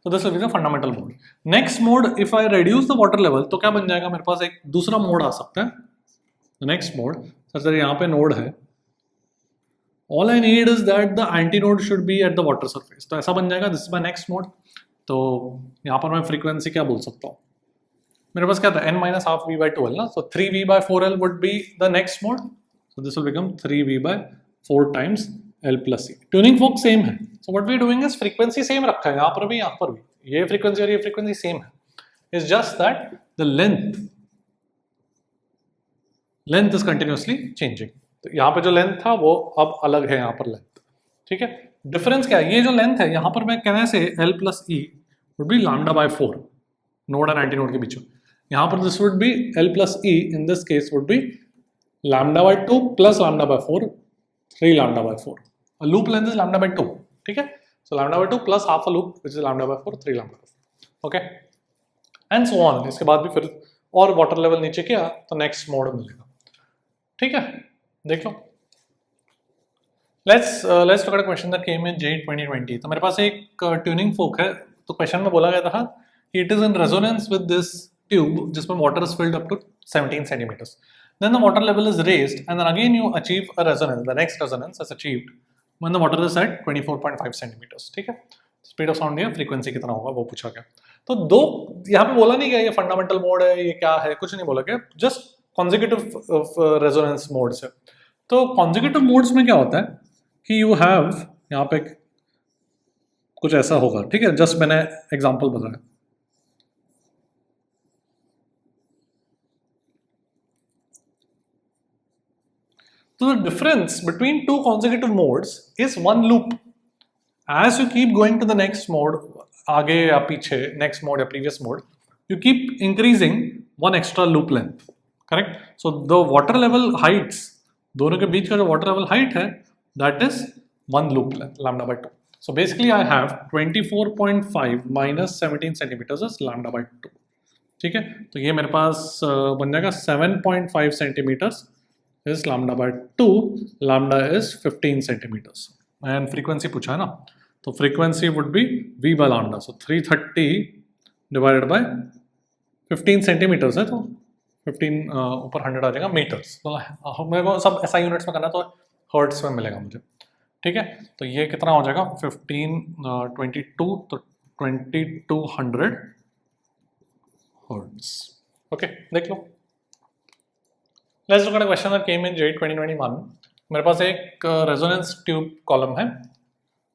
So this will be the fundamental mode. Next mode, if I reduce the water level, तो क्या बन जाएगा? मेरे पास एक दूसरा mode आ सकता है. The next mode, सर यहाँ पे node है. All I need is that the antinode should be at the water surface. तो ऐसा बन जाएगा. This is my next mode. तो यहाँ पर मैं frequency क्या बोल सकता हूँ? मेरे पास क्या था n minus half v by 2l ना, so 3v by 4l would be the next mode, so this will become 3v by 4 times l plus e. Tuning fork same है, so what we are doing is frequency same रखा है यहाँ पर भी, ये frequency और ये frequency same है, it's just that the length is continuously changing. तो यहाँ पे जो length था वो अब अलग है यहाँ पर length, ठीक है. Difference क्या है, ये जो length है यहाँ पर मैं कहने से l plus e would be lambda by 4 node और antinode के बीच में. यहाँ पर this would be L plus E, in this case would be lambda by 2 plus lambda by 4, 3 lambda by 4. A loop length is lambda by 2, ठीक है? So lambda by 2 plus half a loop, which is lambda by 4, 3 lambda by 4. Okay? And so on. इसके बाद भी फिर और water level नीचे किया तो next mode मिलेगा. ठीक है? देख लो. Let's look at a question that came in JEE 2020. तो मेरे पास एक tuning fork है. तो question में बोला गया था it is in resonance with this tube जिसमें water is filled up to 17 centimeters. Then the water level is raised and then again you achieve a resonance. The next resonance is achieved when the water is at 24.5 centimeters. ठीक है? Speed of sound या frequency कितना होगा वो पूछा गया. तो दो यहाँ पे बोला नहीं गया ये fundamental mode है, ये क्या है, कुछ नहीं बोला गया. Just consecutive resonance modes है. तो consecutive modes में क्या होता है कि you have यहाँ पे कुछ ऐसा होगा. ठीक है? Just मैंने example बताया. So the difference between two consecutive modes is one loop. As you keep going to the next mode, आगे या पीछे, next mode या previous mode, you keep increasing one extra loop length. Correct? So the water level heights, दोनों के बीच का जो water level height है, that is one loop length, lambda by 2. So basically I have 24.5 minus 17 centimeters is lambda by 2. ठीक है? तो ये मेरे पास बन जाएगा 7.5 centimeters is lambda by 2, lambda is 15 centimeters and frequency पूछा है ना, तो frequency would be v by lambda, so 330 divided by 15 centimeters है तो 15 ऊपर 100 आ जाएगा meters. तो मेरे को सब SI units में करना तो hertz में मिलेगा मुझे. ठीक है? तो ये कितना हो जाएगा 15 22 तो 2200 hertz. ओके देख लो. Let's look at a question that came in JEE 2021. मेरे पास एक रेजोनेंस ट्यूब कॉलम है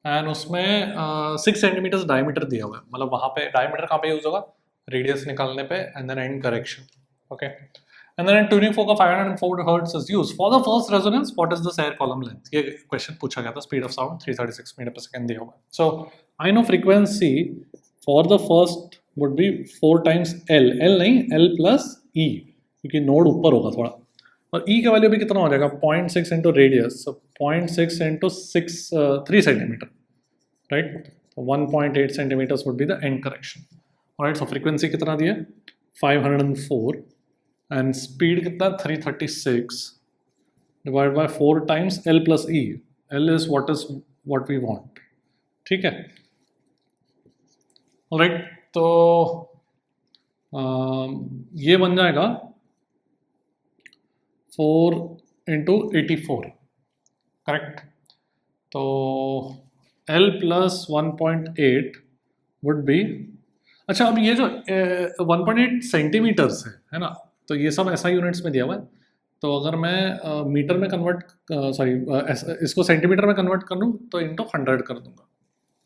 एंड उसमें 6 सेंटीमीटर डायमीटर दिया हुआ है. मतलब वहाँ पे डायमीटर कहाँ पे यूज होगा, रेडियस निकालने पे and then end correction. Okay and then tuning fork 504 hertz is used for the first resonance. What is the air column length? ये क्वेश्चन पूछा गया था. Speed of sound 336 metre per second दिया हुआ है. So I know frequency for the first would be 4 times L. L नहीं, L plus E, क्योंकि नोड ऊपर होगा थोड़ा. और E का वैल्यू भी कितना हो जाएगा 0.6 into radius, so 0.6 into 3 centimetre, right. 1.8 centimetres would be the end correction. Right. So frequency कितना दिया 504 एंड स्पीड कितना 336 divide by 4 times L plus E. L is what we want. ठीक है? राइट. तो ये बन जाएगा 4 इंटू 84, करेक्ट. तो L plus 1.8 वुड बी, अच्छा अब ये जो 1.8 सेंटीमीटर्स है ना, तो ये सब SI यूनिट्स में दिया हुआ है. तो अगर मैं मीटर में कन्वर्ट इसको सेंटीमीटर में कन्वर्ट कर लूँ तो इंटू 100 कर दूंगा.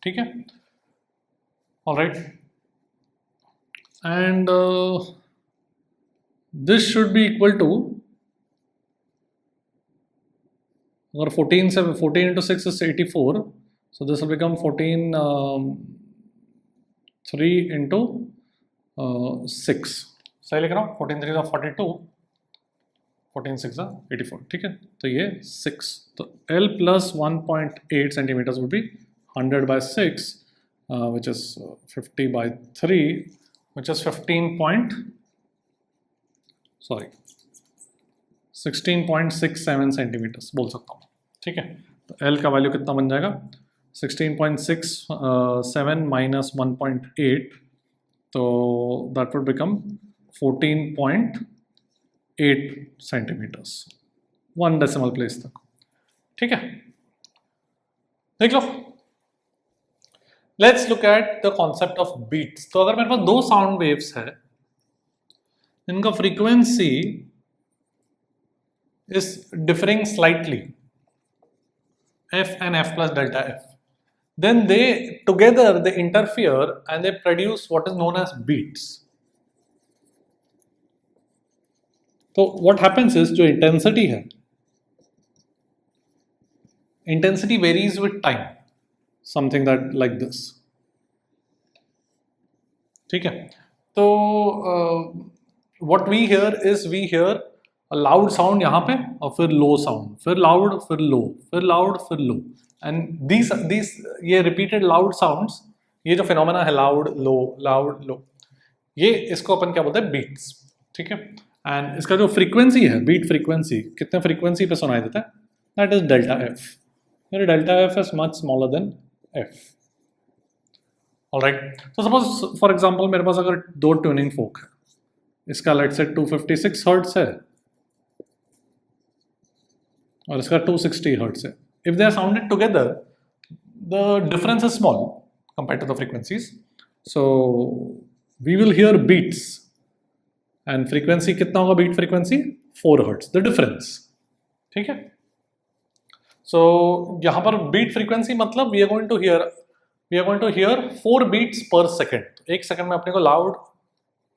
ठीक है? Alright. And this should be equal to, अगर 14 into 6 is 84, so this will become 3 into 6. सही लिख रहा हूँ. 14 3 is 42, 14 6 is 84. ठीक है? तो ये 6, तो L plus 1.8 centimeters would be 100 by 6 which is 50 by 3, which is 16.67 centimetres बोल सकता हूँ, ठीक है। तो L का वैल्यू कितना बन जाएगा 16.67 माइनस 1.8, तो that would become 14.8 centimetres, 1 decimal place तक, ठीक है। देख लो, let's look at the concept of beats. तो अगर मेरे पास दो साउंड वेव्स है, इनका frequency is differing slightly, f and f plus delta f, then they together they interfere and they produce what is known as beats. So what happens is जो intensity है, intensity varies with time, something that like this, ठीक है। तो what we hear is we hear loud sound यहाँ पे और फिर low sound, फिर लाउड फिर लो, फिर लाउड फिर लो, एंड दिस ये रिपीटेड लाउड साउंड्स, ये जो फिनोमेना है लाउड लो, ये इसको अपन क्या बोलते हैं बीट्स, ठीक है। एंड इसका जो फ्रीक्वेंसी है, बीट फ्रीक्वेंसी, कितने फ्रीक्वेंसी पे सुनाई देता है, that is delta F. Delta F is much smaller than F, alright. तो सपोज फॉर एग्जांपल मेरे पास अगर दो ट्यूनिंग फोक है, इसका लेट्स से 256 हर्ट्ज है और इसका 260 हर्ट्ज है। If they are sounded together the difference is small compared to the frequencies, so we will hear beats and frequency कितना होगा, beat frequency 4 hertz, the difference, ठीक है। सो यहाँ पर बीट फ्रीक्वेंसी मतलब we are going to hear 4 beats per second. एक second में अपने को लाउड,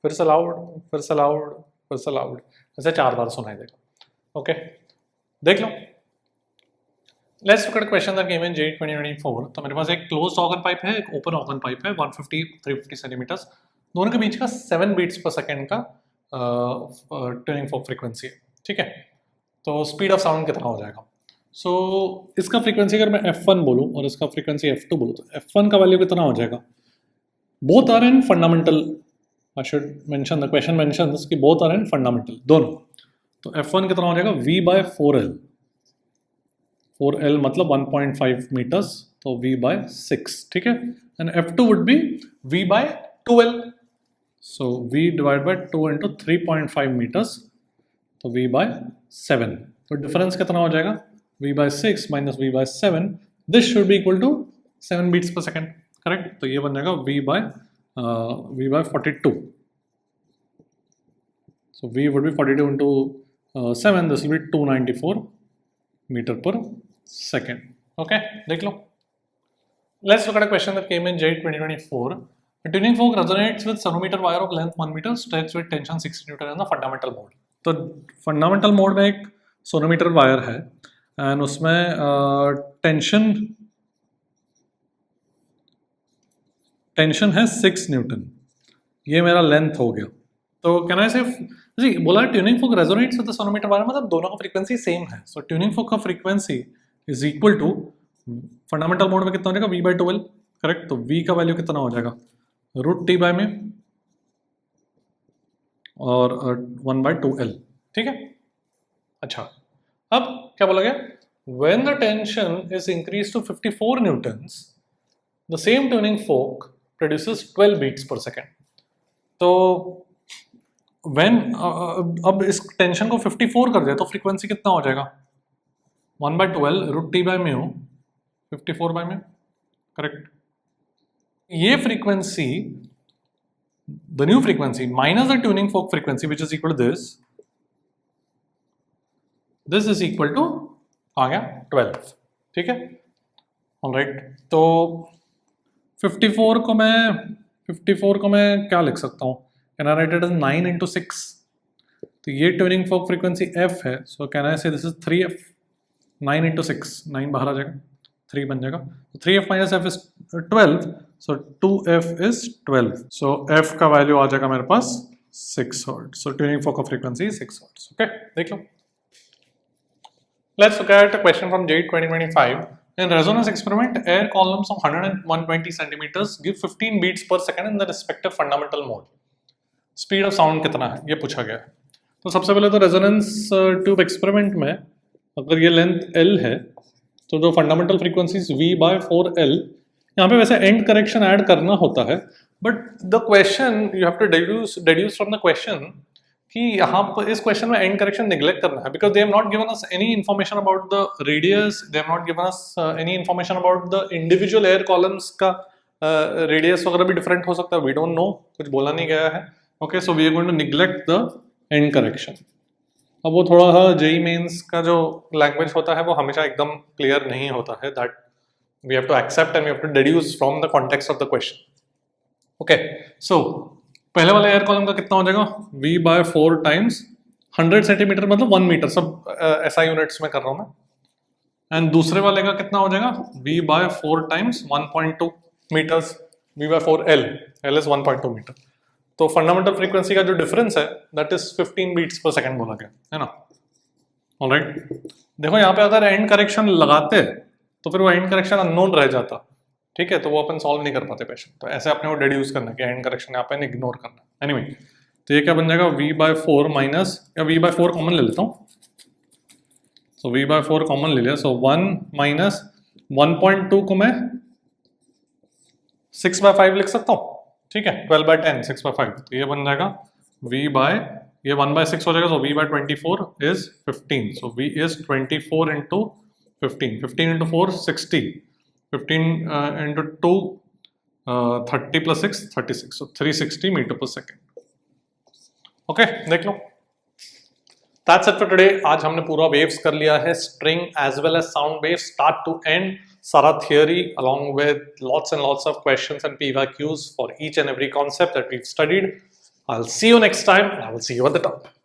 फिर से लाउड, फिर से लाउड, फिर से लाउड, ऐसे 4 बार सुनाई देगा, ओके। देख लो, let's look at question that came in JEE 2024। तो मेरे पास एक क्लोज्ड ऑर्गन पाइप है, एक ओपन ऑर्गन पाइप है, 150-350 सेंटीमीटर्स, दोनों के बीच का 7 बीट्स पर सेकेंड का ट्यूनिंग फोक फ्रीक्वेंसी है, ठीक है। तो स्पीड ऑफ साउंड कितना हो जाएगा, सो इसका फ्रीक्वेंसी अगर मैं F1 बोलूँ और इसका फ्रीक्वेंसी F2 बोलूँ, तो F1 का वैल्यू कितना हो जाएगा, both are in fundamental, I should mention the question mentions कि बोथ आर इन फंडामेंटल, दोनों। तो F1 कितना हो जाएगा V/4L, 4L मतलब 1.5 मीटर्स, तो V/6, ठीक है। And F2 would be V/2L, so V divide by 2 into 3.5 metres, तो V/7। तो डिफरेंस कितना हो जाएगा, V/6 minus V/7, this should be equal to 7 beats per second, correct. तो ये बन जाएगा V/42, so V would be 42 into 7, this will be 294 meter per second, okay। देख लो, let's look at a question that came in JEE 2024। A tuning fork resonates with sonometer wire of length 1 meter stretched with tension 60 Newton in the fundamental mode। तो fundamental mode में एक sonometer wire है and उसमें tension है 6 Newton, ये मेरा length हो गया। तो कैन आई से जी बोला tuning folk resonates with the sonometer wire, मतलब दोनों का फ्रीक्वेंसी सेम है। सो ट्यूनिंग फोक का frequency is equal to fundamental mode में कितना हो जाएगा V/12, करेक्ट। तो V का वैल्यू कितना हो जाएगा √T में और 1/2L, ठीक है। अच्छा, अब क्या बोला गया, when the tension is increase to 54 newtons the same tuning fork produces 12 beats per second. तो व्हेन अब इस टेंशन को 54 कर दिया तो फ्रीक्वेंसी कितना हो जाएगा 1/12 √T/μ 54/μ, करेक्ट। ये frequency, the new frequency minus the tuning fork frequency which is equal to this is equal to आ गया 12, ठीक है, ऑलराइट। तो 54 को मैं क्या लिख सकता हूँ, can I write it as 9 into 6। तो ये ट्यूनिंग फोक फ्रीक्वेंसी F है, सो कैन आई से दिस इज 3F, 9 into 6, 9 बाहर आ जाएगा, 3 बन जाएगा। तो 3F minus F is 12, so 2F is 12, so F का वैल्यू आ जाएगा मेरे पास 6 हर्ट्ज। सो ट्यूनिंग फोक का फ्रीक्वेंसी 6 हर्ट्ज, ओके। देख लो, let's look at a question from JEE 2025। In resonance experiment, air columns of 100 and 120 centimeters give 15 beats per second in the respective fundamental mode. Speed of sound कितना है ये पूछा गया है. तो सबसे पहले तो रेजोनेंस ट्यूब एक्सपेरिमेंट में अगर ये लेंथ L है तो जो फंडामेंटल फ्रीक्वेंसीज V/4L, यहाँ पे वैसे एंड करेक्शन ऐड करना होता है, but the question you have to deduce from the question कि यहाँ पर इस क्वेश्चन में एंड करेक्शन निगलेक्ट करना है, because they have not given us any information about the radius, they have not given us any information about the individual air columns का radius वगैरह भी डिफरेंट हो सकता है, वी डोंट नो, कुछ बोला नहीं गया है. Okay, so we are going to neglect the end correction. अब वो थोड़ा सा जेई मेंस का जो लैंग्वेज होता है वो हमेशा एकदम क्लियर नहीं होता है, that we have to accept and we have to deduce from the context of the question. Okay, so पहले वाले एयर कॉलम का कितना हो जाएगा, V/4 टाइम्स 100 सेंटीमीटर मतलब 1 मीटर, सब SI यूनिट्स में कर रहा हूँ मैं. एंड दूसरे वाले का कितना हो जाएगा, V/4 times 1.2 metres, V/4L, L is 1.2 metre. तो फंडामेंटल फ्रीक्वेंसी का जो डिफरेंस है that is 15 beats per second बोला गया है ना. ऑलराइट, देखो यहाँ पे अगर एंड करेक्शन लगाते तो फिर वो एंड करेक्शन अननोन रह जाता, ठीक है, तो वो अपन सॉल्व नहीं कर पाते क्वेश्चन. तो ऐसे अपने को डिड्यूस करना कि एंड करेक्शन यहाँ पे इग्नोर करना. एनीवे, तो ये क्या बन जाएगा, V/4 माइनस, या V/4 कॉमन ले लेता हूँ. सो V/4 कॉमन ले लिया, सो 1 माइनस 1.2 को मैं 6/5 लिख सकता हूँ, ठीक है, 12/10 6/5. तो ये बन जाएगा ये 1/6 हो जाएगा, सो V/24 is 15. So V is 24 into 15 into 4 60, 15 into 2 30 plus 6 36, so 360 meter per second. Okay, देख लो. That's it for today. आज हमने पूरा वेव्स कर लिया है, string as well as sound waves, start to end, सारा theory along with lots and lots of questions and PYQs for each and every concept that we've studied. I'll see you next time and I will see you at the top.